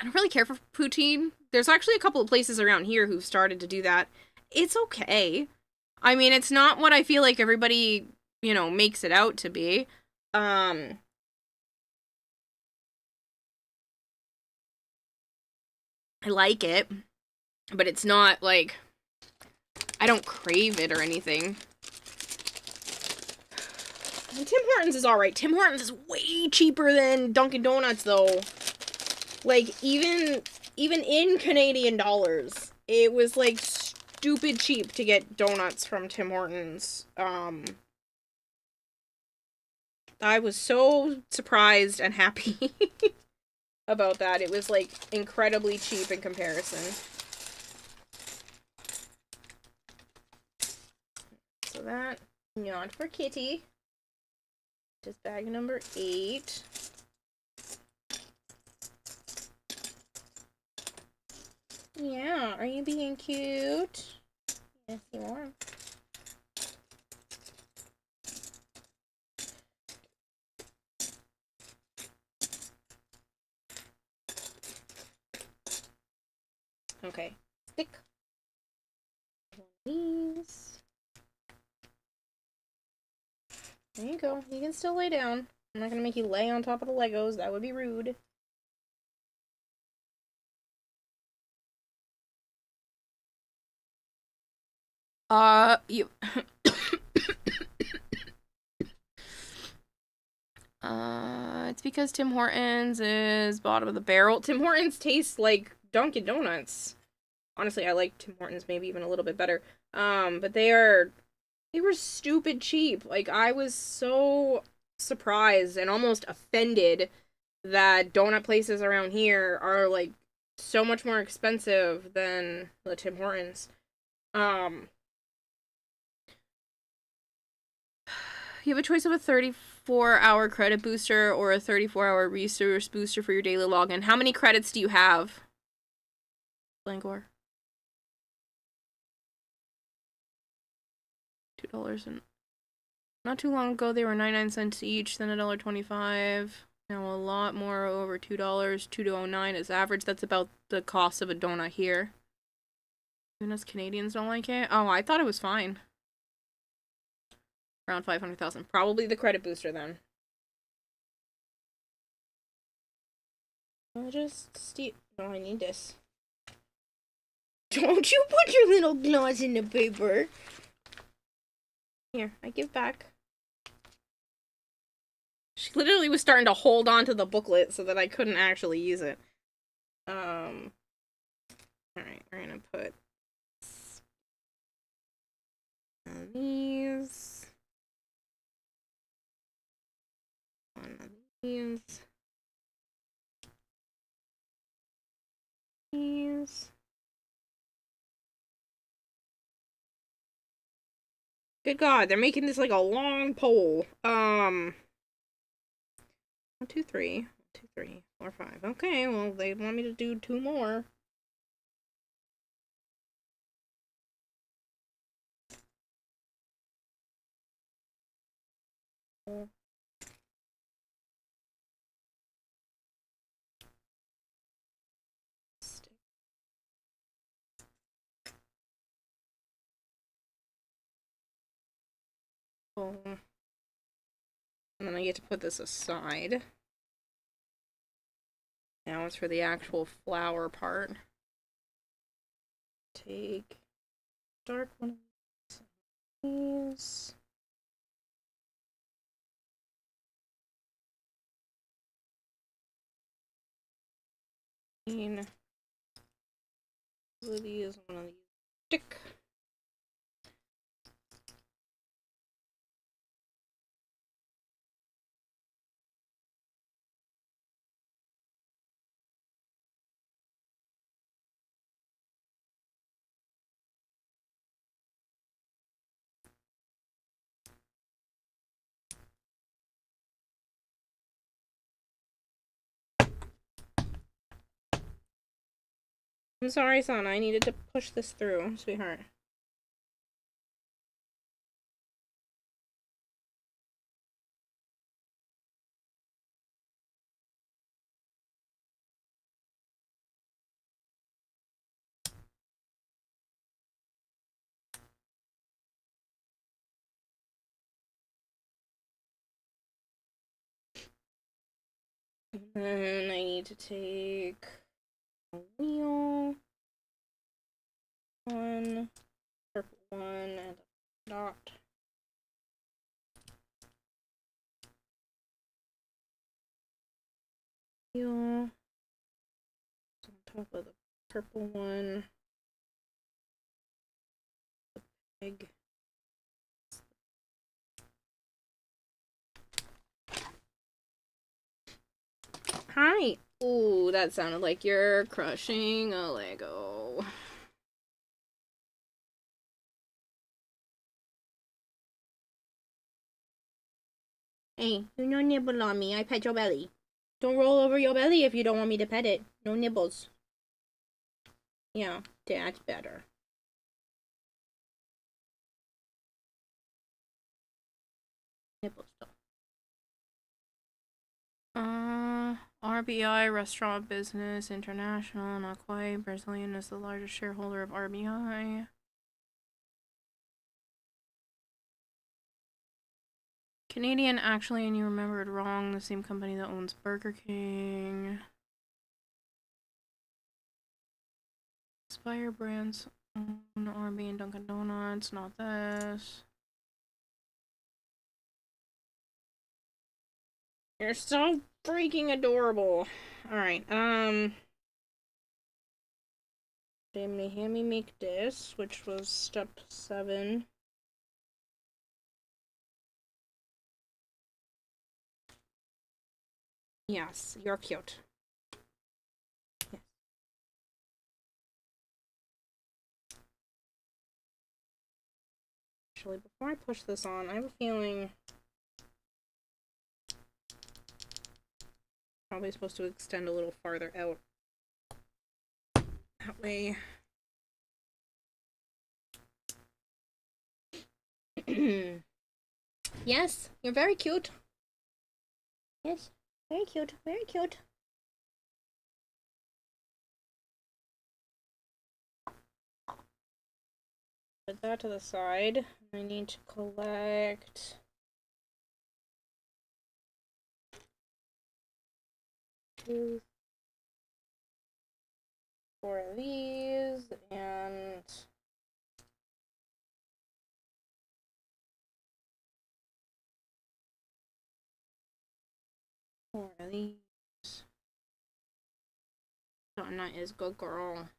don't really care for poutine. There's actually a couple of places around here who've started to do that. It's okay. I mean, it's not what I feel like everybody, you know, makes it out to be. I like it, but it's not like I don't crave it or anything. And Tim Hortons is alright. Tim Hortons is way cheaper than Dunkin' Donuts, though. Like, even in Canadian dollars, it was, like, stupid cheap to get donuts from Tim Hortons. I was so surprised and happy about that. It was, like, incredibly cheap in comparison. So that, not for Kitty. Just bag number 8. Yeah, are you being cute? Yes, you are. Okay, stick one of these. There you go. You can still lay down. I'm not gonna make you lay on top of the Legos. That would be rude. You. It's because Tim Hortons is bottom of the barrel. Tim Hortons tastes like Dunkin' Donuts. Honestly, I like Tim Hortons maybe even a little bit better. But they were stupid cheap. Like, I was so surprised and almost offended that donut places around here are like so much more expensive than the Tim Hortons. Um, you have a choice of a 34-hour credit booster or a 34-hour resource booster for your daily login. How many credits do you have, Blankor? $2 and not too long ago they were 99 cents each, then $1.25. Now a lot more, over $2. $2.09 is average. That's about the cost of a donut here. Even us Canadians don't like it. Oh, I thought it was fine. Around 500,000. Probably the credit booster then. I'll just steal. No, I need this. Don't you put your little claws in the paper. Here, I give back. She literally was starting to hold on to the booklet so that I couldn't actually use it. Alright, we're gonna put these. One of these. These. Good God, they're making this like a long pole. 1, 2, 3. 1, 2, 3, 4, 5. Okay, well, they want me to do 2 more. Oh. And then I get to put this aside. Now it's for the actual flower part. Take dark one of these. One of these, one of these. Stick. I'm sorry, son. I needed to push this through, sweetheart. And I need to take a wheel, one, purple one, and a dot. Wheel on top of the purple one. The peg. Hi. Ooh, that sounded like you're crushing a Lego. Hey, you no nibble on me. I pet your belly. Don't roll over your belly if you don't want me to pet it. No nibbles. Yeah, that's better. Nibbles though. RBI, Restaurant Business International, not quite. Brazilian is the largest shareholder of RBI. Canadian, actually, and you remembered wrong. The same company that owns Burger King. Spire Brands No Orby and Dunkin' Donuts, not this. You're so freaking adorable. Alright, Let me make this, which was step 7. Yes, you're cute. Yes. Actually, before I push this on, I have a feeling probably supposed to extend a little farther out. That way. Yes, you're very cute. Yes, very cute, very cute. Put that to the side. I need to collect 2, 4 of these and 4 of these. Donna is good girl.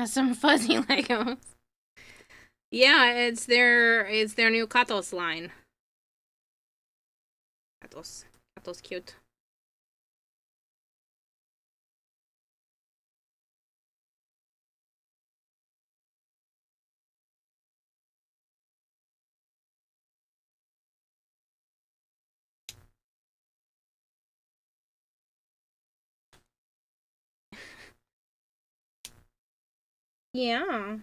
Some fuzzy Legos. Yeah, it's their new Katos line. Katos cute. Yeah.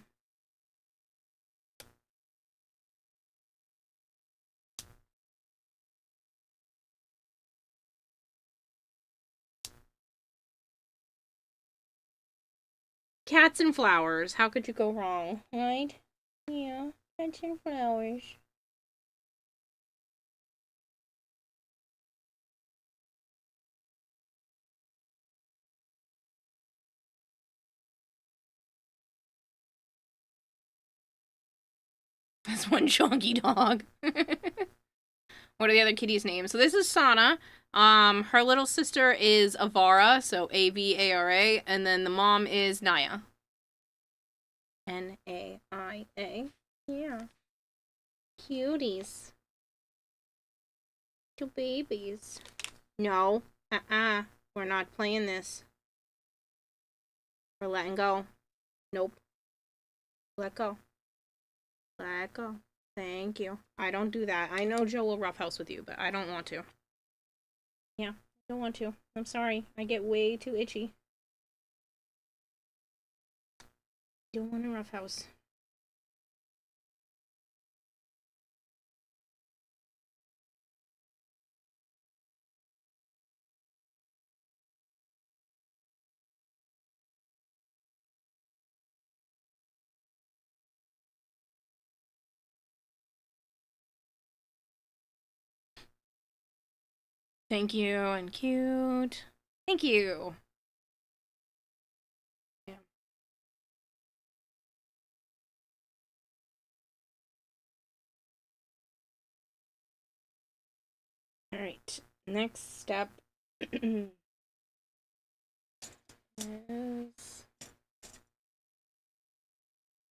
Cats and flowers. How could you go wrong, right? Yeah, cats and flowers. That's one chonky dog. What are the other kitties' names? So this is Sana. Her little sister is Avara, so Avara, and then the mom is Naya. Naia. Yeah. Cuties. 2 babies. No. We're not playing this. We're letting go. Nope. Let go. Let go. Thank you. I don't do that. I know Joe will roughhouse with you, but I don't want to. Yeah, I don't want to. I'm sorry. I get way too itchy. Don't want to roughhouse. Thank you and cute. Thank you. Yeah. All right. Next step is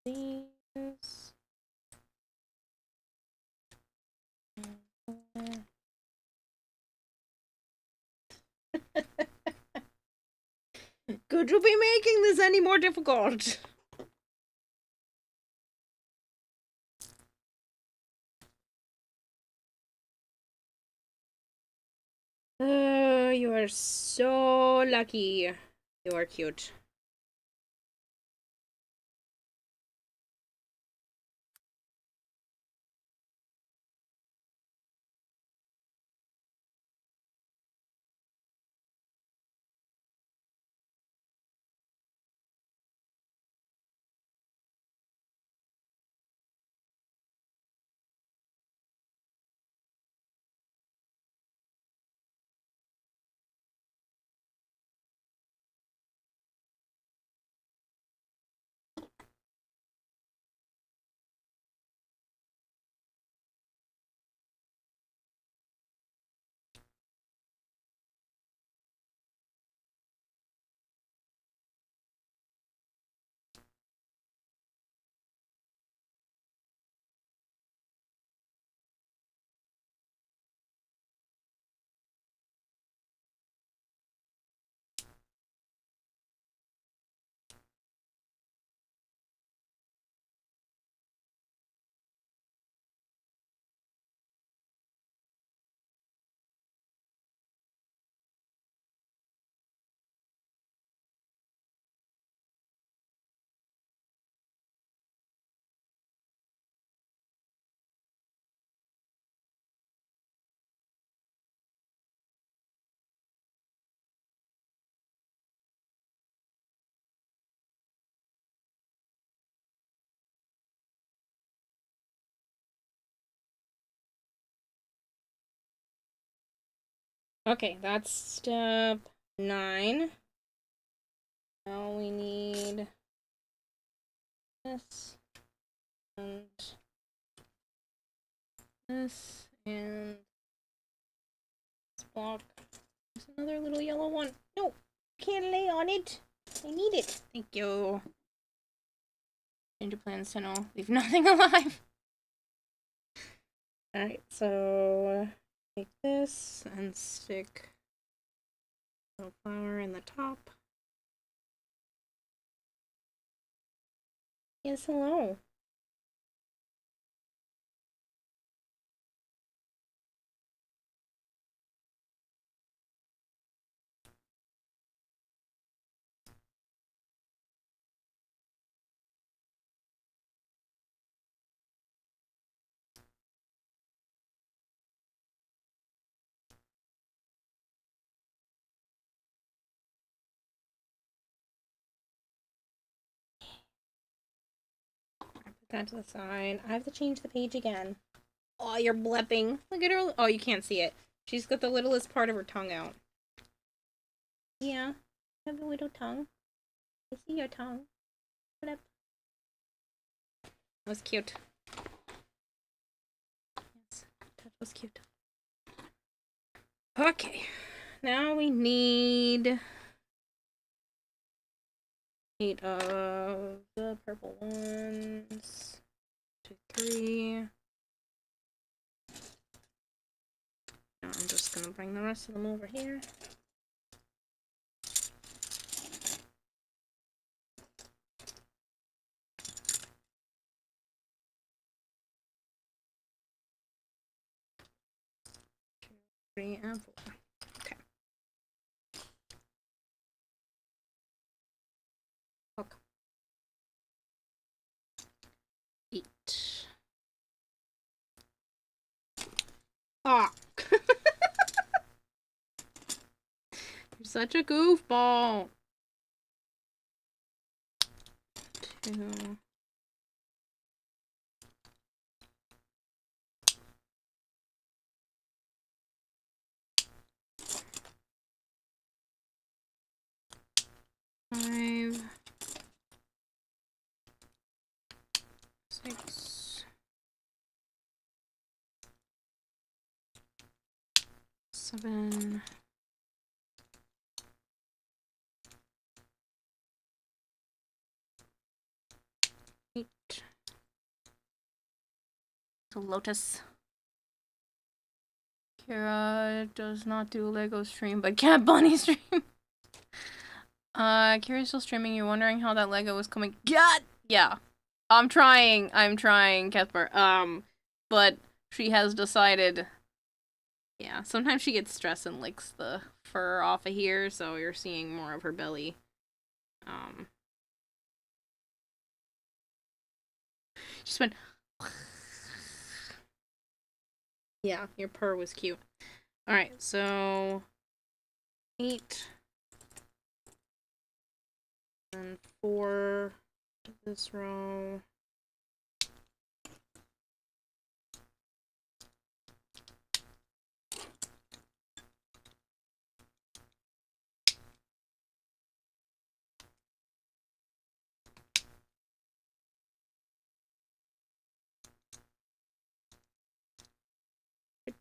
these. Could you be making this any more difficult? You are so lucky. You are cute. Okay, that's step 9. Now we need this and this and this block. There's another little yellow one. No, can't lay on it. I need it. Thank you. Change your plans to no. Leave nothing alive. Alright, so take this and stick a little flower in the top. Yes, hello. Put that to the side. I have to change the page again. Oh, you're blepping. Look at her. Oh, you can't see it. She's got the littlest part of her tongue out. Yeah, have a little tongue. I see your tongue. Blep. That was cute. Yes, that was cute. Okay, now we need 8 of the purple ones. 2, 3. Now I'm just gonna bring the rest of them over here. Two, 3, and 4. Okay. Look. 8. Ah! You're such a goofball. 2. 5. 6. 7. 8. So Lotus. Kira does not do Lego stream, but Cat Bunny stream. Kira's still streaming. You're wondering how that Lego is coming. God! Yeah. I'm trying, Cuthbert. But she has decided. Yeah, sometimes she gets stressed and licks the fur off of here, so you're seeing more of her belly. She's been. Yeah, your purr was cute. Alright, so 8 and 4 to this row.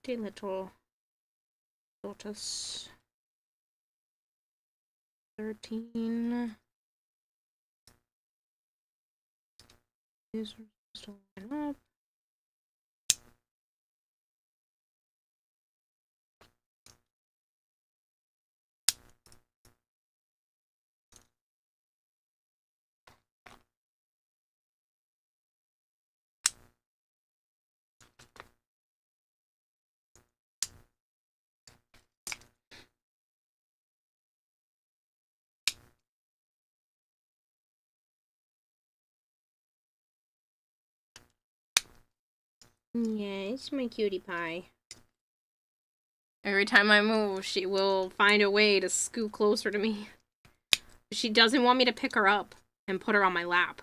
Pretty little Lotus. 13. These are still line up. Yeah, it's my cutie pie. Every time I move, she will find a way to scoot closer to me. She doesn't want me to pick her up and put her on my lap.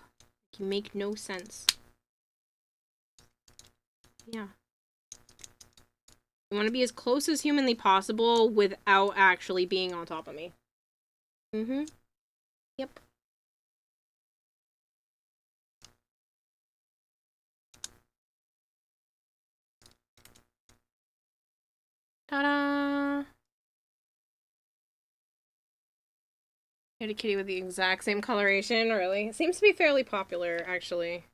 You make no sense. Yeah. You want to be as close as humanly possible without actually being on top of me. Mm-hmm. Yep. Ta-da! Kitty kitty with the exact same coloration, really? It seems to be fairly popular, actually.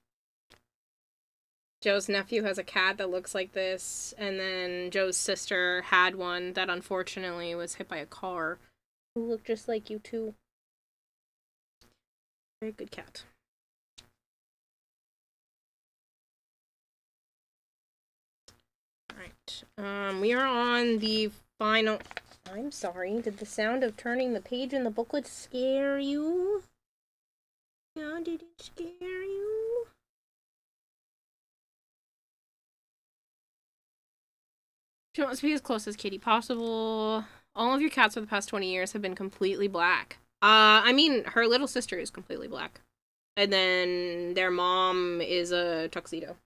Joe's nephew has a cat that looks like this, and then Joe's sister had one that unfortunately was hit by a car. Who looked just like you, too. Very good cat. Alright. We are on the final... I'm sorry, did the sound of turning the page in the booklet scare you? Yeah, did it scare you? She wants to be as close as Kitty possible. All of your cats for the past 20 years have been completely black. I mean, her little sister is completely black. And then their mom is a tuxedo.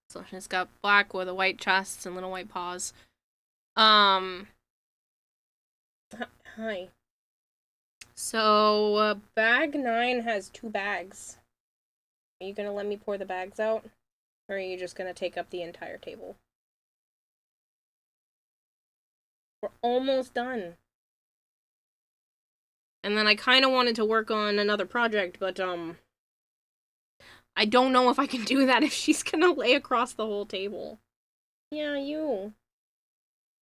So she's got black with a white chest and little white paws. Hi. So, bag 9 has 2 bags. Are you gonna let me pour the bags out? Or are you just gonna take up the entire table? We're almost done. And then I kind of wanted to work on another project, but, I don't know if I can do that if she's gonna lay across the whole table. Yeah, you.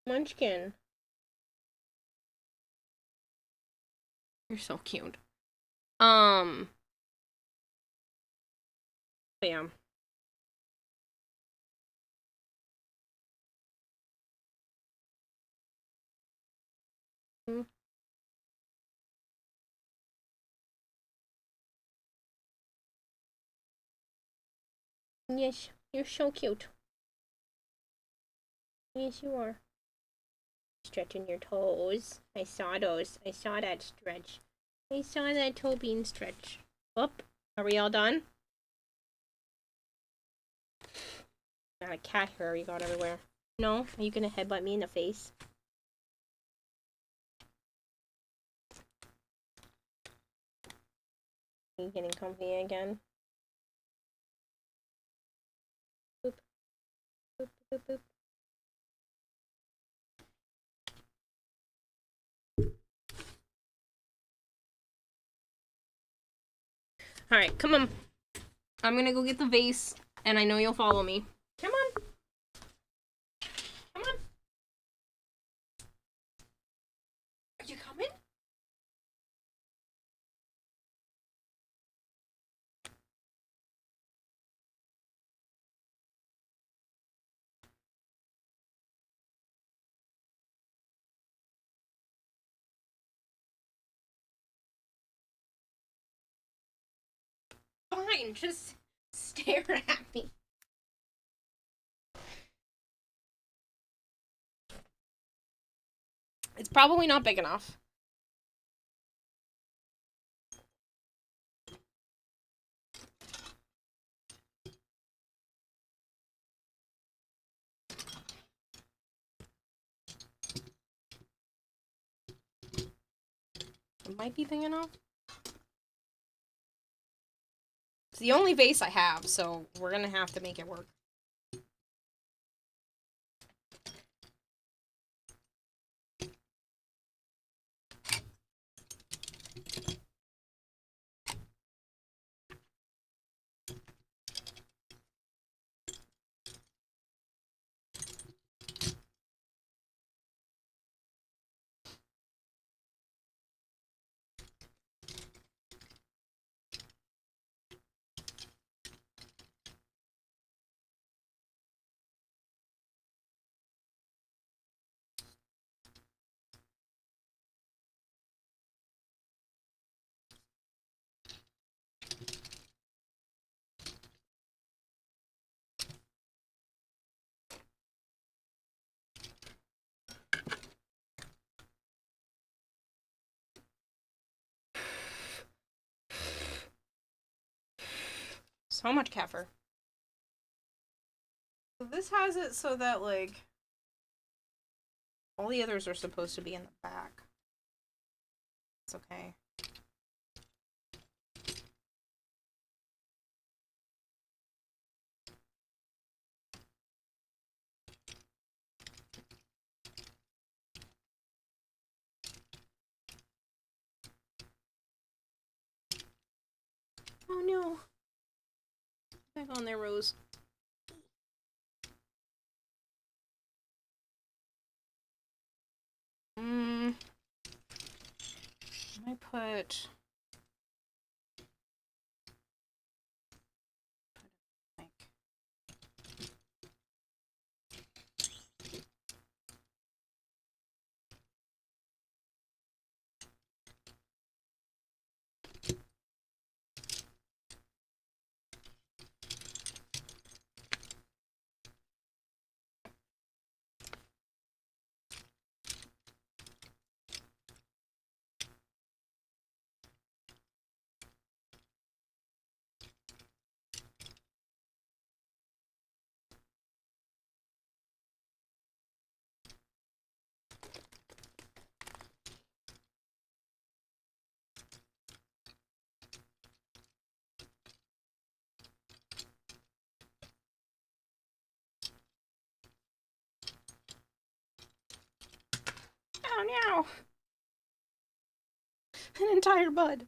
Munchkin. You're so cute. Bam. Mm. Yes, you're so cute. Yes, you are. Stretching your toes. I saw those. I saw that stretch. I saw that toe bean stretch. Up. Are we all done? Got a cat hair you got everywhere. No? Are you gonna headbutt me in the face? Are you getting comfy again? Boop. Boop, boop, boop. Alright, come on. I'm gonna go get the vase, and I know you'll follow me. Come on. Come on. Are you coming? Fine, just stare at me. It's probably not big enough. It might be big enough. It's the only vase I have, so we're gonna have to make it work. So much kaffir. So this has it so that, like, All the others are supposed to be in the back. It's okay. Oh no. Back on there, Rose. I put like oh no! An entire bud.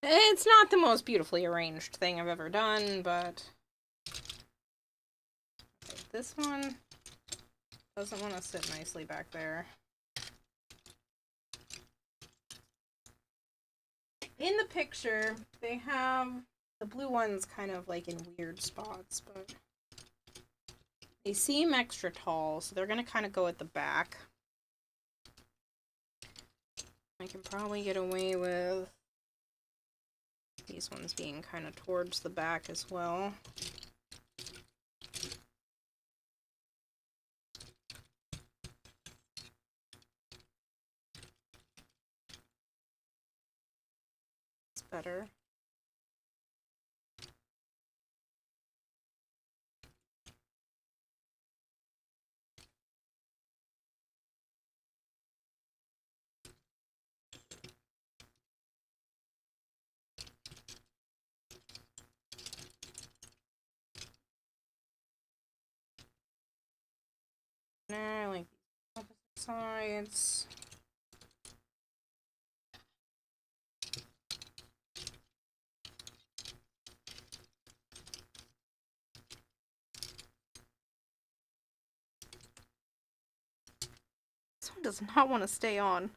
It's not the most beautifully arranged thing I've ever done, but okay, this one doesn't want to sit nicely back there. In the picture, they have the blue ones kind of like in weird spots, but they seem extra tall, so they're going to kind of go at the back. I can probably get away with these ones being kind of towards the back as well. It's better. Nah, I like these opposite sides. This one does not want to stay on.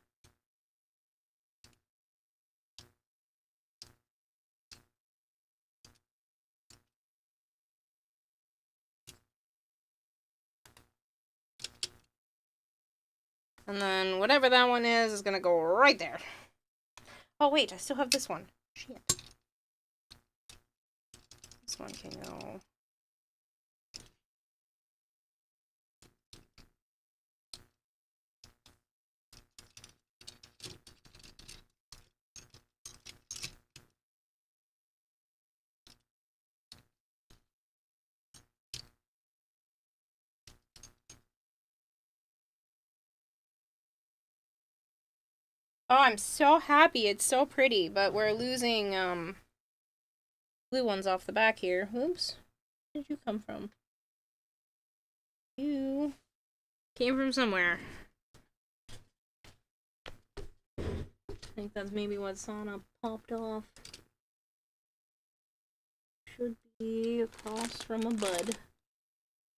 And then whatever that one is gonna go right there. Oh wait, I still have this one. Shit. This one can go. Oh, I'm so happy. It's so pretty, but we're losing blue ones off the back here. Oops. Where did you come from? You came from somewhere. I think that's maybe what Sana popped off. Should be across from a bud.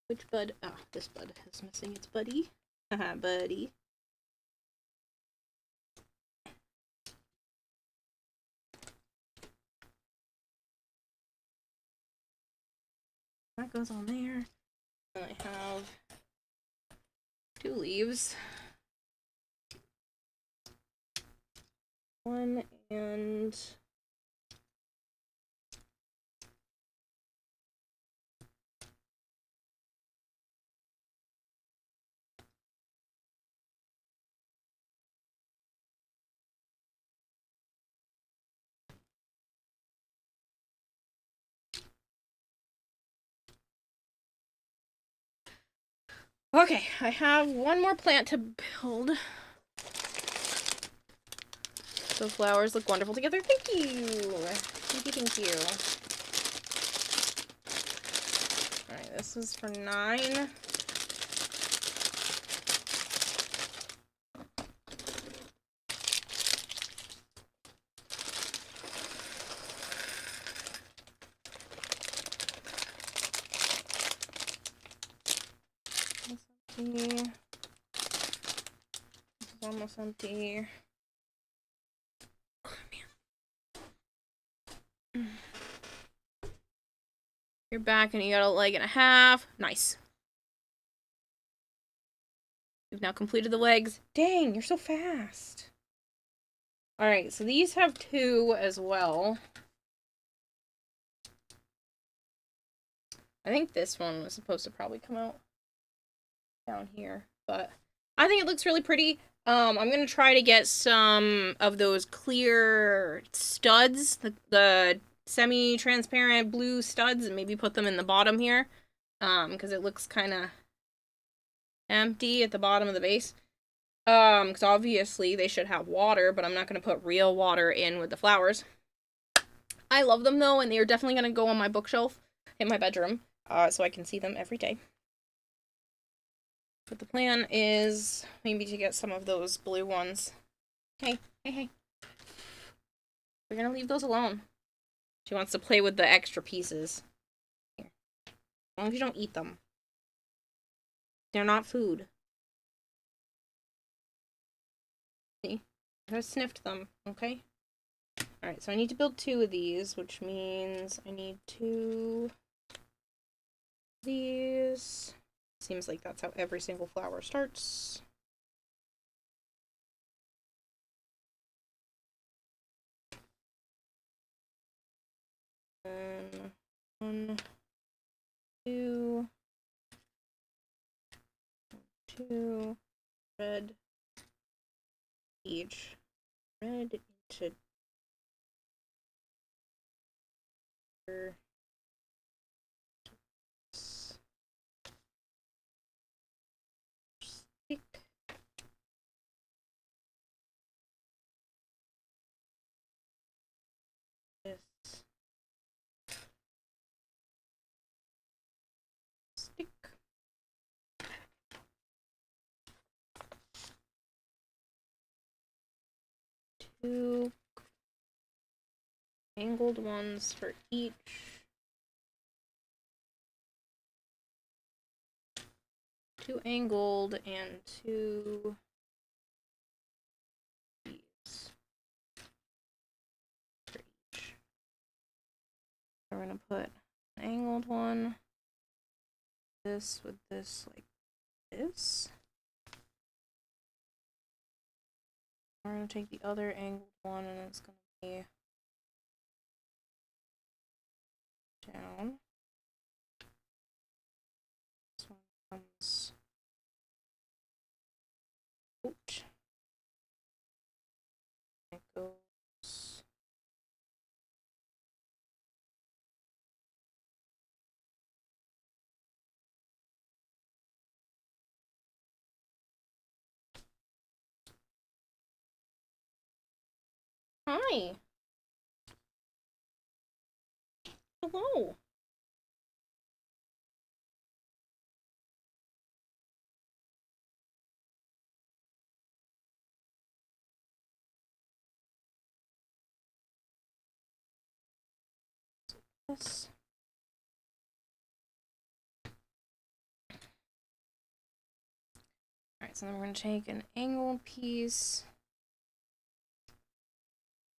Which bud? Ah, this bud is missing its buddy. Haha, buddy. That goes on there. And I have 2 leaves. One and Okay, I have one more plant to build. The flowers look wonderful together. Thank you. Thank you, thank you. Alright, this is for 9. This is almost empty. Oh, man. You're back and you got a leg and a half. Nice. You've now completed the legs. Dang, you're so fast. Alright, so these have 2 as well. I think this one was supposed to probably come out down here, but I think it looks really pretty. I'm gonna try to get some of those clear studs, the semi-transparent blue studs, and maybe put them in the bottom here, because it looks kind of empty at the bottom of the base. Because obviously they should have water, but I'm not gonna put real water in with the flowers. I love them though, and they are definitely gonna go on my bookshelf in my bedroom, so I can see them every day. But the plan is maybe to get some of those blue ones. Hey, hey, hey. We're gonna leave those alone. She wants to play with the extra pieces. Here. As long as you don't eat them. They're not food. See? I sniffed them, okay? Alright, so I need to build 2 of these, which means I need 2 of these. Seems like that's how every single flower starts. And 1, 2, 2, red, each, red into stick. This stick. 2 angled ones for each. 2 angled and 2 these for each. We're gonna put an angled one, this with this like this. We're gonna take the other angled one and it's gonna be down. This one comes out. It goes hi. Hello. This. Alright, so then we're going to take an angled piece,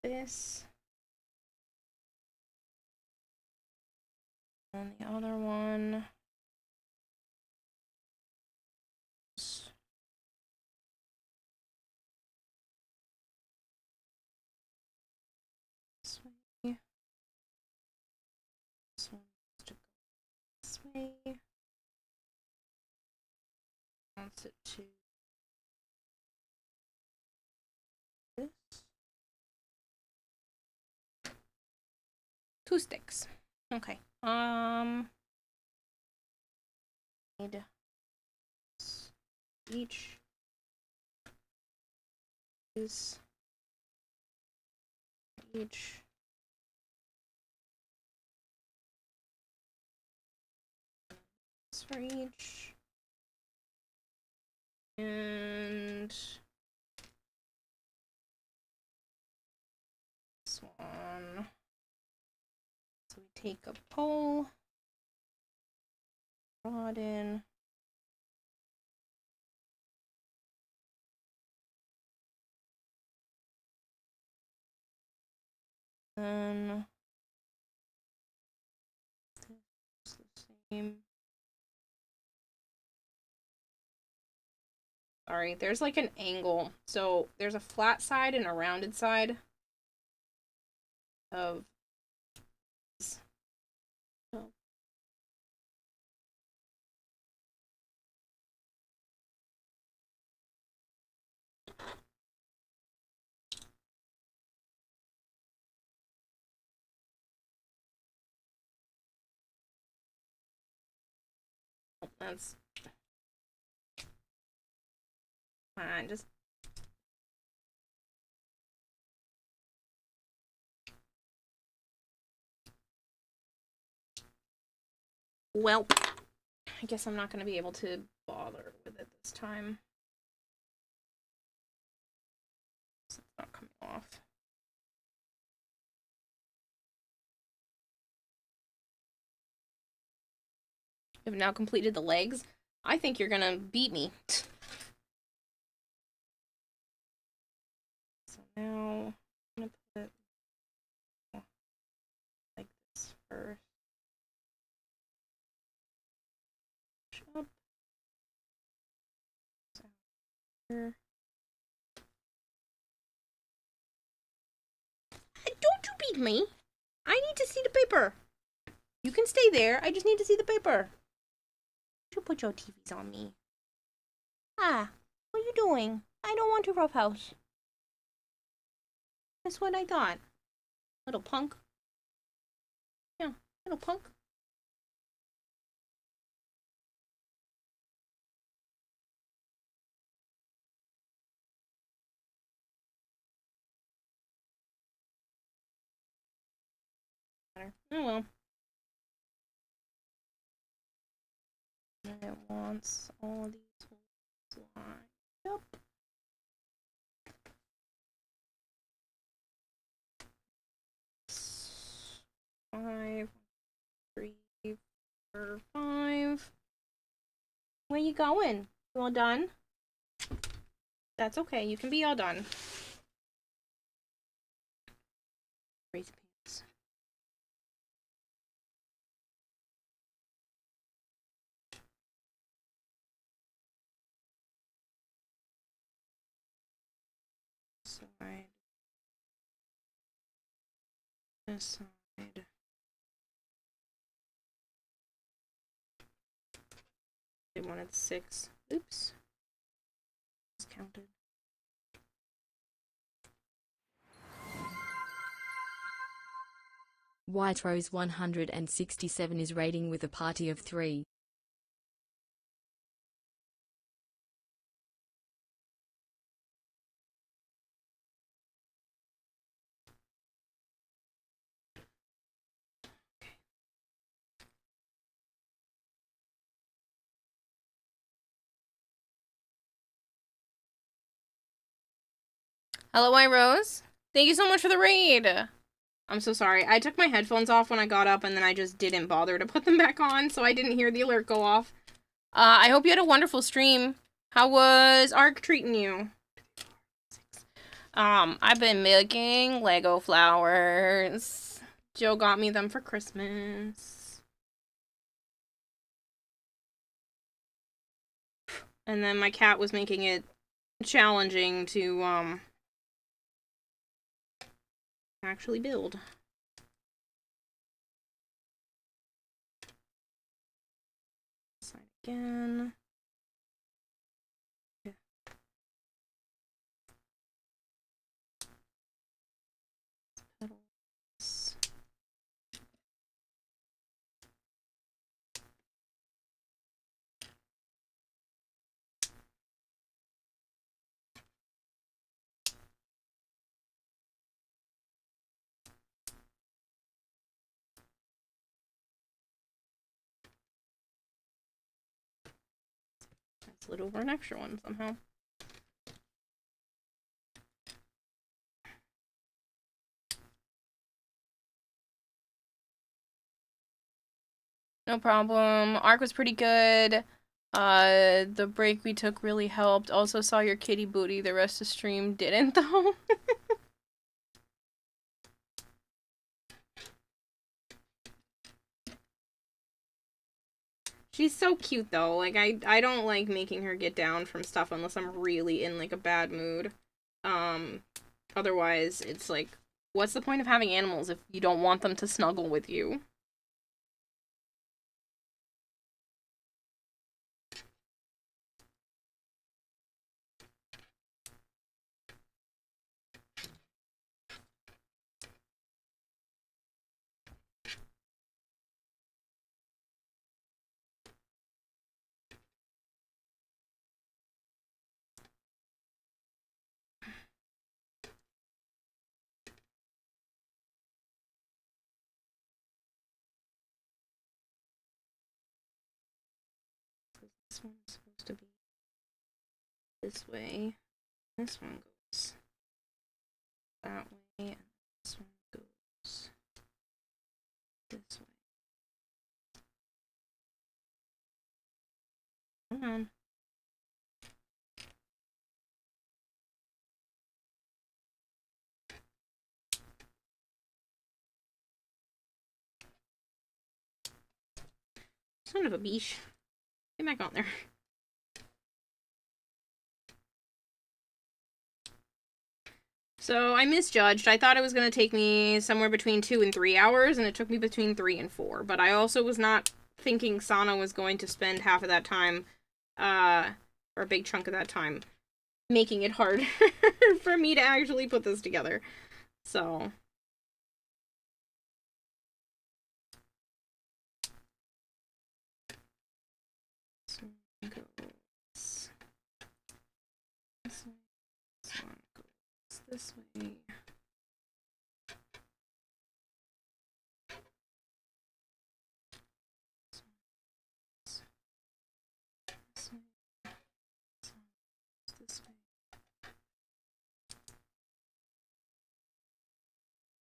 this, and the other one. This way. This one has to go this way. Wants it to this. 2 sticks. Okay. Need this. each is each for each, and this one. So we take a pole, rod in, then this is the same. Sorry, there's like an angle. So there's a flat side and a rounded side of that's fine. Just well, I guess I'm not going to be able to bother with it this time. So it's not coming off. I've now completed the legs. I think you're gonna beat me. So now I'm gonna put it like this first. Up. Here. Don't you beat me! I need to see the paper. You can stay there. I just need to see the paper. You put your TVs on me. Ah, what are you doing? I don't want to roughhouse. That's what I thought. Little punk. Yeah, little punk. Oh well. And it wants all these holes lined up. Five, 3, 4, 5. Where you going? You all done? That's okay. You can be all done. Raise pants. Side. This side. They wanted 6. Oops. Discounted. White Rose 167 is rating with a party of 3. Hello, White Rose. Thank you so much for the raid. I'm so sorry. I took my headphones off when I got up and then I just didn't bother to put them back on, so I didn't hear the alert go off. I hope you had a wonderful stream. How was ARK treating you? I've been making Lego flowers. Joe got me them for Christmas. And then my cat was making it challenging to, actually build. Side again. Yeah. Petals. slid over an extra one somehow. No problem. Arc was pretty good. The break we took really helped. Also saw your kitty booty. The rest of the stream didn't, though. She's so cute, though. Like, I don't like making her get down from stuff unless I'm really in, like, a bad mood. Otherwise, it's like, what's the point of having animals if you don't want them to snuggle with you? This one's supposed to be this way. This one goes that way, and this one goes this way. Come on. Son of a beesh. Get back on there. So I misjudged. I thought it was going to take me somewhere between 2 and 3 hours, and it took me between 3 and 4. But I also was not thinking Sana was going to spend half of that time, or a big chunk of that time, making it hard for me to actually put this together. So... This way. This way.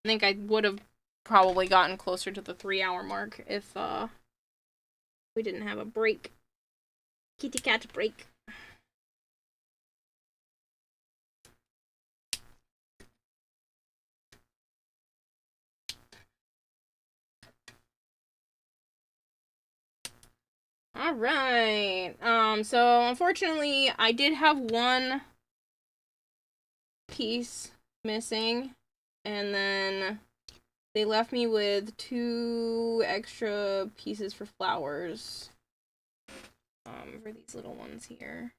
I think I would have probably gotten closer to the 3-hour mark if we didn't have a break. Kitty cat break. Alright, so unfortunately, I did have one piece missing, and then they left me with 2 extra pieces for flowers, for these little ones here.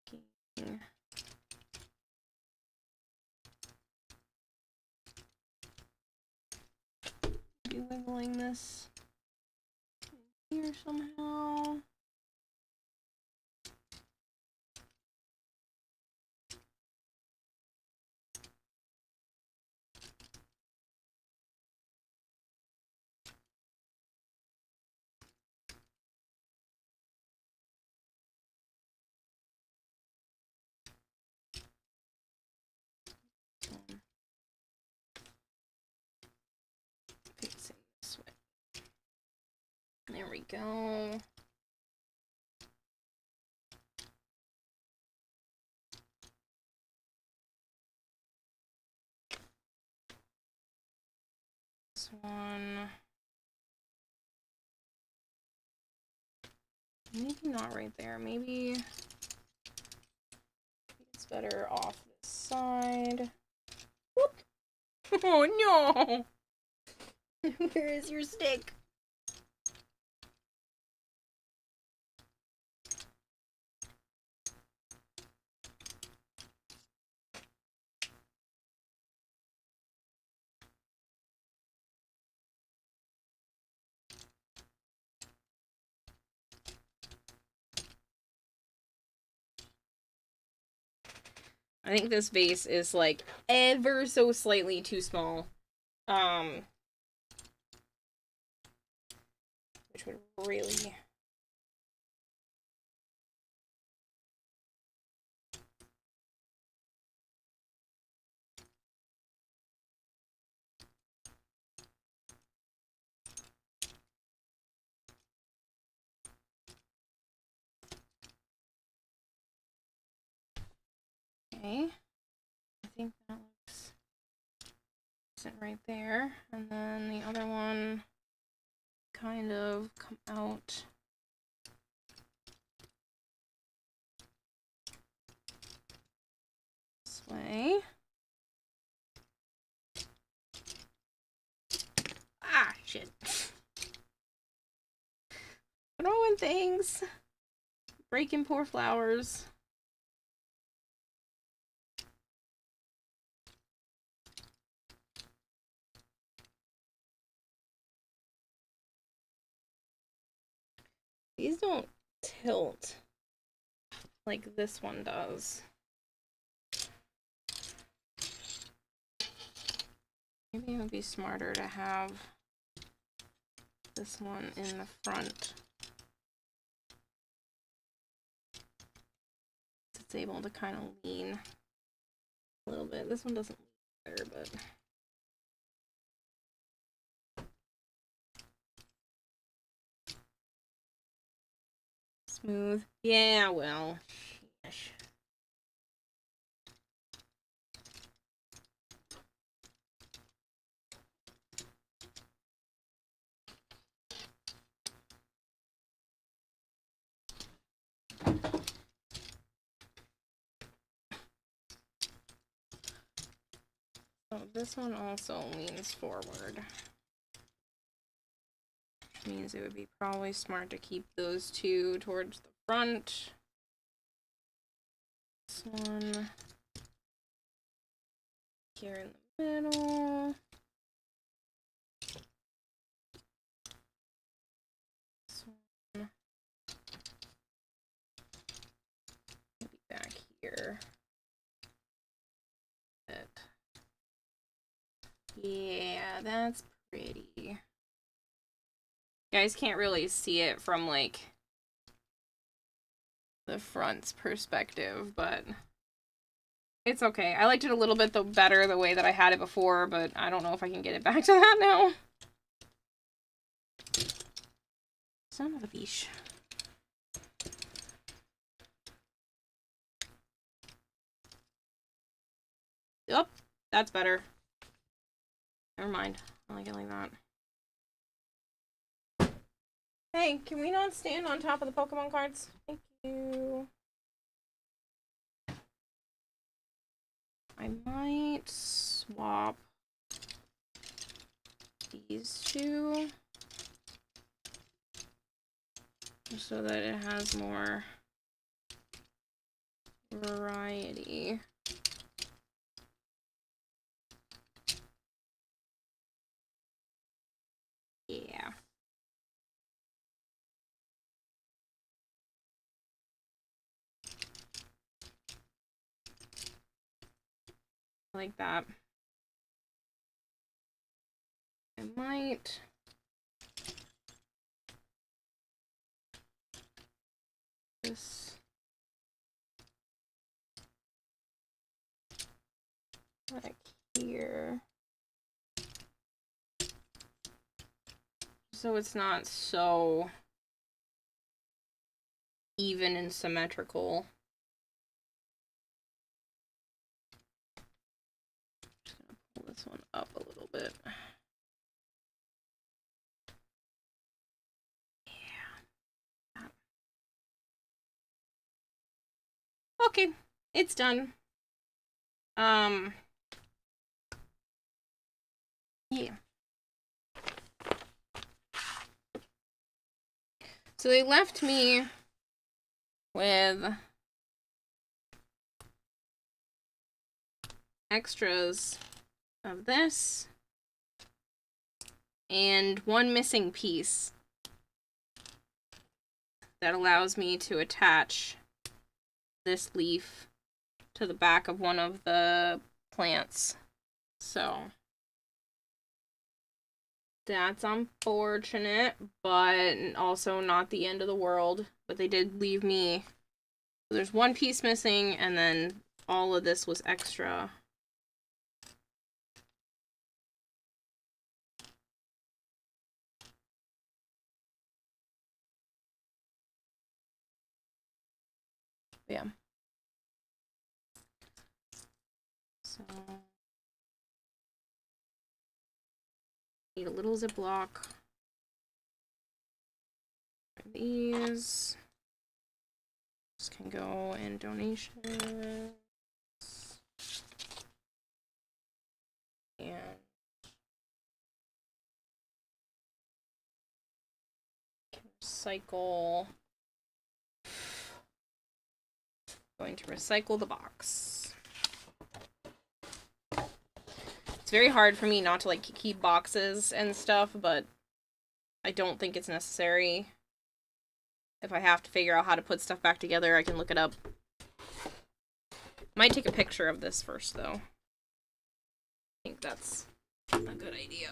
Okay. Be wiggling this here somehow. This way. There we go. This one. Maybe not right there. Maybe it's better off this side. Whoop! Oh no! Where is your stick? I think this vase is like ever so slightly too small. which would really... Okay, I think that looks decent right there. And then the other one kind of come out this way. Ah, shit. Throwing things. Breaking poor flowers. These don't tilt like this one does. Maybe it would be smarter to have this one in the front. It's able to kind of lean a little bit. This one doesn't lean better, but... Smooth. Yeah, well, sheesh. So this one also leans forward. Which means it would be probably smart to keep those two towards the front. This one here in the middle. This one maybe back here. Yeah, that's pretty. You guys can't really see it from, like, the front's perspective, but it's okay. I liked it a little bit better the way that I had it before, but I don't know if I can get it back to that now. Son of a bitch. Yep, that's better. Never mind. I like it like that. Hey, can we not stand on top of the Pokemon cards? Thank you. I might swap these two just so that it has more variety. Yeah. Like that. I might this like here, so it's not so even and symmetrical. Just gonna pull this one up a little bit. Yeah. Okay, it's done. Yeah. So they left me with extras of this and one missing piece that allows me to attach this leaf to the back of one of the plants. So That's unfortunate, but also not the end of the world. But they did leave me. There's one piece missing, and then all of this was extra. Yeah. So need a little Ziploc. These can go in donations. And recycle. Going to recycle the box. It's very hard for me not to like keep boxes and stuff, but I don't think it's necessary. If I have to figure out how to put stuff back together, I can look it up. Might take a picture of this first, though. I think that's a good idea.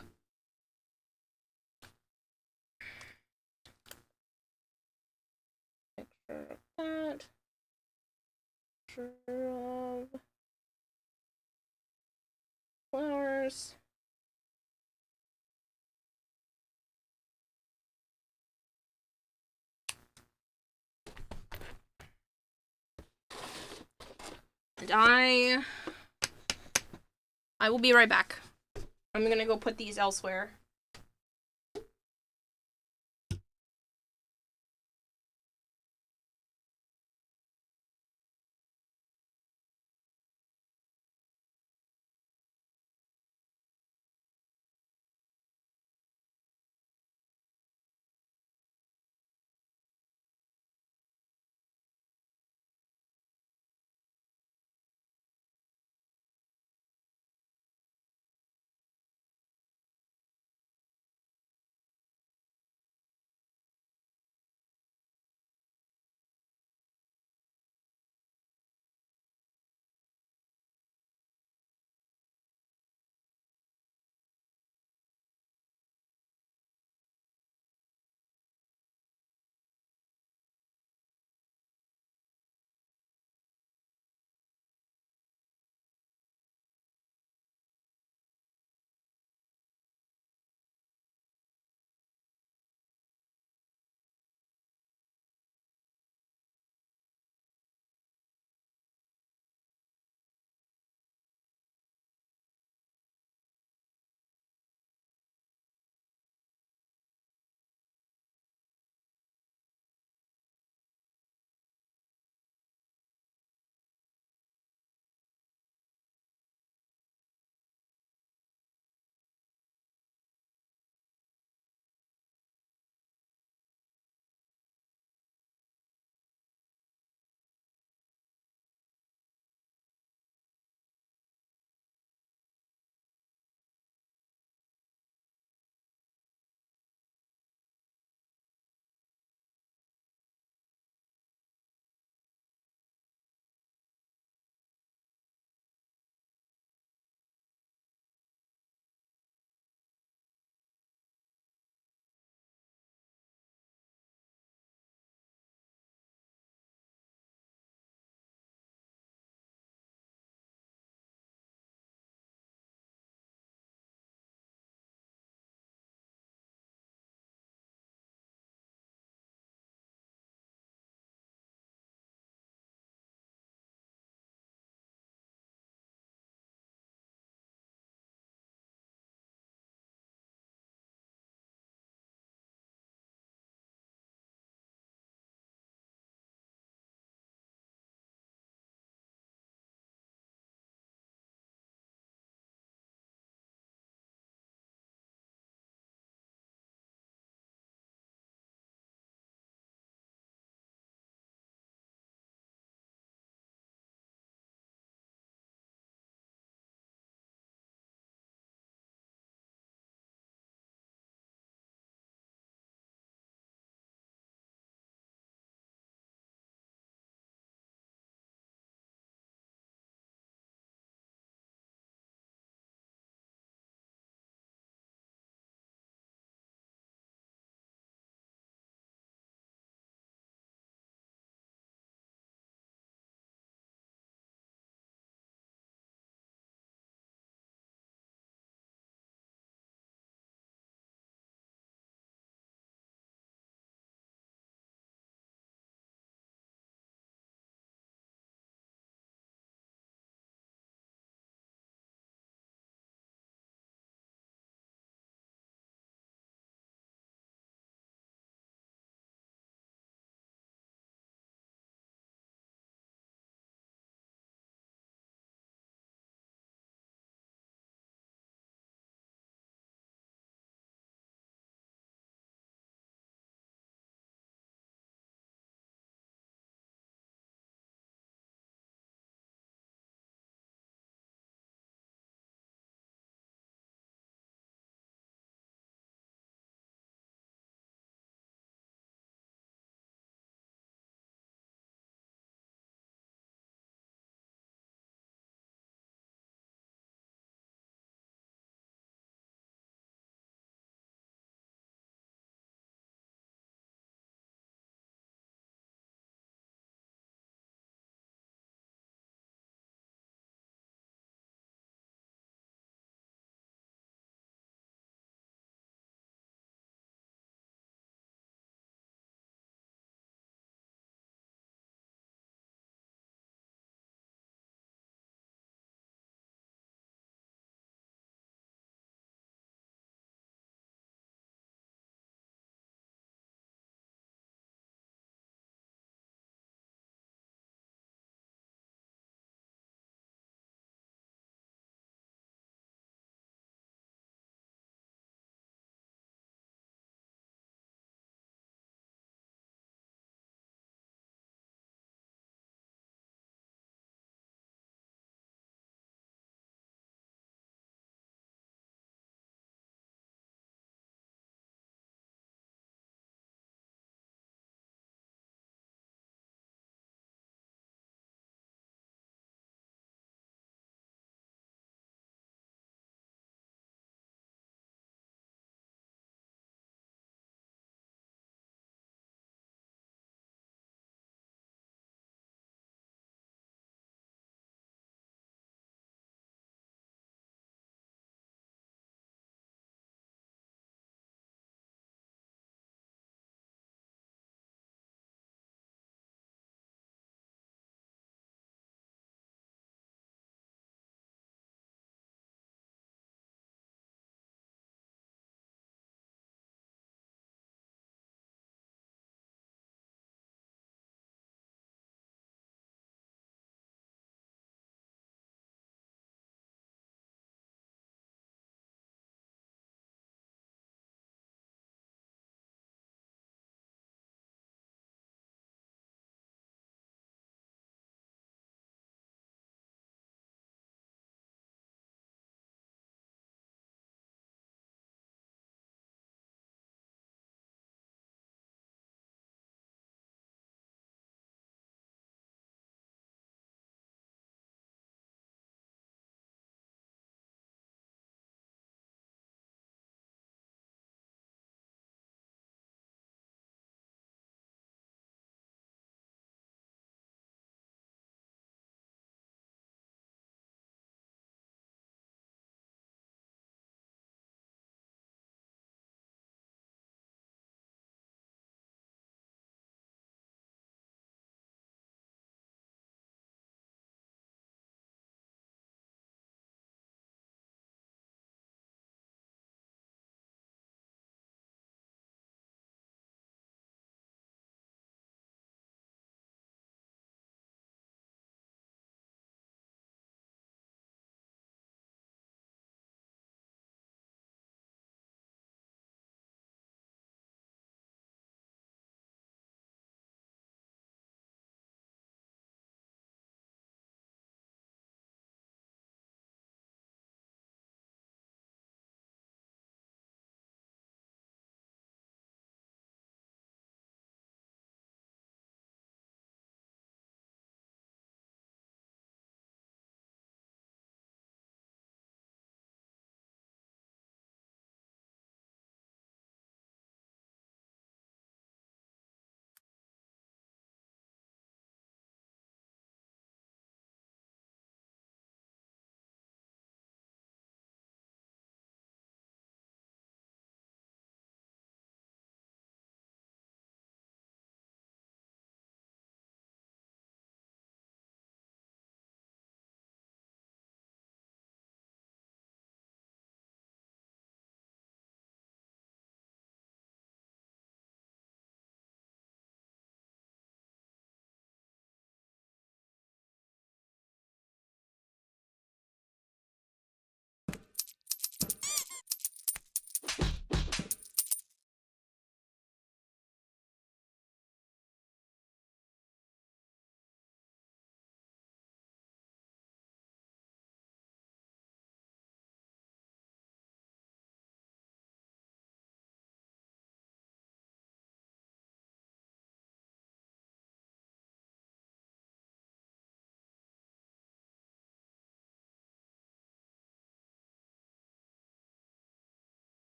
Picture of that. Picture of flowers. And I will be right back. I'm gonna go put these elsewhere.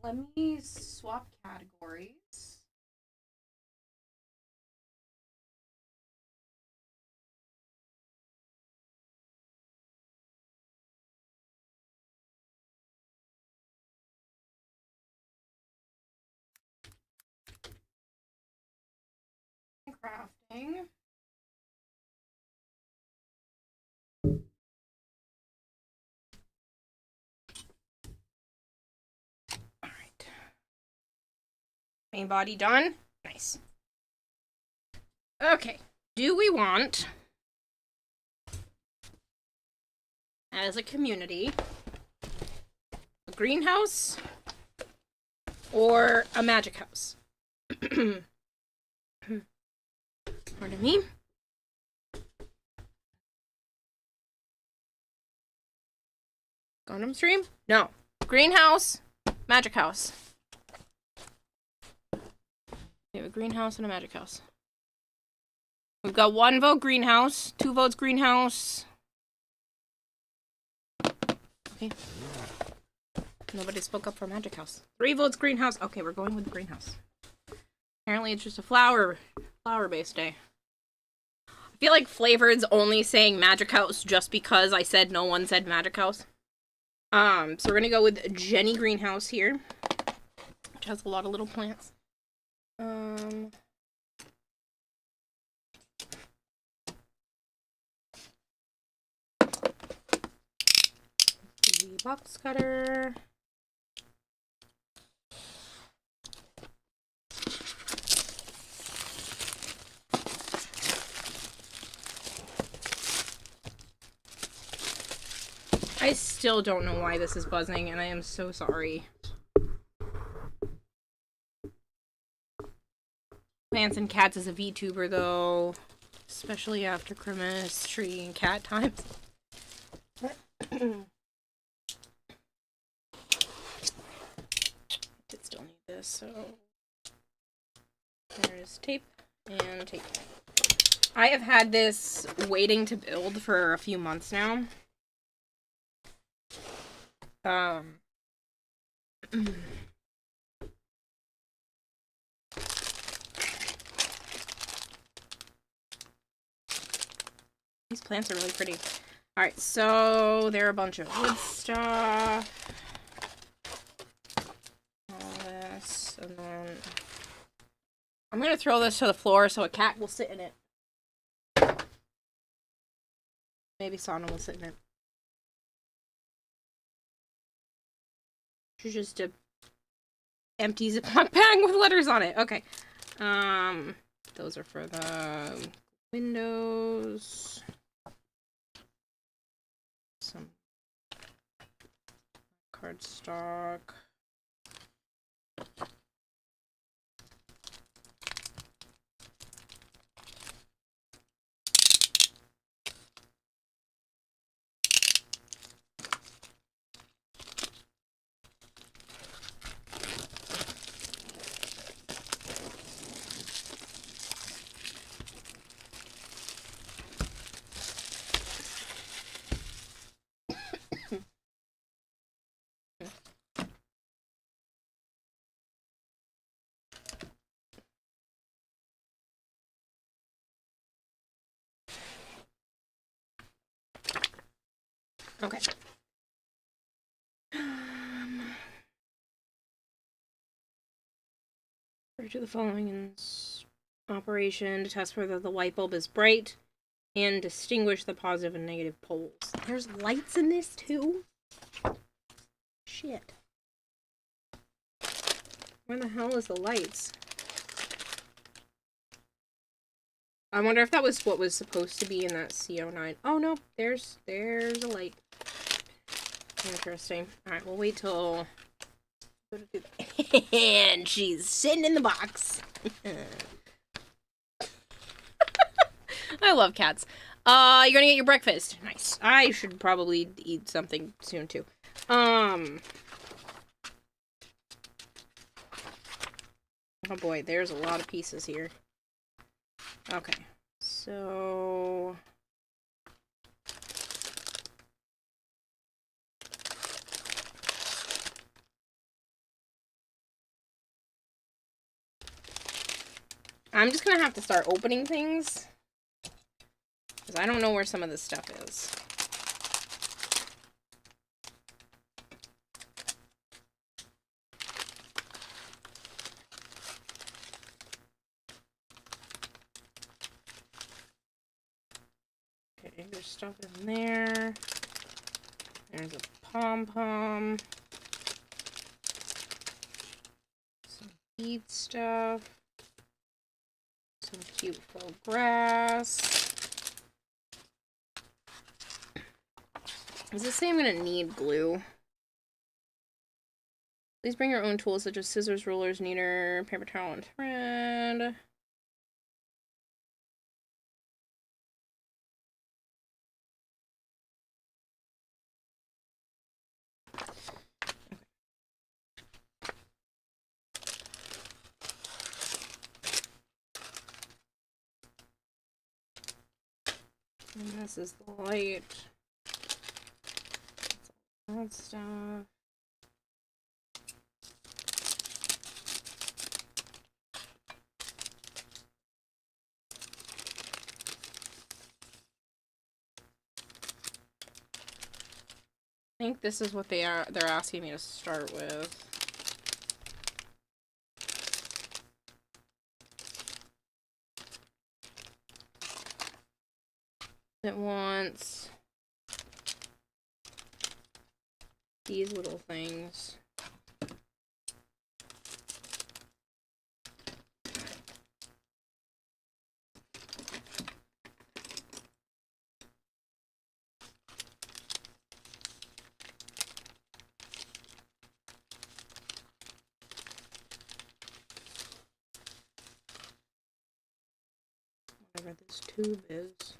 let me swap categories. Crafting. All right. Main body done. Nice. Okay. Do we want, as a community, a greenhouse or a magic house? Pardon me. Gundam stream? No. Greenhouse, magic house. We have a greenhouse and a magic house. We've got 1 vote greenhouse, 2 votes greenhouse. Okay. Nobody spoke up for magic house. 3 votes greenhouse. Okay, we're going with the greenhouse. Apparently it's just a flower-based day. I feel like Flavored's only saying magic house just because I said no one said magic house. So we're gonna go with Jenny Greenhouse here, which has a lot of little plants. The box cutter. I still don't know why this is buzzing, and I am so sorry. Plants and Cats is a VTuber, though. Especially after Christmas tree and cat times. Did still need this, so... There's tape and tape. I have had this waiting to build for a few months now. These plants are really pretty. Alright, so there are a bunch of wood stuff. All this, and then... I'm gonna throw this to the floor so a cat will sit in it. Maybe Sana will sit in it. She's just a empty Ziploc bag with letters on it. Okay. Those are for the windows. Some cardstock. Okay. To the following in operation to test whether the light bulb is bright and distinguish the positive and negative poles. There's lights in this too? Shit. Where the hell is the lights? I wonder if that was what was supposed to be in that CO9. Oh no, there's a light. Interesting. Alright, we'll wait till... And she's sitting in the box. I love cats. You're gonna get your breakfast. Nice. I should probably eat something soon too. Oh boy, there's a lot of pieces here. Okay. So... I'm just gonna have to start opening things. Because I don't know where some of this stuff is. Okay, there's stuff in there. There's a pom-pom. Some bead stuff. Some cute faux grass. Does this say I'm gonna need glue? Please bring your own tools such as scissors, rulers, kneader, paper towel, and thread. And this is the light. That stuff. I think this is what they're asking me to start with. It wants these little things. Whatever this tube is.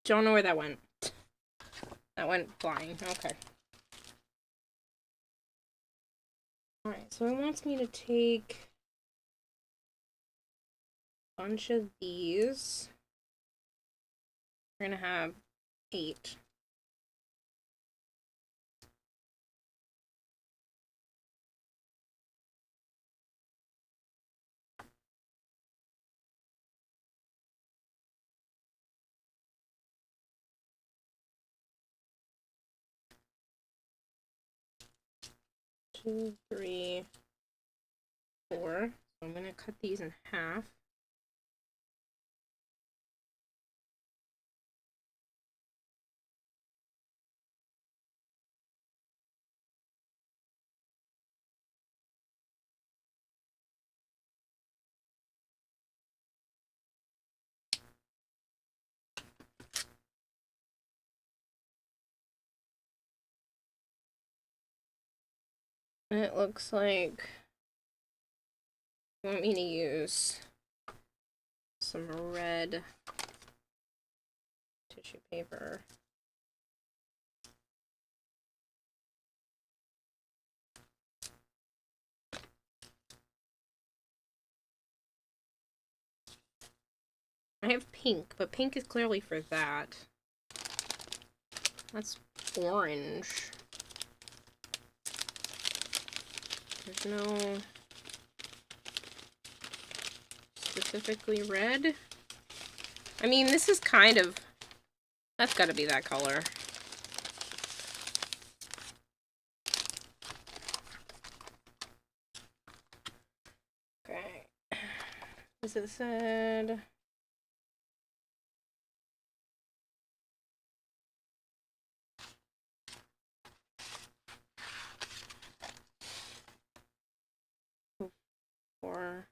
Don't know where that went. That went flying. Okay. Alright, so it wants me to take a bunch of these. We're gonna have 8. Two, 3, 4. So I'm gonna cut these in half. And it looks like you want me to use some red tissue paper. I have pink, but pink is clearly for that. That's orange. There's no specifically red. I mean, this is kind of... That's gotta be that color. Okay. As it said... For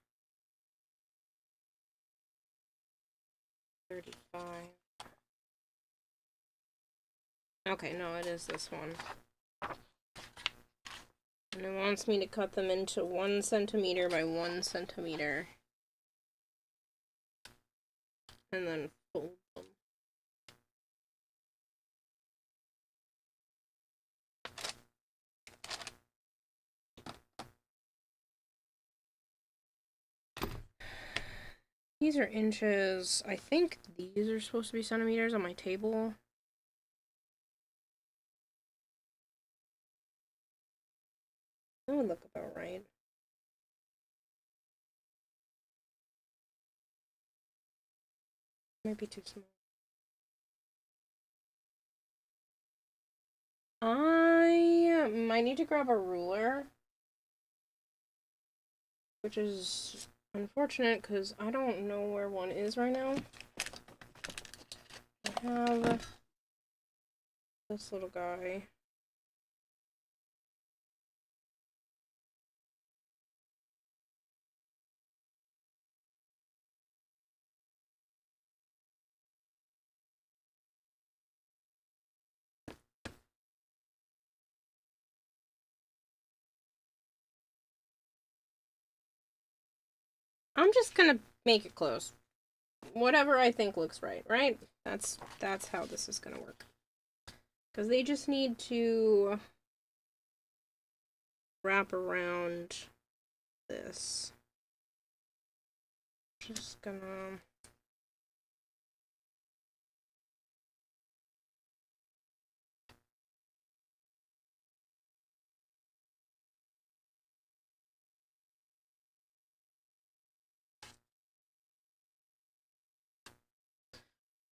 35. Okay, no, it is this one. And it wants me to cut them into 1 centimeter by 1 centimeter. And then fold them. These are inches. I think these are supposed to be centimeters on my table. That would look about right. Might be too small. I might need to grab a ruler, which is unfortunate because I don't know where one is right now. I have this little guy. I'm just gonna make it close. Whatever I think looks right, right? That's how this is gonna work. Because they just need to wrap around this. Just gonna...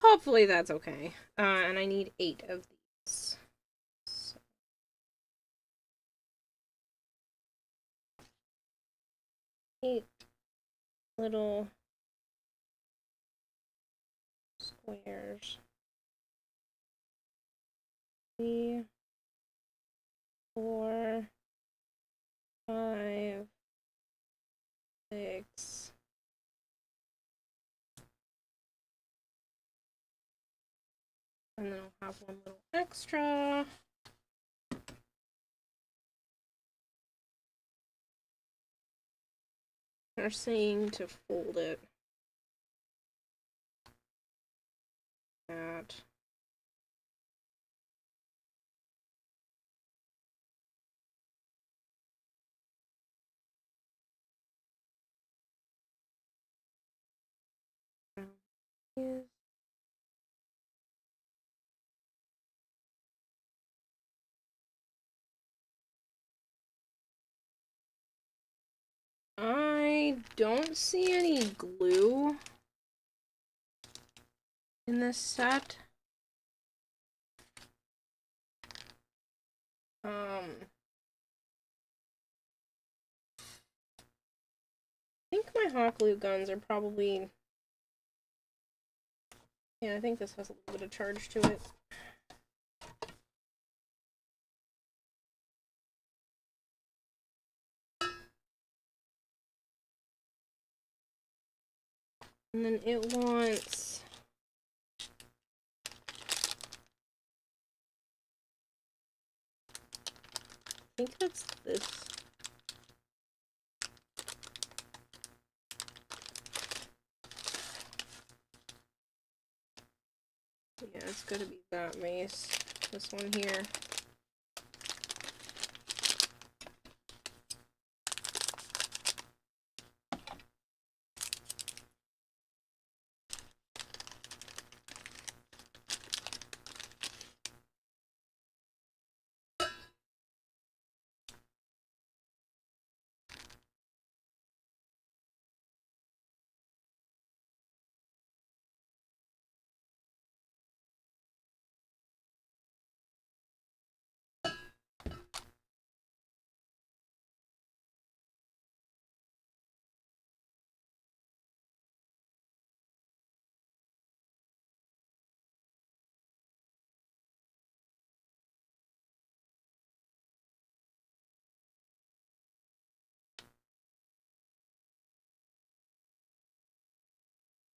Hopefully that's okay. And I need 8 of these. So 8 little squares. 3, 4, 5, 6. And then I'll have one little extra. They're saying to fold it. That. I don't see any glue in this set. I think my hot glue guns are probably... Yeah, I think this has a little bit of charge to it. And then it wants... I think that's this. Yeah, it's gonna be that mace. This one here.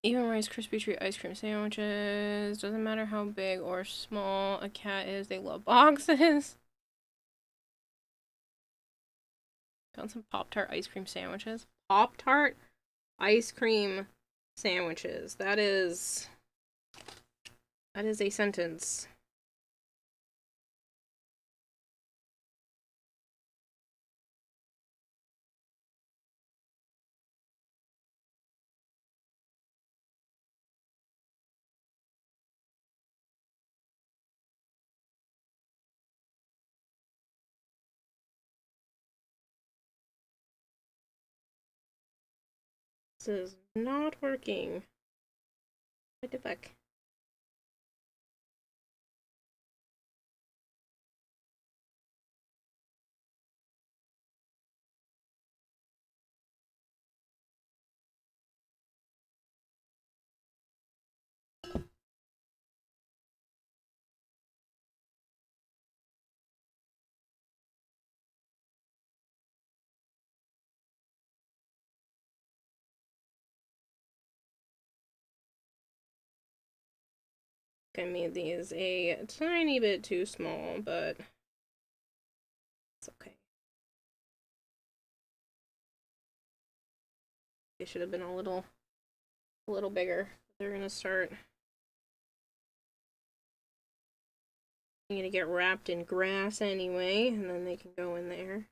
Even Rice Krispie treat ice cream sandwiches. Doesn't matter how big or small a cat is, they love boxes. Found some Pop-Tart ice cream sandwiches. Pop-Tart ice cream sandwiches. That is a sentence. This is not working. What the fuck? I made these a tiny bit too small, but it's okay. They should have been a little bigger. They're gonna start. I'm gonna get wrapped in grass anyway, and then they can go in there.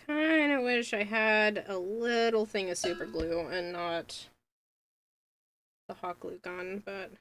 Kind of wish I had a little thing of super glue and not the hot glue gun, but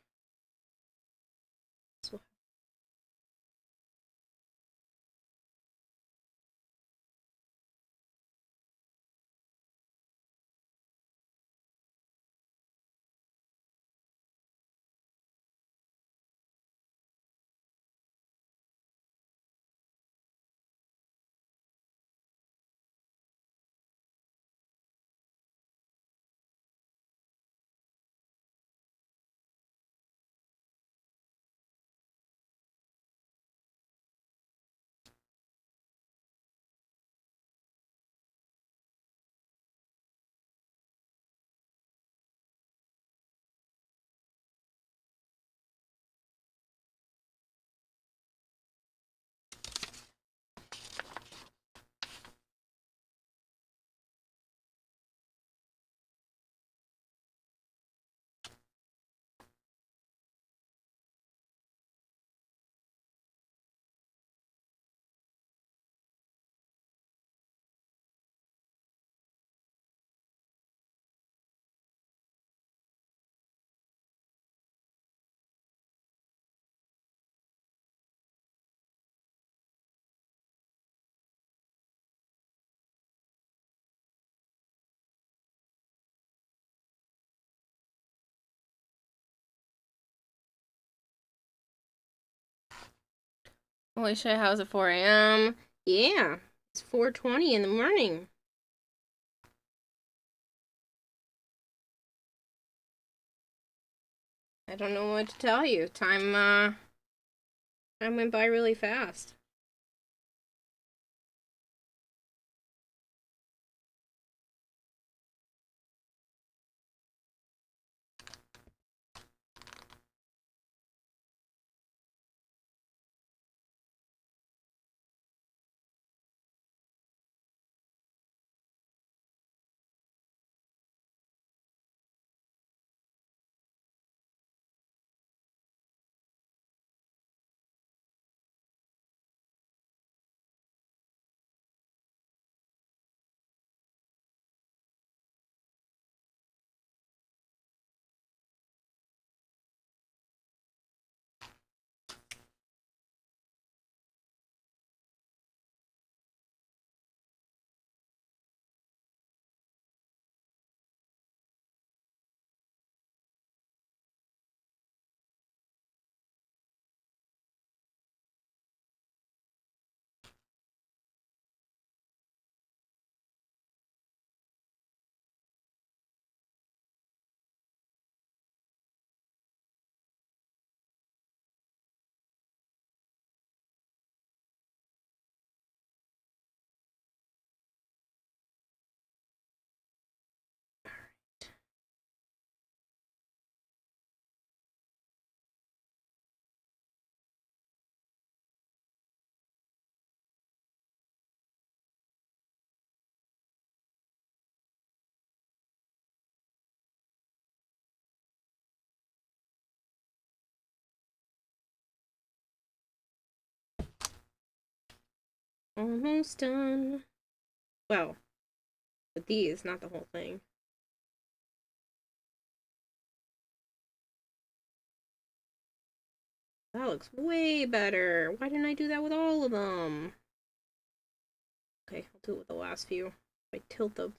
holy shit, how's it 4 a.m.? Yeah, it's 4:20 in the morning. I don't know what to tell you. Time went by really fast. Almost done. Well, with these, not the whole thing. That looks way better. Why didn't I do that with all of them? Okay, I'll do it with the last few. If I tilt the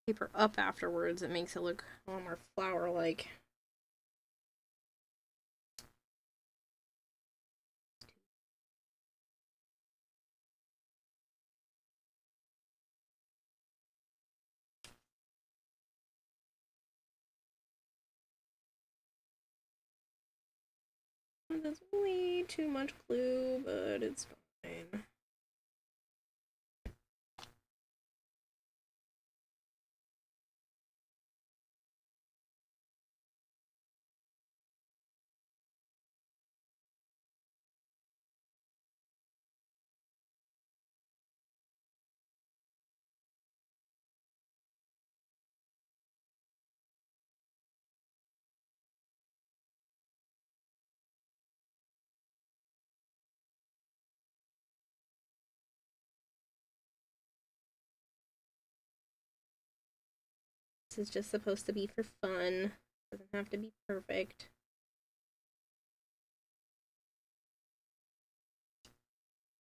paper up afterwards, it makes it look a lot more flower-like. That's way too much glue, but it's fine. This is just supposed to be for fun. Doesn't have to be perfect.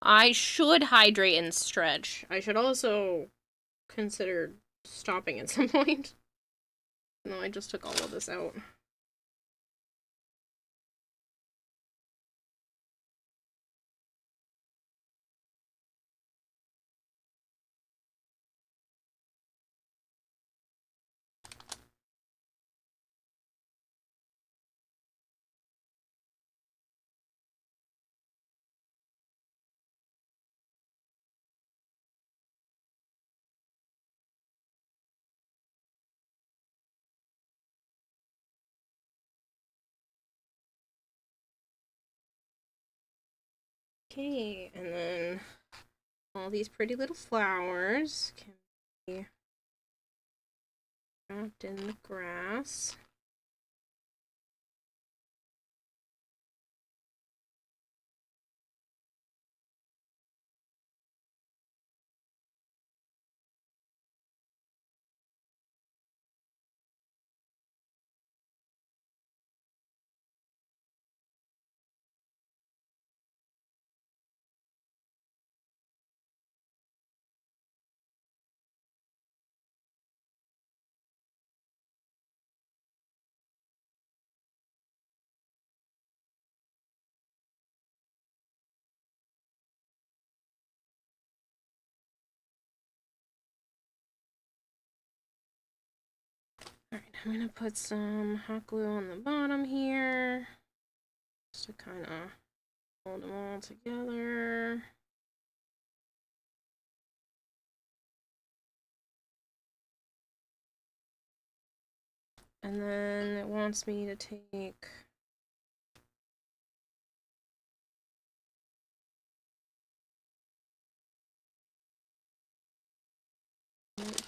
I should hydrate and stretch. I should also consider stopping at some point. No, I just took all of this out. Okay, and then all these pretty little flowers can be wrapped in the grass. Alright, I'm gonna put some hot glue on the bottom here, just to kind of hold them all together. And then it wants me to take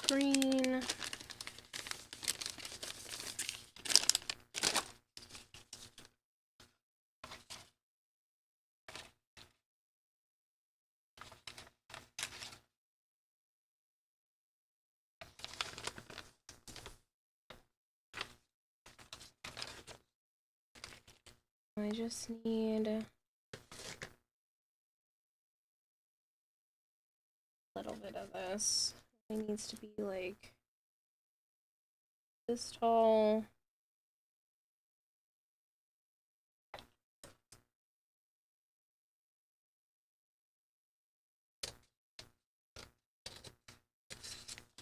green. I just need a little bit of this. It needs to be like this tall.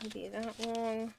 Maybe that long.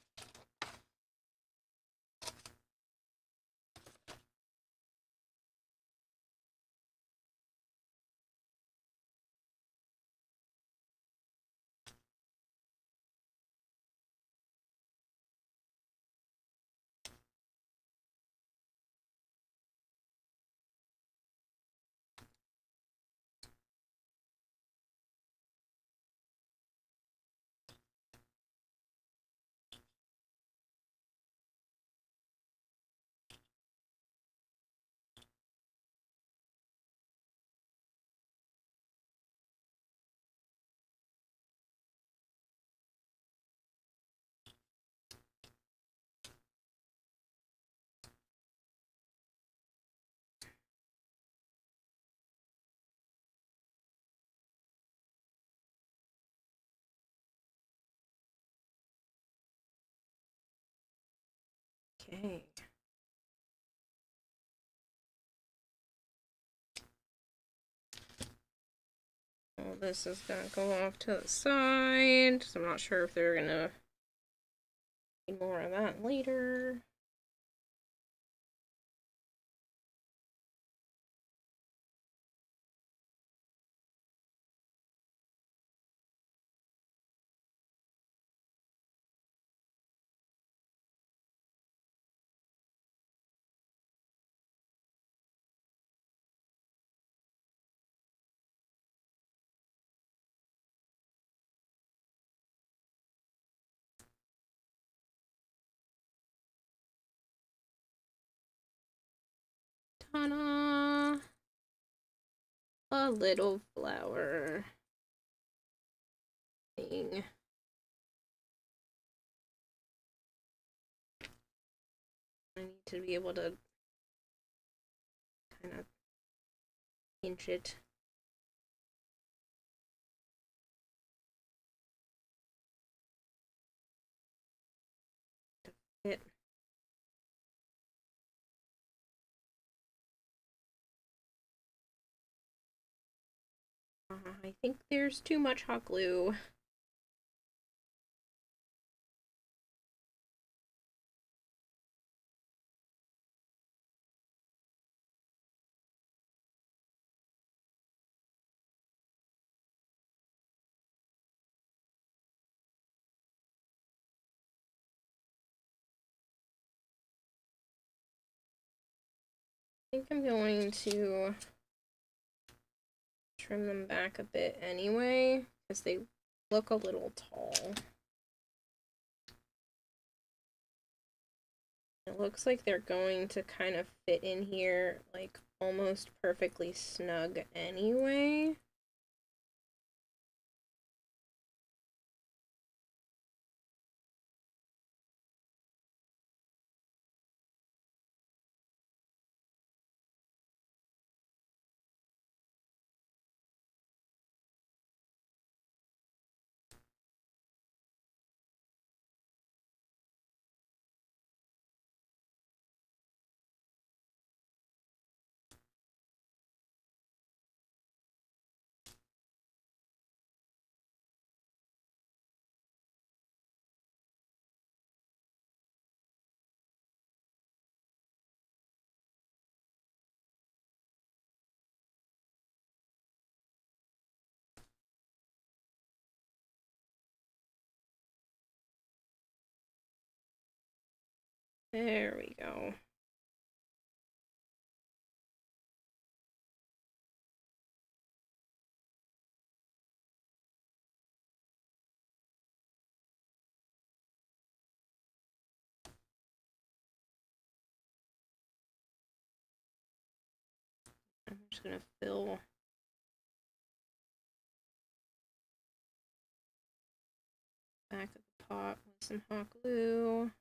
Okay. Well, this is gonna go off to the side, so I'm not sure if they're gonna need more of that later. Ta-da! A little flower thing. I need to be able to kind of pinch it. To fit. I think there's too much hot glue. I think I'm going to trim them back a bit anyway, because they look a little tall. It looks like they're going to kind of fit in here, like, almost perfectly snug anyway. There we go. I'm just gonna fill back of the pot with some hot glue.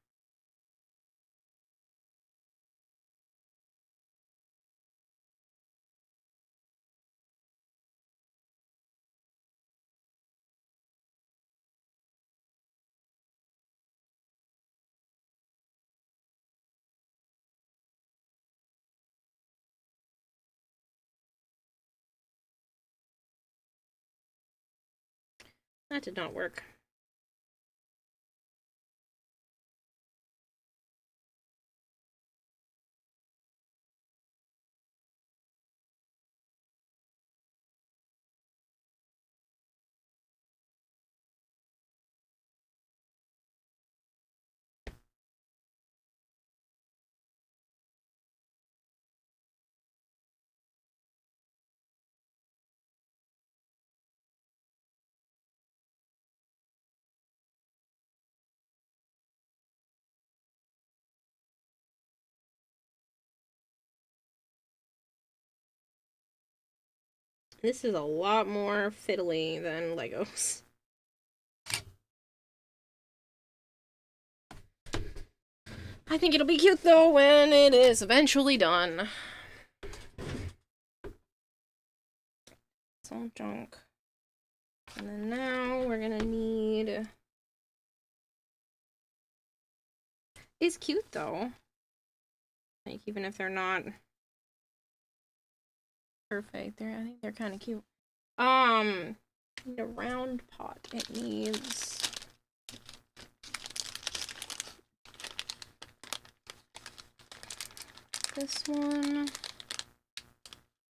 That did not work. This is a lot more fiddly than Legos. I think it'll be cute though when it is eventually done. It's all junk. And then now we're gonna need is cute though. Like even if they're not perfect, I think they're kind of cute. Need a round pot. It needs this one.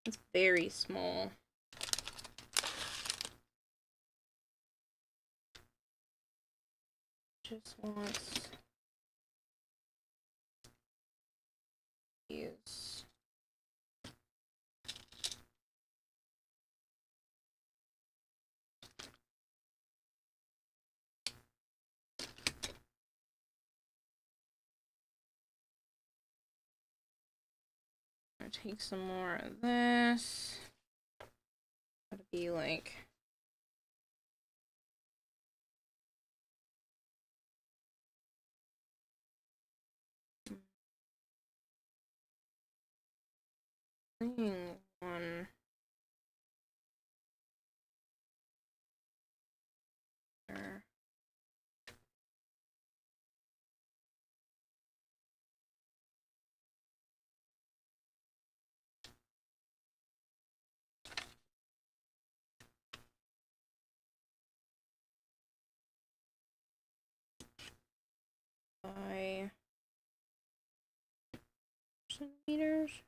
It's very small. Just wants use. I'm gonna take some more of this. Gotta be like one. There. By centimeters.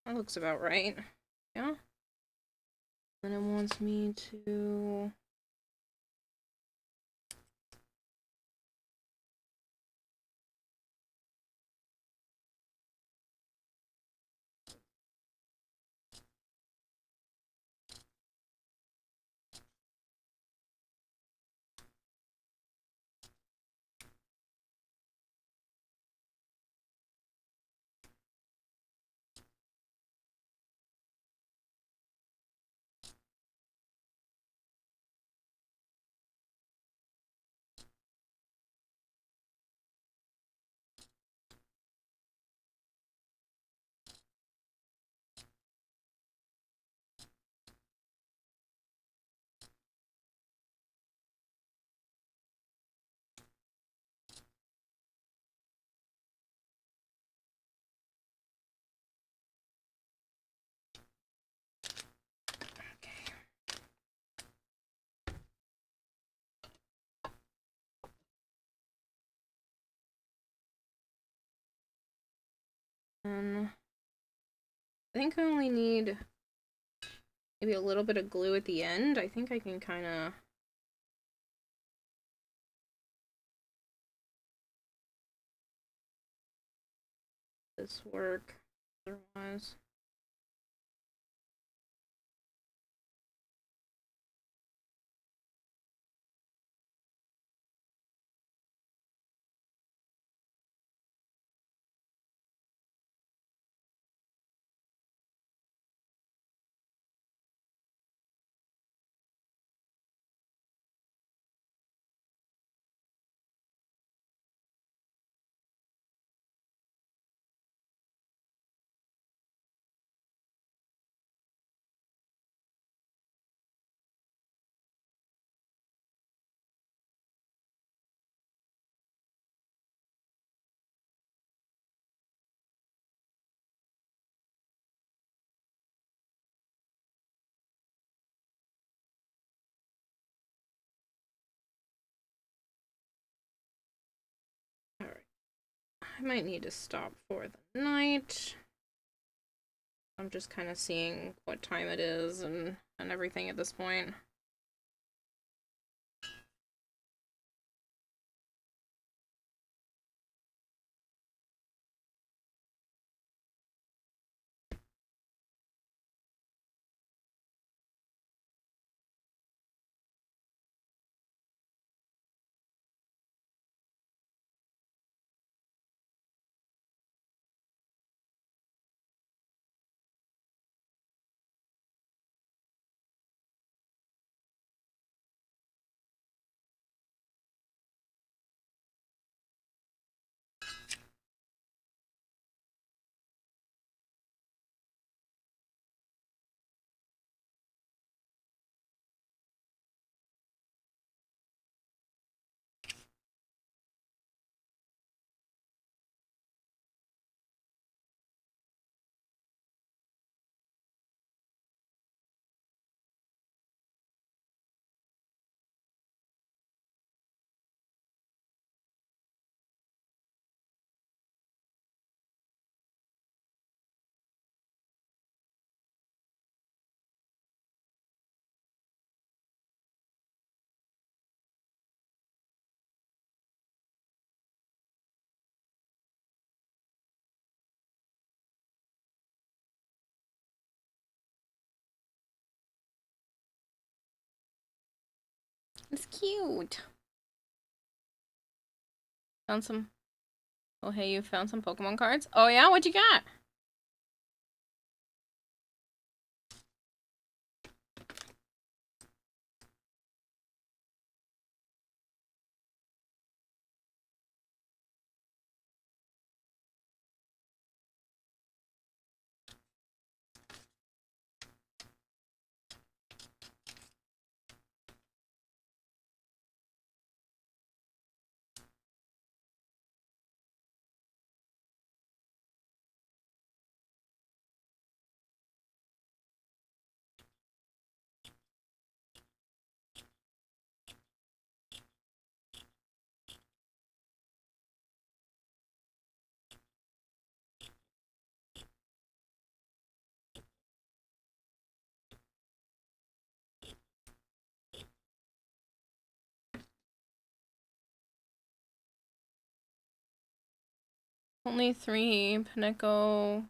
That looks about right. Yeah. Then it wants me to I think I only need maybe a little bit of glue at the end. I think I can kind of this work otherwise. All right. I might need to stop for the night. I'm just kind of seeing what time it is and everything at this point. It's cute. Found some. Oh, hey, you found some Pokemon cards? Oh, yeah? What you got? Only 3. Pineco,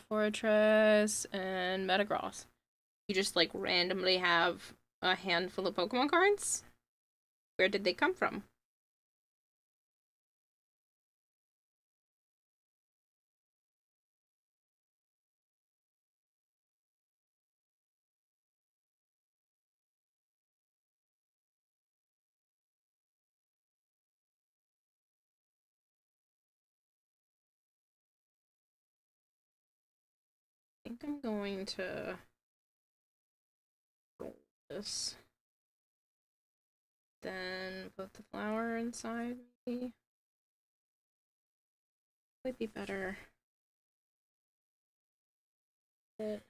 Fortress, and Metagross. You just, like, randomly have a handful of Pokemon cards? Where did they come from? I think I'm going to roll this. Then put the flower inside, maybe. Would be better. It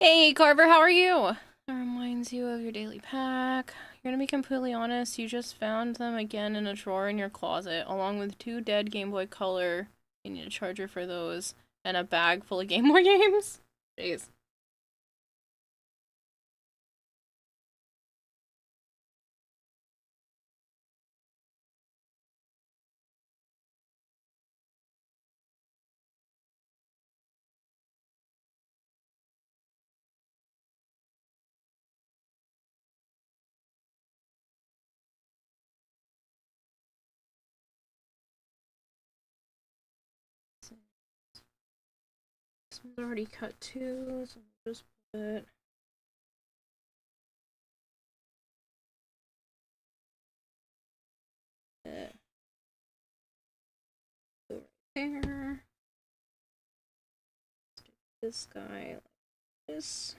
Hey, Carver, how are you? That reminds you of your daily pack. You're gonna be completely honest, you just found them again in a drawer in your closet, along with 2 dead Game Boy Color. You need a charger for those, and a bag full of Game Boy games. Jeez. This one's already cut too, so we'll just put it right there. Stick this guy like this.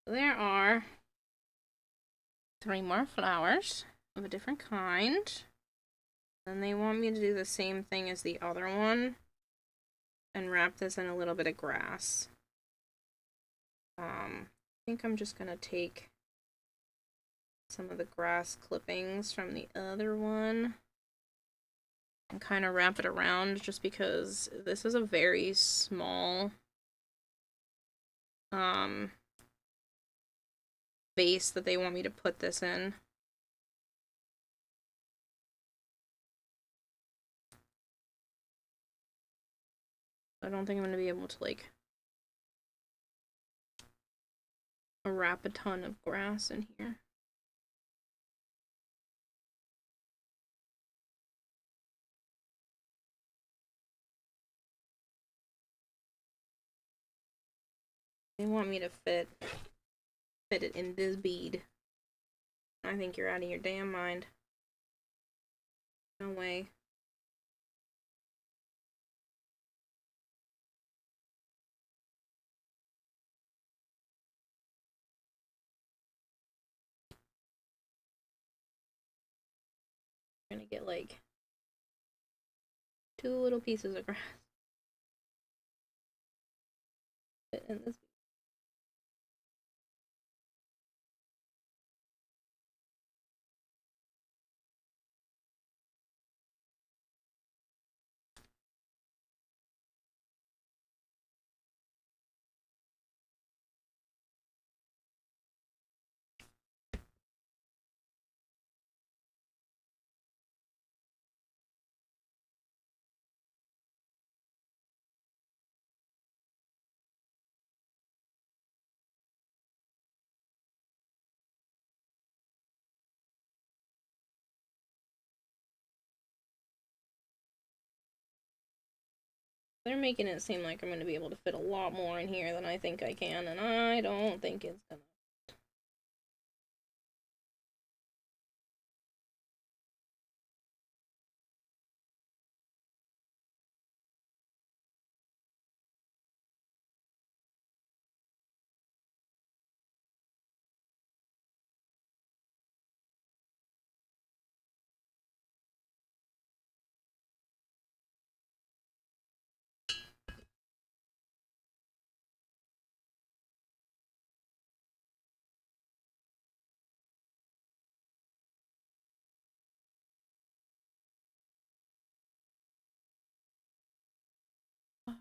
There are 3 more flowers of a different kind. Then they want me to do the same thing as the other one and wrap this in a little bit of grass. I think I'm just gonna take some of the grass clippings from the other one and kind of wrap it around, just because this is a very small vase that they want me to put this in. I don't think I'm gonna be able to like wrap a ton of grass in here. They want me to fit it in this bead. I think you're out of your damn mind. No way. I'm gonna get like 2 little pieces of grass. Fit in this. They're making it seem like I'm going to be able to fit a lot more in here than I think I can, and I don't think it's gonna.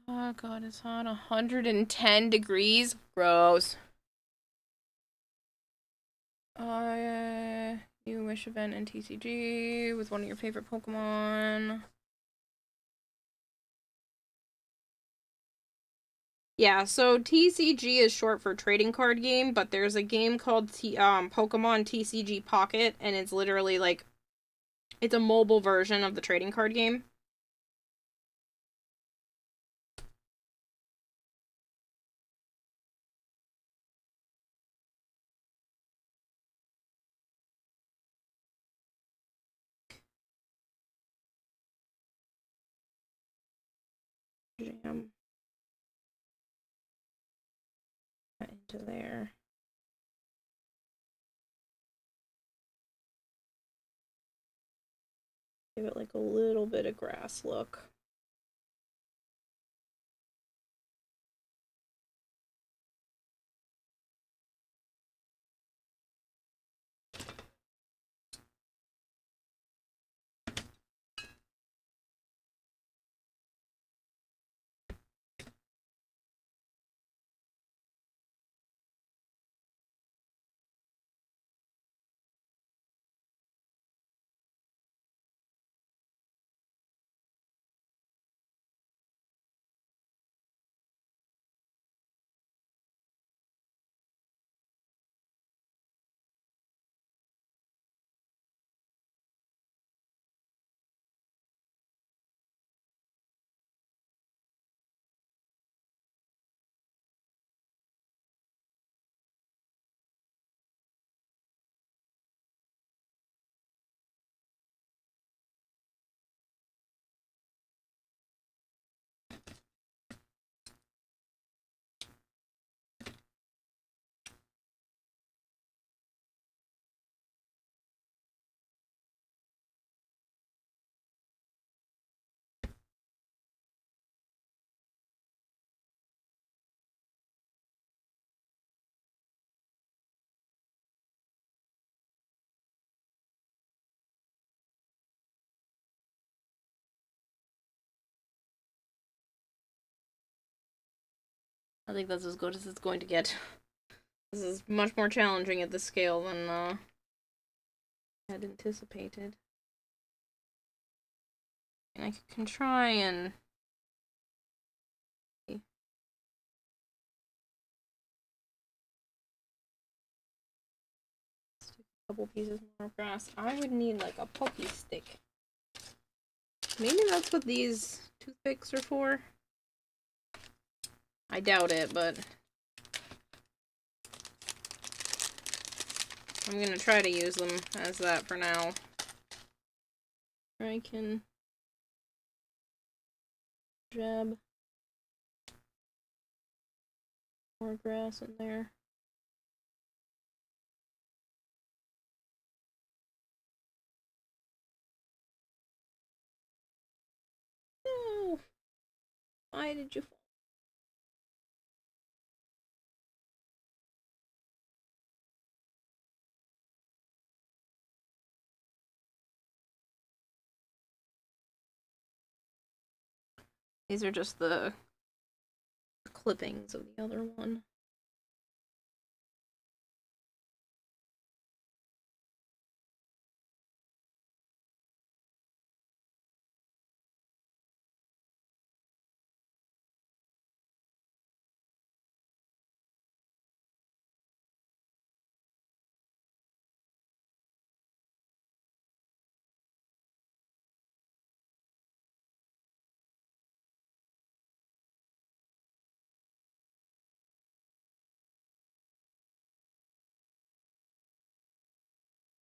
Oh god, it's hot. 110 degrees. Gross. New wish event in TCG with one of your favorite Pokemon. Yeah, so TCG is short for trading card game, but there's a game called Pokemon TCG Pocket, and it's literally like, it's a mobile version of the trading card game. Jam that into there. Give it like a little bit of grass look. I think that's as good as it's going to get. This is much more challenging at this scale than I had anticipated. And I can try and stick a couple pieces more grass. I would need like a pokey stick. Maybe that's what these toothpicks are for. I doubt it, but I'm gonna try to use them as that for now. I can jab more grass in there. No! Why did you fall? These are just the clippings of the other one.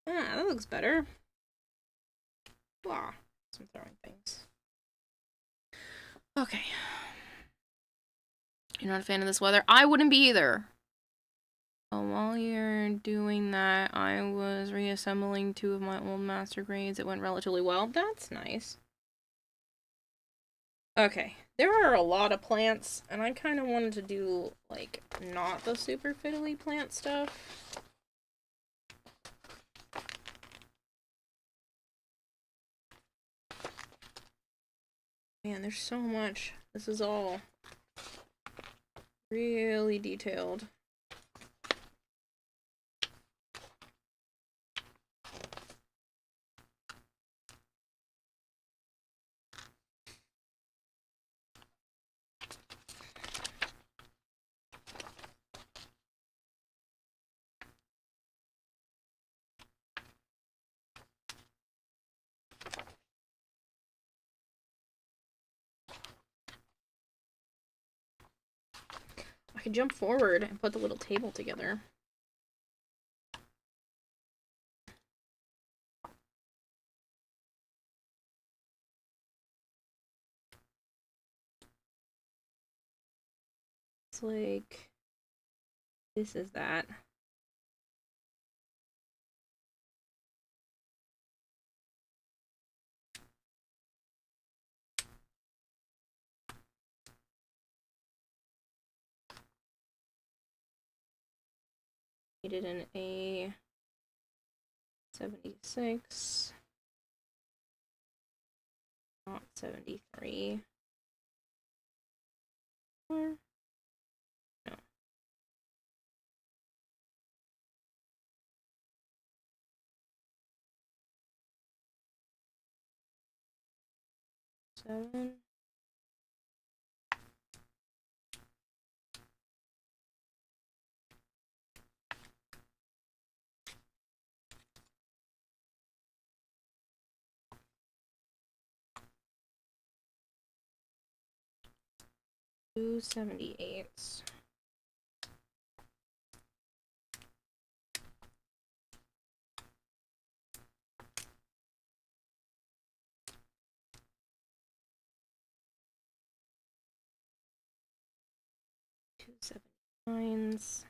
Ah, that looks better. Blah. Some throwing things. Okay. You're not a fan of this weather? I wouldn't be either. While you're doing that, I was reassembling 2 of my old master grades. It went relatively well. That's nice. Okay. There are a lot of plants, and I kind of wanted to do, like, not the super fiddly plant stuff. Man, there's so much. This is all really detailed. I could jump forward and put the little table together. It's like, this is that. Needed an A76, not 73. Or no. Seven. Two 78s. Two 79s.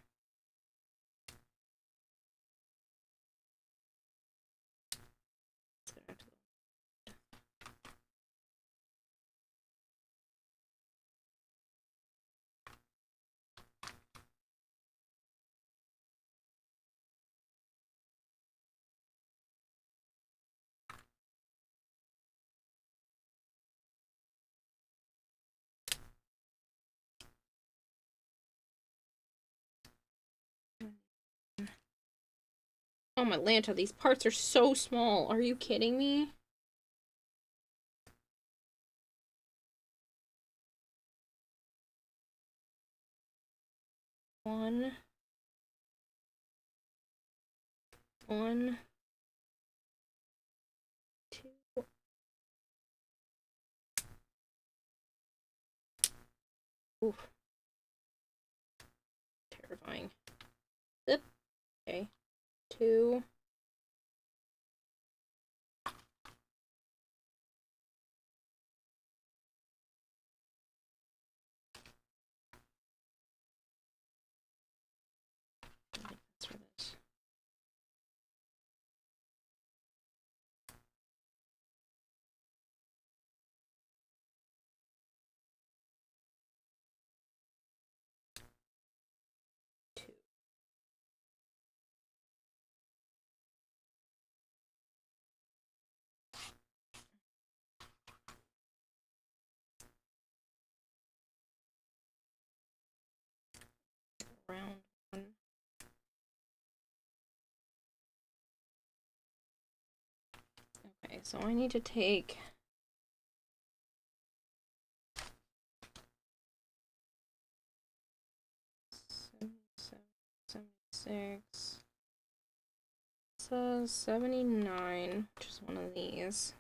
Oh my Lanta, these parts are so small. Are you kidding me? One. One. Two. Oof. Terrifying. Zip. Okay. Two. That's for this. Two. Round one. Okay, so I need to take 76. It says 79, which is one of these.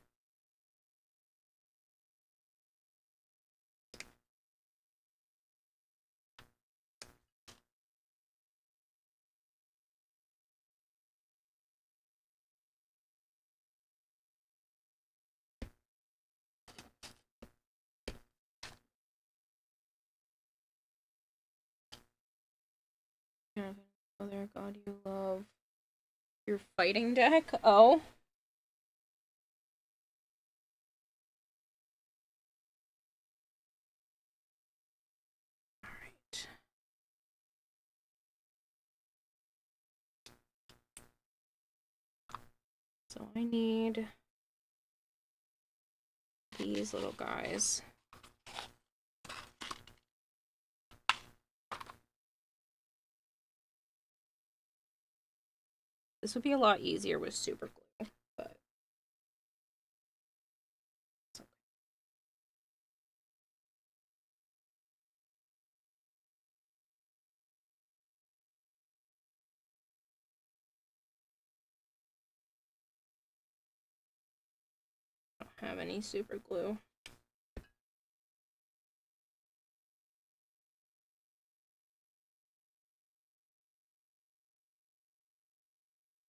Other god you love. Your fighting deck? Oh. Alright. So I need these little guys. This would be a lot easier with super glue, but it's okay. I don't have any super glue.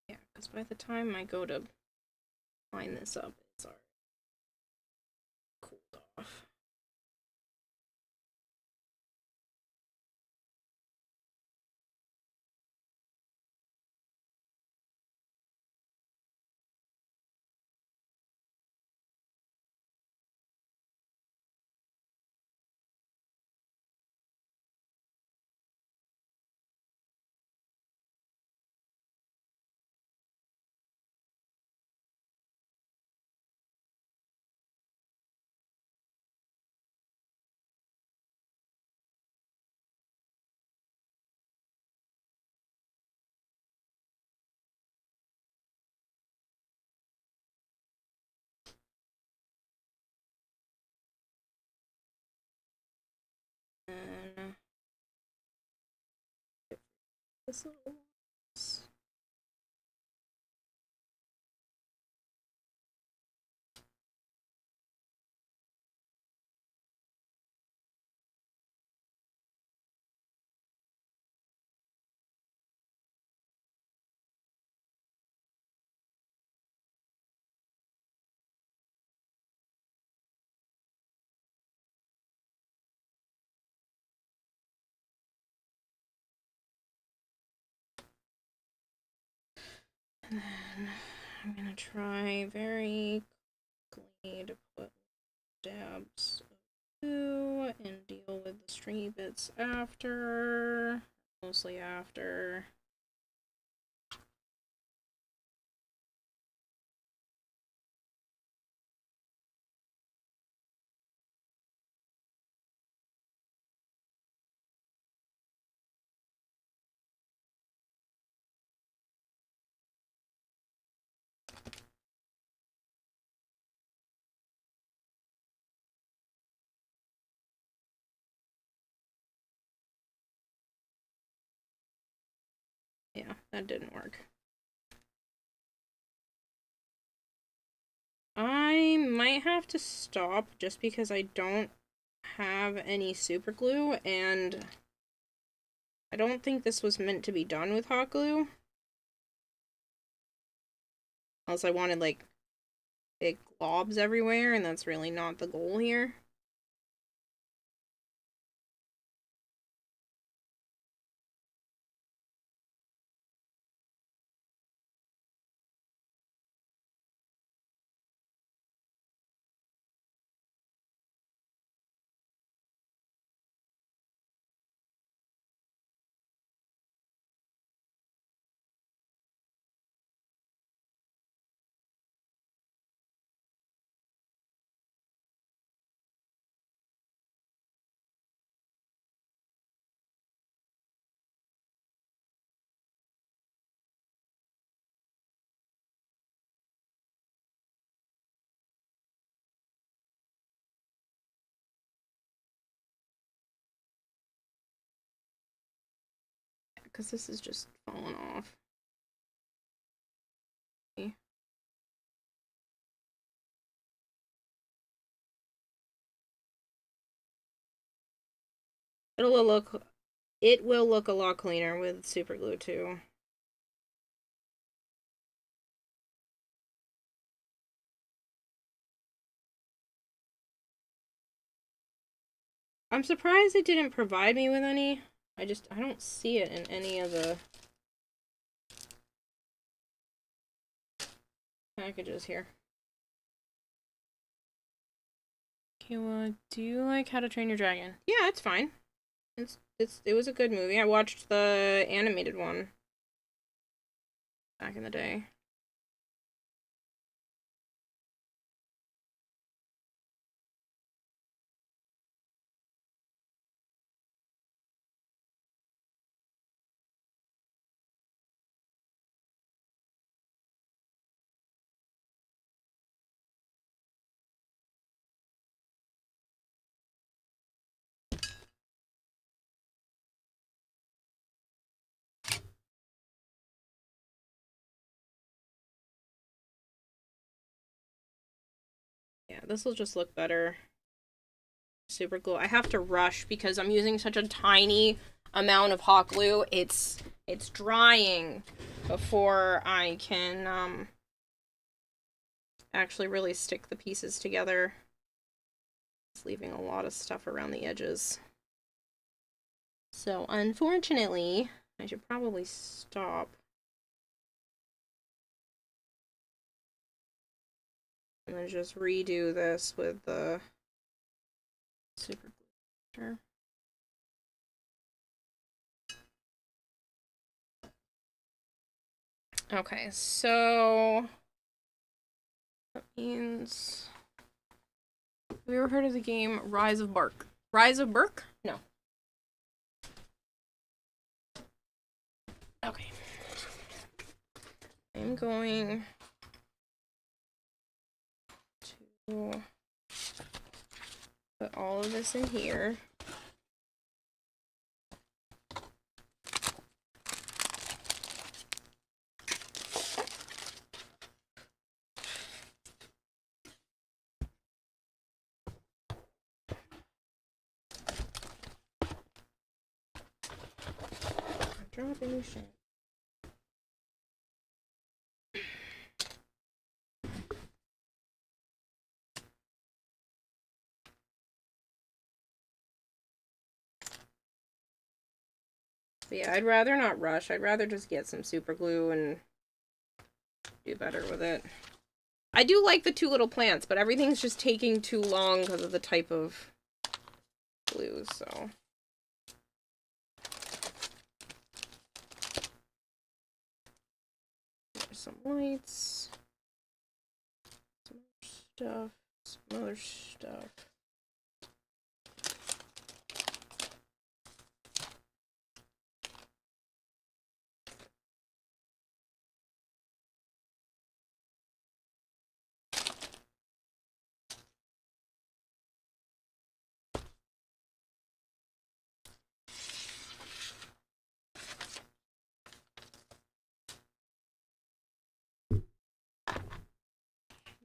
Yeah, because by the time I go to line this up, it's already cooled off. And this little and then I'm gonna try very quickly to put dabs of glue and deal with the stringy bits after. Mostly after. Yeah, that didn't work. I might have to stop just because I don't have any super glue, and I don't think this was meant to be done with hot glue. Unless I wanted, like, big globs everywhere, and that's really not the goal here. Because this is just falling off. It will look a lot cleaner with super glue too. I'm surprised it didn't provide me with any. I don't see it in any of the packages here. Okay, well, do you like How to Train Your Dragon? Yeah, it's fine. It was a good movie. I watched the animated one back in the day. Yeah, this will just look better. Super glue. I have to rush because I'm using such a tiny amount of hot glue. It's drying before I can actually really stick the pieces together. It's leaving a lot of stuff around the edges. So unfortunately, I should probably stop. And then just redo this with the super glue. Okay, so that means, have you ever heard of the game Rise of Berk? Rise of Berk? No. Okay. I'm going to put all of this in here. Dropping shit. But yeah, I'd rather not rush. I'd rather just get some super glue and do better with it. I do like the two little plants, but everything's just taking too long because of the type of glue, so. There's some lights. Some other stuff. Some other stuff.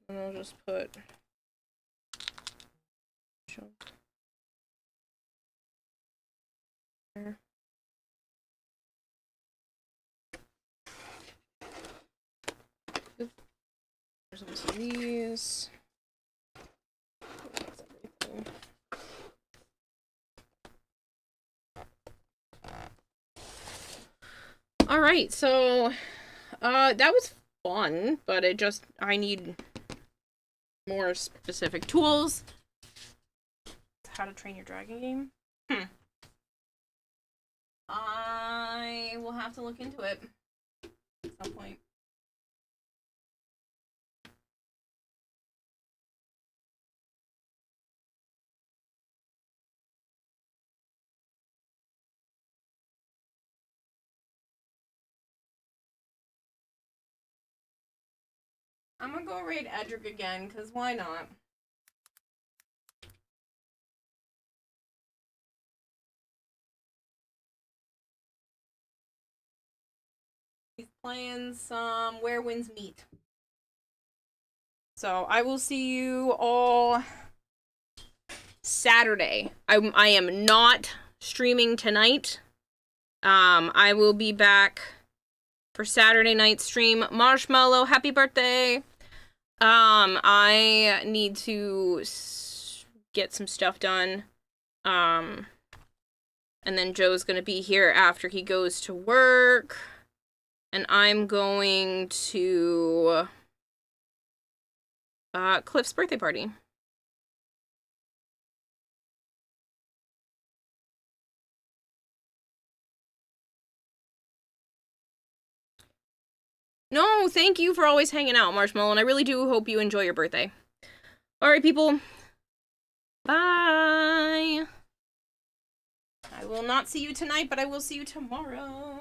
And I'll just put... There. There's also these. That's everything. Alright, so that was fun, but I need more specific tools. How to Train Your Dragon game? I will have to look into it at some point. I'm gonna go raid Edric again, because why not? He's playing some Where Winds Meet. So I will see you all Saturday. I am not streaming tonight. I will be back for Saturday night stream. Marshmallow, happy birthday! I need to get some stuff done. And then Joe's gonna be here after he goes to work. And I'm going to Cliff's birthday party. No, thank you for always hanging out, Marshmallow, and I really do hope you enjoy your birthday. Alright, people. Bye! I will not see you tonight, but I will see you tomorrow.